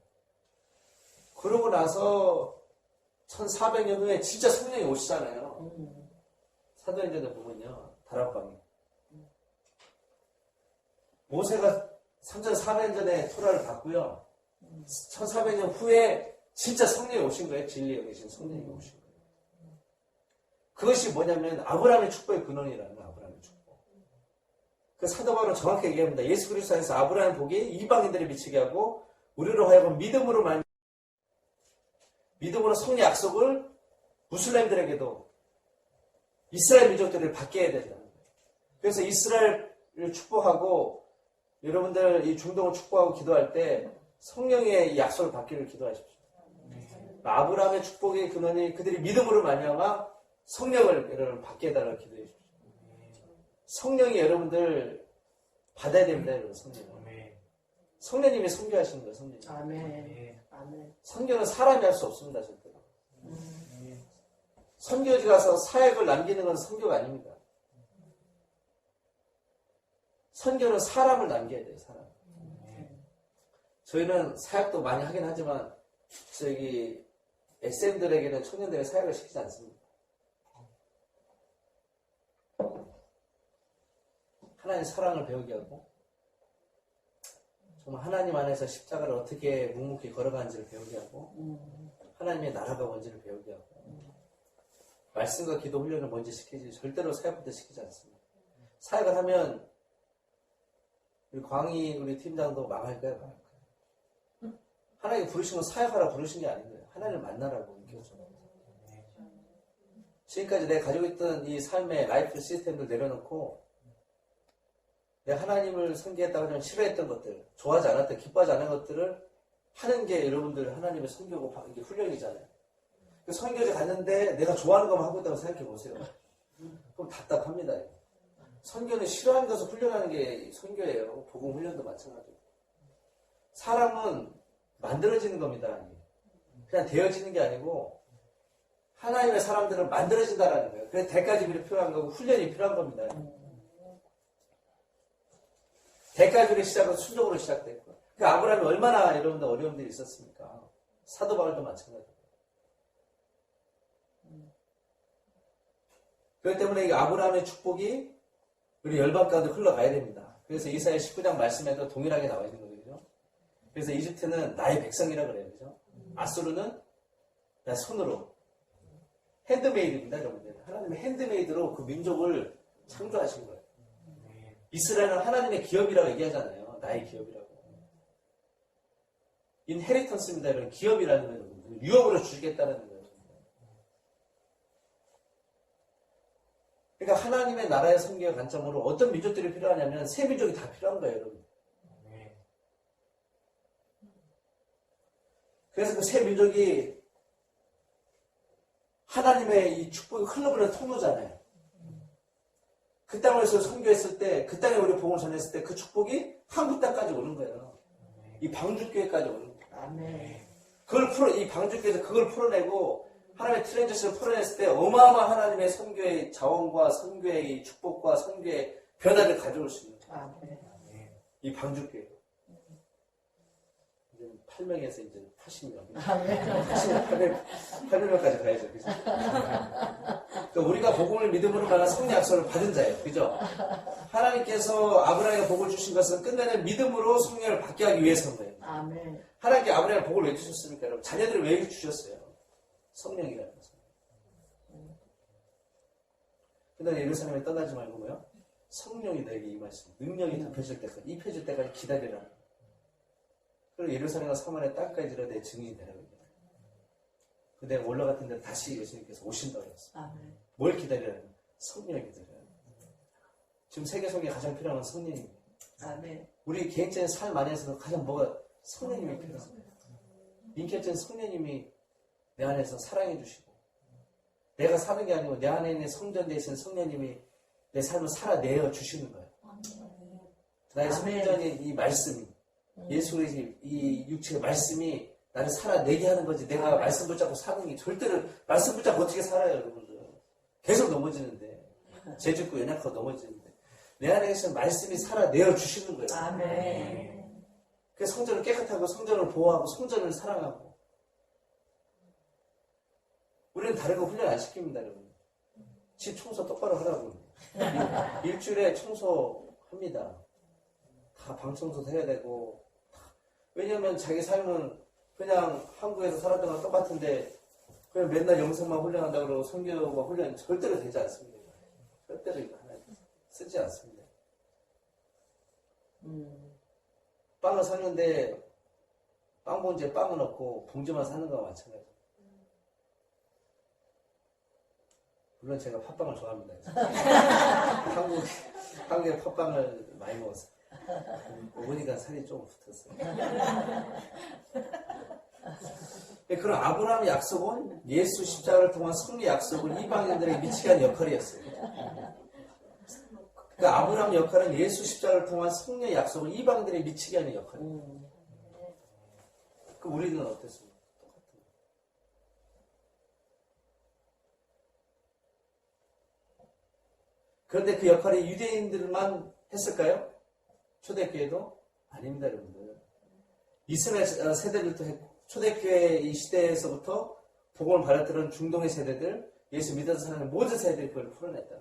그러고 나서 1400년 후에 진짜 성령이 오시잖아요. 사도행전에 보면요. 다락방에. 모세가 3400년 전에 토라를 받고요. 1400년 후에 진짜 성령이 오신 거예요. 진리에 계신 성령이 오신 거예요. 그것이 뭐냐면 아브라함의 축복의 근원이라는 거예요. 아브라함의 축복. 그 사도 바울은 정확히 얘기합니다. 예수 그리스도 안에서 아브라함의 복이 이방인들을 미치게 하고 우리로 하여금 믿음으로 성령 약속을 무슬림들에게도 이스라엘 민족들을 받게 해야 된다는 거예요. 그래서 이스라엘을 축복하고 여러분들 이 중동을 축복하고 기도할 때 성령의 약속을 받기를 기도하십시오. 아브라함의 축복의 근원이 그들이 믿음으로 말미암아 성령을 여러분 받게 해달라고 기도해 주십시오. 성령이 여러분들 받아야 됩니다. 여러분 성령. 성령님이 선교하시는 거예요. 성령님. 아멘. 아멘. 선교는 사람이 할 수 없습니다. 절대로. 선교지 가서 사역을 남기는 건 선교가 아닙니다. 선교는 사람을 남겨야 돼요. 사람. 저희는 사역도 많이 하긴 하지만 저기 SM들에게는 청년들의 사역을 시키지 않습니다. 하나님 사랑을 배우게 하고 정말 하나님 안에서 십자가를 어떻게 묵묵히 걸어가는지를 배우게 하고 하나님의 나라가 뭔지를 배우게 하고 말씀과 기도 훈련을 먼저 시키지 절대로 사역부터 시키지 않습니다. 사역을 하면 우리 광희 우리 팀장도 망할까요? 망할까요? 하나님 부르신 건 사역하라 부르신 게 아닌 거예요. 하나님을 만나라고 인격적으로. 지금까지 내가 가지고 있던 이 삶의 라이프 시스템을 내려놓고 내가 하나님을 섬기겠다고 하면 싫어했던 것들, 좋아하지 않았던, 기뻐하지 않은 것들을 하는 게 여러분들 하나님의 선교고 이게 훈련이잖아요. 그 선교제 갔는데 내가 좋아하는 것만 하고 있다고 생각해 보세요. 그럼 답답합니다. 선교는 싫어하는 것을 훈련하는 게 선교예요. 복음 훈련도 마찬가지고. 사람은 만들어지는 겁니다. 그냥 되어지는 게 아니고 하나님의 사람들은 만들어진다라는 거예요. 그래서 대가집이 필요한 거고 훈련이 필요한 겁니다. 대가족의 시작은 순종으로 시작됐고, 그 아브라함이 얼마나 여러분들 어려움들이 있었습니까? 사도 바울도 마찬가지고. 그렇기 때문에 이 아브라함의 축복이 우리 열방 가운데 흘러가야 됩니다. 그래서 이사야 19장 말씀에도 동일하게 나와 있는 거죠. 그래서 이집트는 나의 백성이라 그래요. 그죠? 아수르는 나 손으로. 핸드메이드입니다, 여러분들. 하나님의 핸드메이드로 그 민족을 창조하신 거예요. 이스라엘은 하나님의 기업이라고 얘기하잖아요. 나의 기업이라고. 인헤리턴스입니다, 여러분. 기업이라는 거예요. 유업으로 주겠다는 거예요. 그러니까 하나님의 나라의 성경의 관점으로 어떤 민족들이 필요하냐면 새 민족이 다 필요한 거예요, 여러분. 그래서 그 새 민족이 하나님의 이 축복이 흘러버리는 통로잖아요. 그 땅에서 선교했을 때, 그 땅에 우리 복음을 전했을 때 그 축복이 한국 땅까지 오는 거예요. 이 방주교회까지 오는 거예요. 아멘. 이 방주교회에서 그걸 풀어내고 하나님의 트랜지션을 풀어냈을 때 어마어마한 하나님의 선교의 자원과 선교의 축복과 선교의 변화를 가져올 수 있는 거예요. 아멘. 이 방주교회. 이제 8명에서 이제 80명. 아멘. 800명까지 가야죠. 그죠? 그러니까 우리가 복음을 믿음으로 말한 성령 약속을 받은 자예요. 그죠? 하나님께서 아브라함에게 복을 주신 것은 끝내는 믿음으로 성령을 받게 하기 위해서인 거예요. 아멘. 하나님께 아브라함에 복을 왜 주셨습니까? 여러분? 자녀들을 왜 주셨어요? 성령이라는 거죠. 근데 예루살렘에 떠나지 말고 뭐요? 성령이 너에게 임하시고 능력이 덮여질 때까지, 입혀질 때까지 기다리라. 그리고 예루살렘과 사마리아 땅까지 이르러 내 증인이 되라고 얘기해요. 근데 올라갔던 데 다시 예수님께서 오신다고 했어요. 아멘. 뭘 기다리라는? 성령을 기다려요. 지금 세계 속에 가장 필요한 건 성령입니다. 아멘. 우리 개인적인 삶 안에서는 가장 뭐가 성령님이 필요합니다. 인격적인 성령님이 내 안에서 사랑해 주시고 내가 사는 게 아니고 내 안에 있는 성전 되신 성령님이 내 삶을 살아내어 주시는 거예요. 나의 아멘. 성전인 이 말씀이 예수 그리스도의 이 육체의 말씀이 나를 살아내게 하는 거지. 내가 말씀 붙잡고 사는 게 절대로 말씀 붙잡고 어떻게 살아요, 여러분들. 계속 넘어지는데 죄짓고 연약하고 넘어지는데 내 안에 계신 말씀이 살아내어 주시는 거예요. 아멘. 그래서 성전을 깨끗하고 성전을 보호하고 성전을 사랑하고 우리는 다른 거 훈련 안 시킵니다, 여러분. 집 청소 똑바로 하라고. 일주일에 청소합니다. 다 방 청소도 해야 되고. 왜냐면 자기 삶은 그냥 한국에서 살았던 거랑 똑같은데 그냥 맨날 영성만 훈련한다고 그러고 성경만 훈련 절대로 되지 않습니다. 절대로 이거 하나 쓰지 않습니다. 빵을 샀는데 빵 봉지에 빵은 없고 봉지만 사는 거와 마찬가지입니다. 물론 제가 팥빵을 좋아합니다. 한국에 팥빵을 많이 먹었어요. 어머니가 살이 좀 붙었어요. 그런 아브라함의 약속은 예수 십자가를 통한 성리 약속을 이방인들에게 미치게 하는 역할이었어요. 그 아브라함 역할은 예수 십자가를 통한 성령 약속을 이방인들에게 미치게 하는 역할이에요. 그 우리는 어땠습니까? 똑같은. 그런데 그 역할이 유대인들만 했을까요? 초대교회도? 아닙니다, 여러분들. 이스라엘 세대들도 했고, 초대교회 이 시대에서부터 복음을 받았던 중동의 세대들, 예수 믿어서 사는 모든 세대들이 그걸 풀어냈다.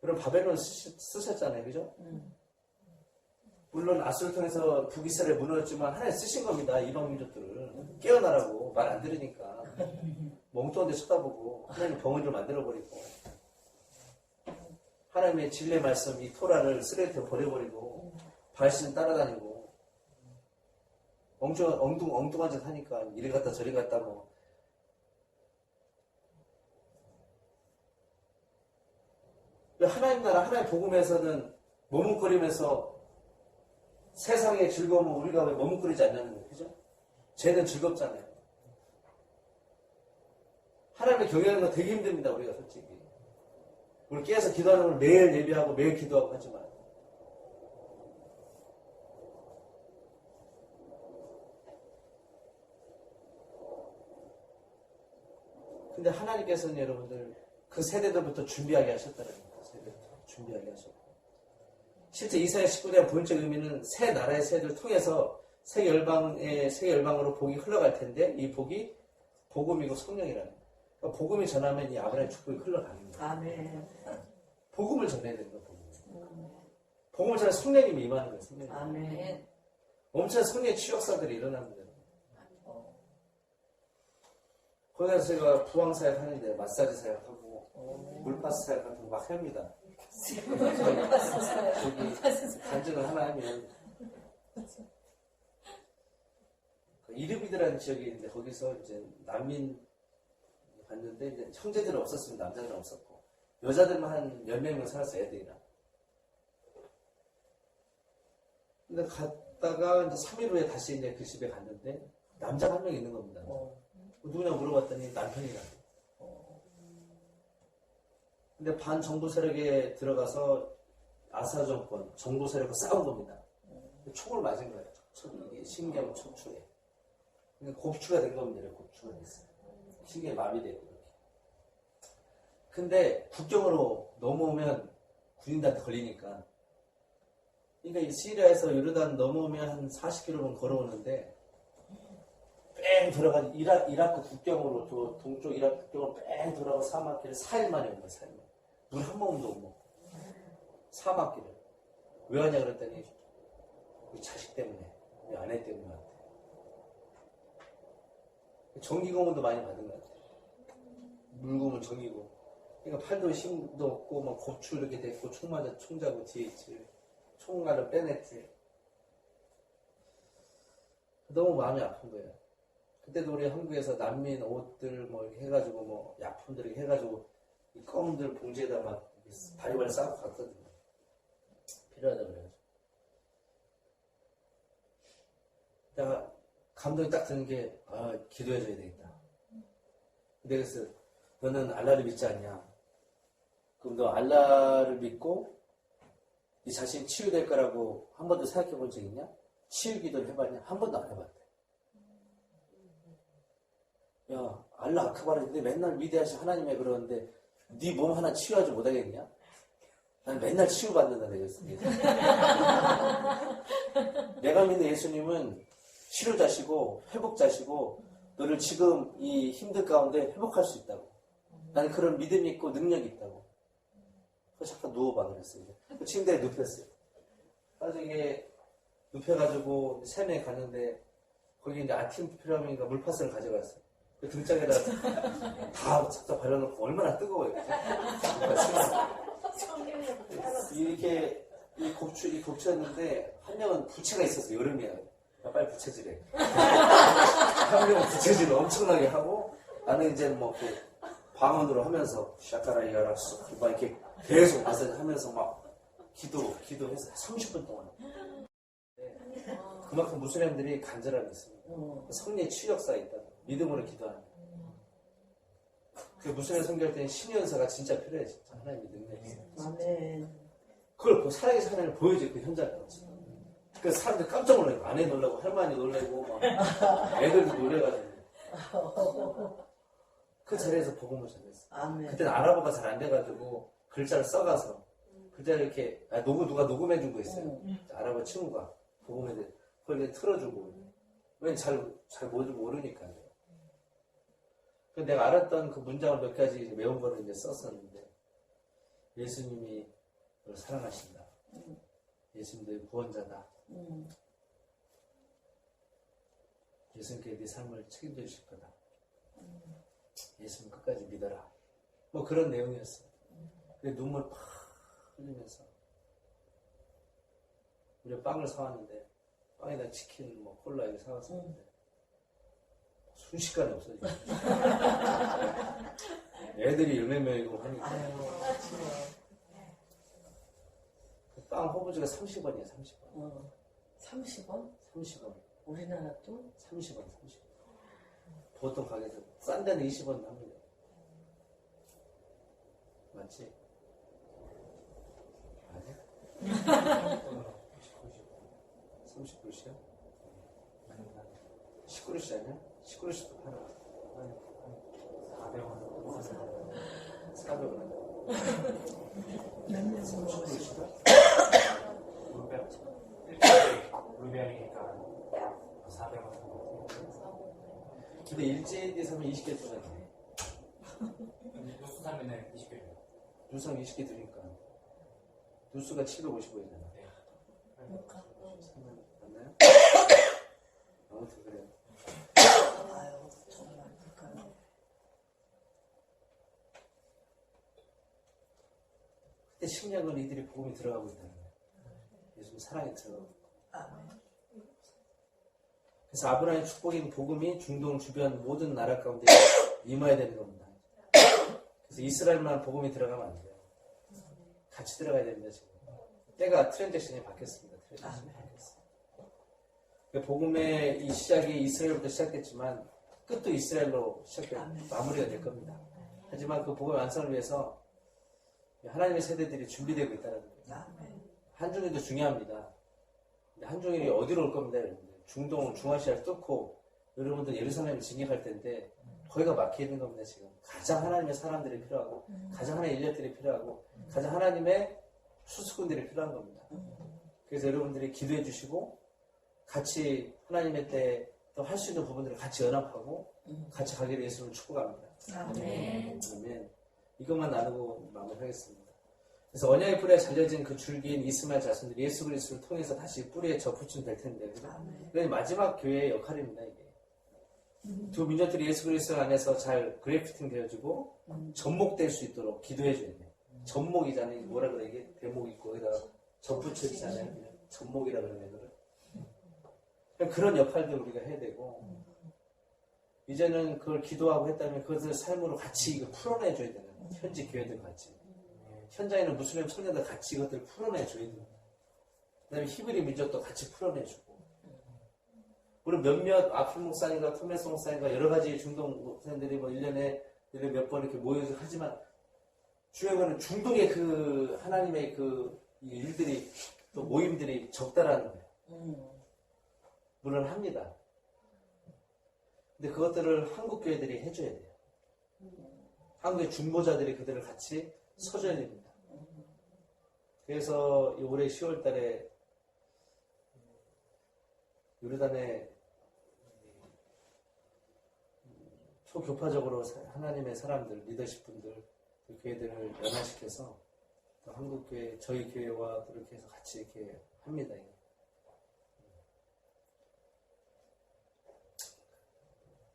그럼 바벨론을 쓰셨잖아요, 그죠? 물론 아수를 통해서 북이스라엘 무너졌지만 하나님 쓰신 겁니다. 이방 민족들을 깨어나라고 말 안 들으니까 멍뚱한 데 쳐다보고 하나님 벙어리를 만들어버리고 하나님의 진리의 말씀 이 토라를 쓰레기에 버려버리고 발신 따라다니고 엉뚱한 짓 하니까 이리 갔다 저리 갔다 뭐 하나님 나라 하나님 복음에서는 머뭇거리면서 세상의 즐거움은 우리가 왜 머뭇거리지 않냐는 거예요. 그죠? 쟤는 즐겁잖아요. 하나님을 경외하는 거 되게 힘듭니다. 우리가 솔직히. 우리 깨어서 기도하는 걸 매일 예배하고 매일 기도하고 하지만 근데 하나님께서는 여러분들 그 세대들부터 준비하게 하셨다는 거예요. 세대부터 준비하게 하셨고 실제 이사야 19장 본적 의미는 새 나라의 세대를 통해서 세계 열방으로 복이 흘러갈 텐데 이 복이 복음이고 성령이라는 거예요. 그러니까 복음이 전하면 이 아브라함의 축복이 흘러가는 거예요. 아멘. 복음을 전해야 되는 거예요. 복음을 전해 성령님이 임하는 거예요. 성령님. 아멘. 엄청난 성령의 치욕사들이 일어납니다. 거기서 제가 부항 사역 하는데 마사지 사역하고 물파스 사역하고 막 합니다. 저기 간증을 하나 하면 이르비드라는 지역이 있는데 거기서 이제 난민 갔는데 이제 형제들은 없었습니다. 남자들은 없었고 여자들만 한 10명 살았어요. 애들이랑. 근데 갔다가 이제 3일 후에 다시 이제 그 집에 갔는데 남자가 한 명 있는 겁니다. 누구냐 물어봤더니 남편이라고. 근데 반정부 세력에 들어가서 아사 정권, 정부 세력과 싸운 겁니다. 총을 맞은 거예요. 이게 신경 척추에. 그러니까 곱추가 된 겁니다. 곱추가 됐어요. 신경이 마비되고 이렇게. 근데 국경으로 넘어오면 군인들한테 걸리니까. 그러니까 이 시리아에서 요르단 넘어오면 한 40km는 걸어오는데 뺑 돌아가 이라크 국경으로 동쪽 이라크 국경으로 뺑 돌아가 사막길을 4일 만에 온 거예요. 4일 만에. 물 한 모금도 못 먹고 사막길을 왜 하냐 그랬더니 우리 자식 때문에 우리 아내 때문에 왔대. 정기공원도 많이 받은 것 같아요. 물고문 정기고. 그러니까 팔도 힘도 없고 막 고추 이렇게 됐고 총 맞아 총 잡고 뒤에 있지. 총알을 빼냈지. 너무 마음이 아픈 거예요. 그때도 우리 한국에서 난민 옷들 뭐 이렇게 해가지고 뭐 약품들 이렇게 해가지고 이 껌들 봉지에다 막 바리바리 싸고 갔거든요. 필요하다 그래가지고. 내가 감동이 딱 드는 게, 기도해줘야 되겠다. 근데 그래서, 너는 알라를 믿지 않냐? 그럼 너 알라를 믿고, 네 자신이 치유될 거라고 한 번도 생각해 본 적 있냐? 치유 기도를 해봤냐? 한 번도 안 해봤대. 야, 알라 아크바르인데 맨날 위대하신 하나님에 그러는데, 네 몸 하나 치유하지 못하겠냐? 난 맨날 치유받는다 그랬습니다. 내가 믿는 예수님은 치료자시고 회복자시고 너를 지금 이 힘들 가운데 회복할 수 있다고. 나는 그런 믿음이 있고 능력이 있다고. 그래서 잠깐 누워봐 그랬어요. 그 침대에 눕혔어요. 나중에 눕혀가지고 3명이 갔는데 거기 이제 아팀피라민가 물파스를 가져갔어요. 그 등짝에다 다 착착 발라놓고 얼마나 뜨거워요. 이렇게 이 곱추였는데 한 명은 부채가 있었어요. 여름이야. 야, 빨리 부채질해. 한 명은 부채질을 엄청나게 하고 나는 이제 뭐 이렇게 방언으로 하면서 샤카라 이아라수 막 이렇게 계속 마사지 하면서 막 기도해서 30분 동안. 네. 그만큼 무슬림들이 간절함이 있습니다. 성리의 치유역사가 있다. 믿음으로 기도하는. 그 무슬림 선교할 때는 신의 은사가 진짜 필요해. 진짜 하나님의 능력이 있어요. 아멘. 그걸 살아계신 하나님을 보여줘요. 그 현장을. 그 사람들 깜짝 놀라고 아내 놀라고 할머니 놀라고 막 애들도 놀래가지고 그 자리에서 복음을 전했어. 아멘. 그때는 아랍어가 잘 안 돼가지고 글자를 써가서 글자를 이렇게 누가 녹음해준 거 있어요. 아랍어 친구가 복음에 대해 그걸 이제 틀어주고 왜냐면 잘 모르니까요. 그래서 내가 알았던 그 문장을 몇 가지 외운 거를 이제 썼었는데 예수님이 너를 사랑하신다. 예수님 너의 구원자다. 예수님께 네 삶을 책임져 주실 거다. 예수님 끝까지 믿어라. 뭐 그런 내용이었어요. 근데 눈물 팍 흘리면서 우리가 빵을 사왔는데 빵에다 치킨, 뭐 콜라 이렇게 사왔었는데 순식간에 없어지고 애들이 열몇 명이고 하니까 빵 호부지가 30원이에요. 30원. 30원? 30원. 우리나라 돈? 30원. 보통 가게에서 싼 데는 20원 합니다. 맞지? 아니야? 30그릇이야? 10그릇이 아니야? 10그릇도 팔아. 400원. 30그릇이다? 일주일에 무료비용이니까 400원 정도. 근데 일주일에 사면 20개 들어가네. 뉴스 사면은 20개. 뉴스하면 20개 들으니까 뉴스가 755이잖아. 그러니까. 맞나요? 아무튼 그래요. 아유, 정말 그러니까. 그때 식량을 이들이 복음이 들어가고 있다는 거예요. 예수님 사랑이 들어가고. 아멘. 그래서 아브라함의 축복인 복음이 중동 주변 모든 나라 가운데 임해야 되는 겁니다. 그래서 이스라엘만 복음이 들어가면 안 돼요. 같이 들어가야 됩니다. 지금 때가 트랜잭션이 바뀌었습니다. 트랜잭션이 바뀌었어요. 복음의 이 시작이 이스라엘부터 시작됐지만 끝도 이스라엘로 마무리가 될 겁니다. 하지만 그 복음의 완성을 위해서 하나님의 세대들이 준비되고 있다는 거예요. 아멘. 한중일도 중요합니다. 근데 한중일이 어디로 올 겁니다, 여러분들. 중동, 중아시아를 뚫고 여러분들 예루살렘을 진격할 텐데 거기가 막혀 있는 겁니다, 지금. 가장 하나님의 사람들이 필요하고 가장 하나님의 인력들이 필요하고 가장 하나님의 수수꾼들이 필요한 겁니다. 그래서 여러분들이 기도해 주시고 같이 하나님의 때 또 할 수 있는 부분들을 같이 연합하고 같이 가기를 예수님을 축복합니다. 아멘. 아멘. 이것만 나누고 마무리하겠습니다. 그래서 언약의 뿌리에 잘려진 그 줄기인 이스마엘 자손들이 예수 그리스도를 통해서 다시 뿌리에 접붙임 될 텐데, 그죠? 그게 마지막 교회의 역할입니다, 이게. 두 민족들이 예수 그리스도 안에서 잘 그래프팅 되어지고 접목될 수 있도록 기도해줘야 돼요. 접목이잖아요. 뭐라 그래, 이게 대목 있고 거기다가 접붙여지잖아요. 접목이라 그러네, 그걸. 그런 역할도 우리가 해야 되고, 이제는 그걸 기도하고 했다면 그것을 삶으로 같이 이거 풀어내줘야 되는 거예요. 현지 교회들 같이. 현장에는 무슬림 청년들 같이 이것들을 풀어내줘야 됩니다. 그 다음에 히브리 민족도 같이 풀어내주고. 우리 몇몇 아플 목사님과 토메스 목사님과 여러 가지 중동 목사님들이 뭐 1년에 몇 번 이렇게 모여서 하지만 중요한 거는 중동의 그 하나님의 그 일들이 또 모임들이 적다라는 거예요. 물론 합니다. 근데 그것들을 한국 교회들이 해줘야 돼요. 한국의 중보자들이 그들을 같이 서줘야 됩니다. 그래서 올해 10월 달에 요르단에 초교파적으로 하나님의 사람들, 리더십 분들, 그 교회들을 연합시켜서 또 한국 교회, 저희 교회와 그렇게 해서 같이 이렇게 합니다.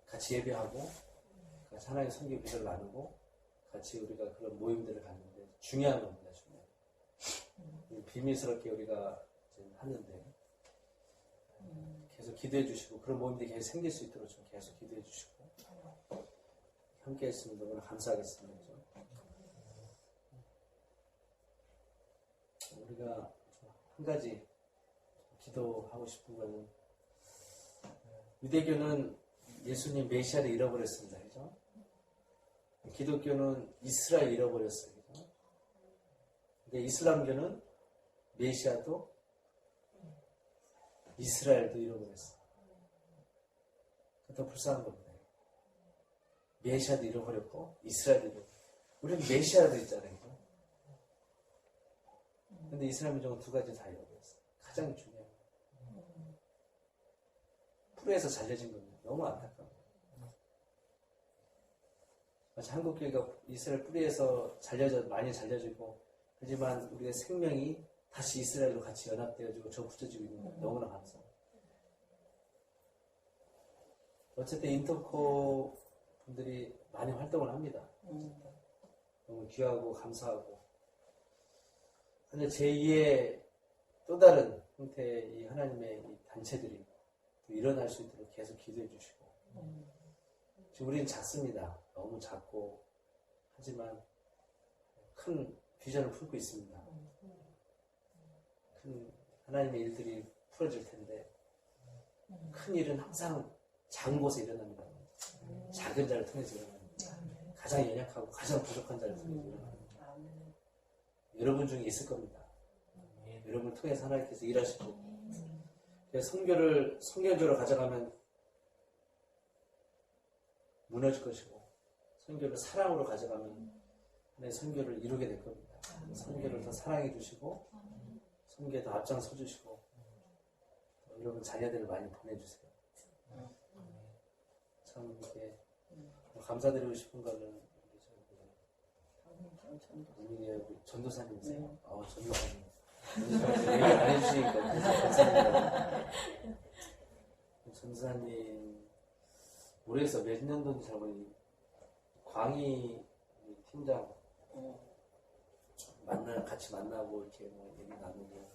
같이 예배하고, 같이 하나님의 성경 기도를 나누고, 같이 우리가 그런 모임들을 갖는데 중요한 겁니다. 중요한. 비밀스럽게 우리가 하는데 계속 기도해 주시고 그런 모임들이 계속 생길 수 있도록 좀 계속 기도해 주시고 함께 했습니다. 오늘 감사하겠습니다. 우리가 한 가지 기도하고 싶은 거는 유대교는 예수님 메시아를 잃어버렸습니다. 그죠? 기독교는 이스라엘 잃어버렸어요. 그죠? 근데 이슬람교는 메시아도 이스라엘도 잃어버렸어요. 더 불쌍한 겁니다. 메시아도 잃어버렸고 이스라엘도 잃어버렸고 우리는 메시아도 있잖아요. 그죠? 근데 이스라엘 민족은 두 가지 다 잃어버렸어요. 가장 중요한 거예요. 풀에서 잘려진 겁니다. 너무 안타까워요. 마치 한국교회가 이스라엘 뿌리에서 많이 잘려지고 하지만 우리의 생명이 다시 이스라엘로 같이 연합되어지고 저 붙여지고 있는 거 너무나 감사합니다. 어쨌든 인터코 분들이 많이 활동을 합니다. 너무 귀하고 감사하고. 근데 제2의 또 다른 형태의 이 하나님의 이 단체들이 또 일어날 수 있도록 계속 기도해 주시고. 지금 우리는 작습니다. 너무 작고 하지만 큰 비전을 품고 있습니다. 큰 하나님의 일들이 풀어질 텐데 큰 일은 항상 작은 곳에 일어납니다. 작은 자를 통해서 일어납니다. 가장 연약하고 가장 부족한 자를 통해서 일어납니다. 여러분 중에 있을 겁니다. 여러분을 통해서 하나님께서 일하시고 그래서 선교를 성경적으로 가져가면 무너질 것이고 선교를 사랑으로 가져가면 하나의 선교를 이루게 될 겁니다. 선교를 더 사랑해 주시고 선교에도 앞장서 주시고 여러분 자녀들을 많이 보내주세요. 참 이렇게 감사드리고 싶은 거는 우리 전도사님이세요. 네. 전도사님. 얘기 안 해주시니까 감사합니다. 전도사님 올해서 몇 년도인지 잘 모르겠는데 광희 팀장 같이 만나고 이렇게 뭐 얘기 나누고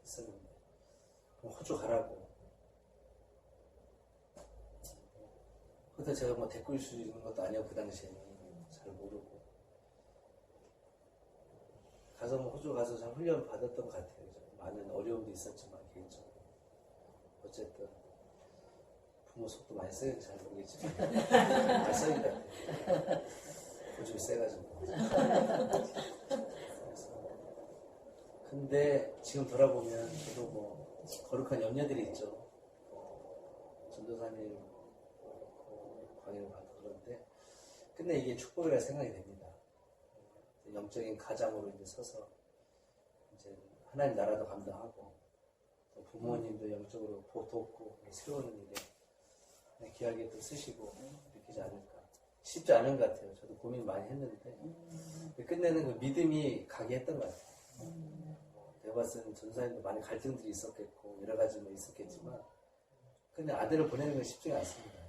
했었는데 호주 가라고. 그때 제가 뭐 댓글 쓰는 것도 아니었고 그 당시에는 잘 모르고 가서 뭐 호주 가서 참 훈련 받았던 것 같아요. 많은 어려움도 있었지만 개인적으로 어쨌든 부모 속도 많이 세게 잘 모르겠지만 많이 세게 같아요. 고집이 세가지고. 근데 지금 돌아보면 저도 뭐 거룩한 염려들이 있죠. 전도사님 강의를 받고 그런데 근데 이게 축복이라 생각이 됩니다. 영적인 가장으로 이제 서서 이제 하나님 나라도 감당하고 또 부모님도 영적으로 돕고 세우는 일에 귀하게 또 쓰시고 느끼지 않을까. 쉽지 않은 것 같아요. 저도 고민 많이 했는데 끝내는 그 믿음이 가게 했던 것 같아요. 내가 봤을 때는 전사님도 많이 갈등들이 있었겠고 여러 가지 뭐 있었겠지만 근데 아들을 보내는 건 쉽지가 않습니다.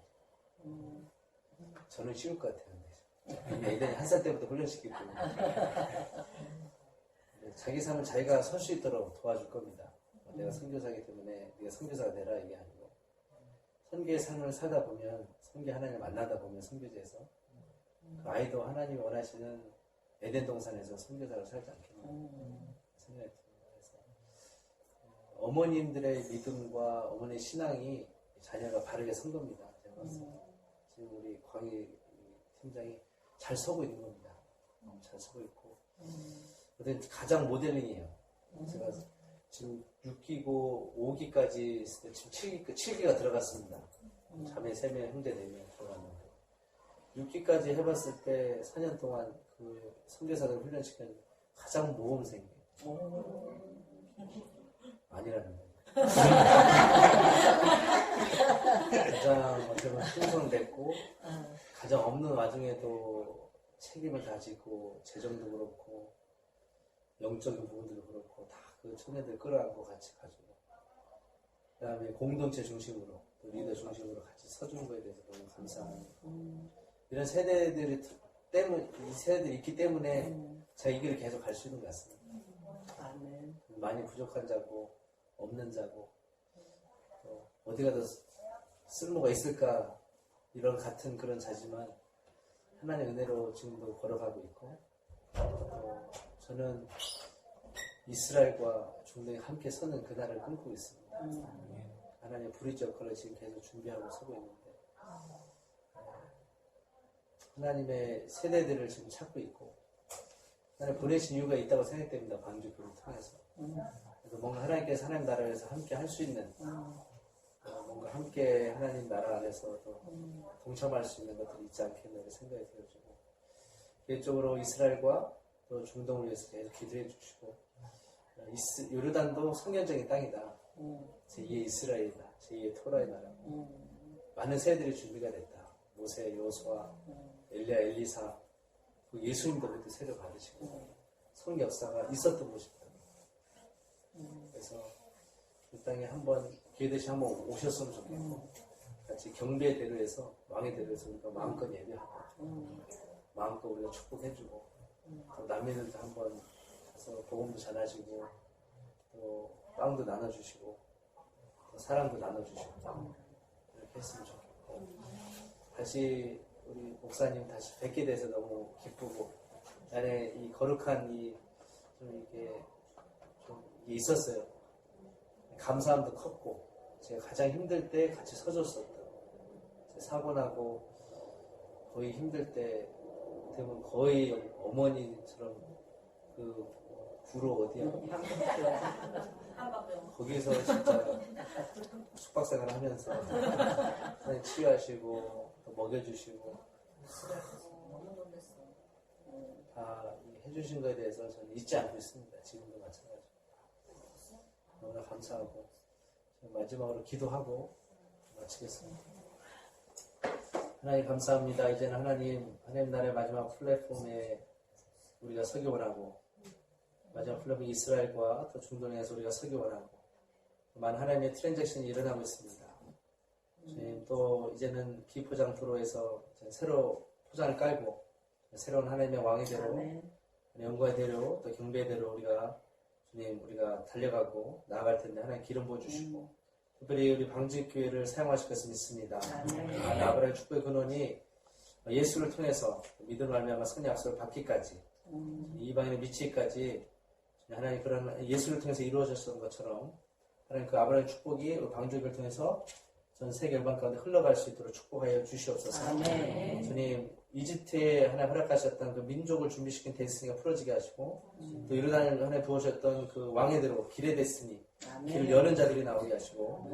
저는 쉬울 것 같아요. 애들이 1살 때부터 훈련시키고 자기 삶을 자기가 설 수 있도록 도와줄 겁니다. 내가 선교사이기 때문에 네가 선교사가 되라 이게 아니고 선교의 삶을 살다 보면 선교 하나님을 만나다 보면 선교제에서 그 아이도 하나님이 원하시는 에덴 동산에서 선교사로 살지 않겠나 생각이 듭니다. 그래서 어머님들의 믿음과 어머니의 신앙이 자녀가 바르게 선 겁니다. 제가 봤을 때 지금 우리 광희 팀장이 잘 서고 있는 겁니다. 잘 서고 있고 가장 모델링이에요. 제가 지금 6기고 5기까지 있을 때 지금 7기가 들어갔습니다. 자매 3명, 형제 4명 들어갔는데 6기까지 해봤을 때 4년 동안 그 선교사들 훈련시킨 가장 모범생이에요. 아니라는 거예요. 가장 어떻게 보면 충성됐고 가장 없는 와중에도 책임을 다지고 재정도 그렇고 영적인 부분들도 그렇고 다 그 청년들 끌어안고 같이 가지고 그 다음에 공동체 중심으로 또 리더 중심으로 같이 서주는 거에 대해서 너무 감사합니다. 이런 세대들이 이 세대들이 있기 때문에 제가 이 길을 계속 갈 수 있는 것 같습니다. 아멘. 많이 부족한 자고 없는 자고 또 어디가 더 쓸모가 있을까 이런 같은 그런 자지만 하나님의 은혜로 지금도 걸어가고 있고 또 저는 이스라엘과 중동이 함께 서는 그날을 꿈꾸고 있습니다. 하나님의 브리지 역할을 지금 계속 준비하고 서고 있는데 하나님의 세대들을 지금 찾고 있고 하나님 보내신 이유가 있다고 생각됩니다. 방주교를 통해서. 그래서 뭔가 하나님께서 하나님 나라에서 함께 할 수 있는 뭔가 함께 하나님 나라 안에서 또 동참할 수 있는 것들이 있지 않겠나 생각이 들어지고 개인적으로 이스라엘과 또 중동을 위해서 계속 기도해 주시고 요르단도 성경적인 땅이다. 제2의 이스라엘이다. 제2의 토라의 나라. 많은 세대들이 준비가 됐다. 모세, 요수아, 엘리야, 엘리사, 예수님도 그때 세례 받으시고 성 역사가 있었던 곳입니다. 그래서 이 땅에 한번 기회되시 한번 오셨으면 좋겠고 같이 경배의 대로에서 왕의 대로에서 우리가 마음껏 예배하고 마음껏 우리가 축복해주고 또 남미들도 한번 가서 복음도 전하시고 또 빵도 나눠주시고 또 사랑도 나눠주시고 이렇게 했으면 좋겠고 다시 우리 목사님 다시 뵙게 돼서 너무 기쁘고 안에 이 거룩한 좀 이게 좀 이게 있었어요. 감사함도 컸고 제가 가장 힘들 때 같이 서줬었다. 사고 나고 거의 힘들 때 되면 거의 어머니처럼 그 구로 어디야? 거기서 진짜 숙박생활 하면서 하나님 치유하시고 또 먹여주시고 다 해주신 거에 대해서 저는 잊지 않고 있습니다. 지금도 마찬가지로. 너무나 감사하고 마지막으로 기도하고 마치겠습니다. 하나님 감사합니다. 이제는 하나님 나라의 마지막 플랫폼에 우리가 서기 원하고 마지막 플랫폼 이스라엘과 또 중동에서 우리가 서기 원하고 많은 하나님의 트랜잭션이 일어나고 있습니다. 주님 또 이제는 비포장 도로에서 새로 포장을 깔고 새로운 하나님의 왕의 대로 아멘. 영광의 대로 또 경배의 대로 우리가 달려가고 나아갈 텐데 하나님 기름 부어주시고 특별히 우리 방주교회를 사용하실 것을 믿습니다. 아멘. 아브라함의 축복의 근원이 예수를 통해서 믿음을 말미암아 선의 약속을 받기까지 이방인의 미치기까지 하나님 그런 예수를 통해서 이루어졌던 것처럼 하나님 그 아브라함의 축복이 방주교회를 통해서 전 세계 열방 가운데 흘러갈 수 있도록 축복하여 주시옵소서. 아멘. 주님 이집트에 하나님 허락하셨던 그 민족을 준비시킨 데스티니가 풀어지게 하시고 또 요르단을 하나님 부어주셨던 그 왕의 대로 길의 데스티니 길을 여는 자들이 나오게 하시고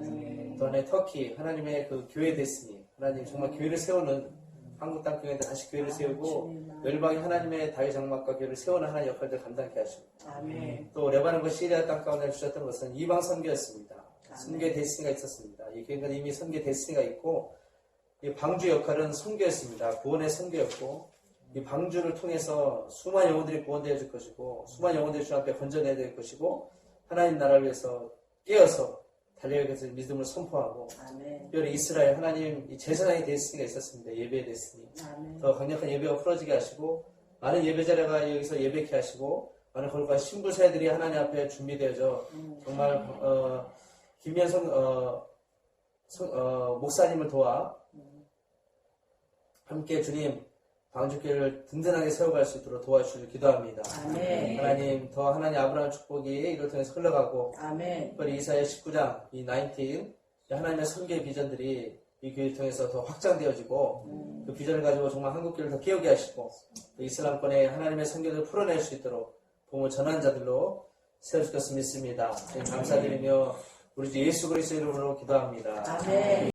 또 하나님 터키 하나님의 그 교회 데스티니 하나님 정말 교회를 세우는 한국 땅교회한테 다시 교회를 세우고 열방이 하나님의 다윗 장막과 교회를 세우는 하나의 역할들을 감당케 하시고 또 레바논과 시리아 땅 가운데 주셨던 것은 이방 선교였습니다. 선교의 데스티니가 있었습니다. 이 교회가 이미 선교의 데스티니가 있고 이 방주 역할은 선교였습니다. 구원의 선교였고 이 방주를 통해서 수많은 영혼들이 구원되어질 것이고 수많은 영혼들이 주 앞에 건져내야 될 것이고 하나님 나라를 위해서 깨어서 달려가기 위해서 믿음을 선포하고 특별히 이스라엘 하나님 이 제사장의 데스티니가 있었습니다. 예배의 데스티니 더 강력한 예배가 풀어지게 하시고 많은 예배자가 여기서 예배케 하시고 많은 거룩한 신부사들이 하나님 앞에 준비되어져 정말 김현성 목사님을 도와 함께 주님 방주교회를 든든하게 세워갈 수 있도록 도와주시길 기도합니다. 아멘. 하나님 더 하나님 아브라함 축복이 이를 통해서 흘러가고 아멘. 특별히 이사야 19장 이 19 하나님의 선교의 비전들이 이 교회를 통해서 더 확장되어지고 그 비전을 가지고 정말 한국교회를 더 깨우게 하시고 이슬람권의 하나님의 선교를 풀어낼 수 있도록 복음을 전한 자들로 세워줄 것을 믿습니다. 감사드리며 우리 주 예수 그리스도 이름으로 기도합니다. 아멘.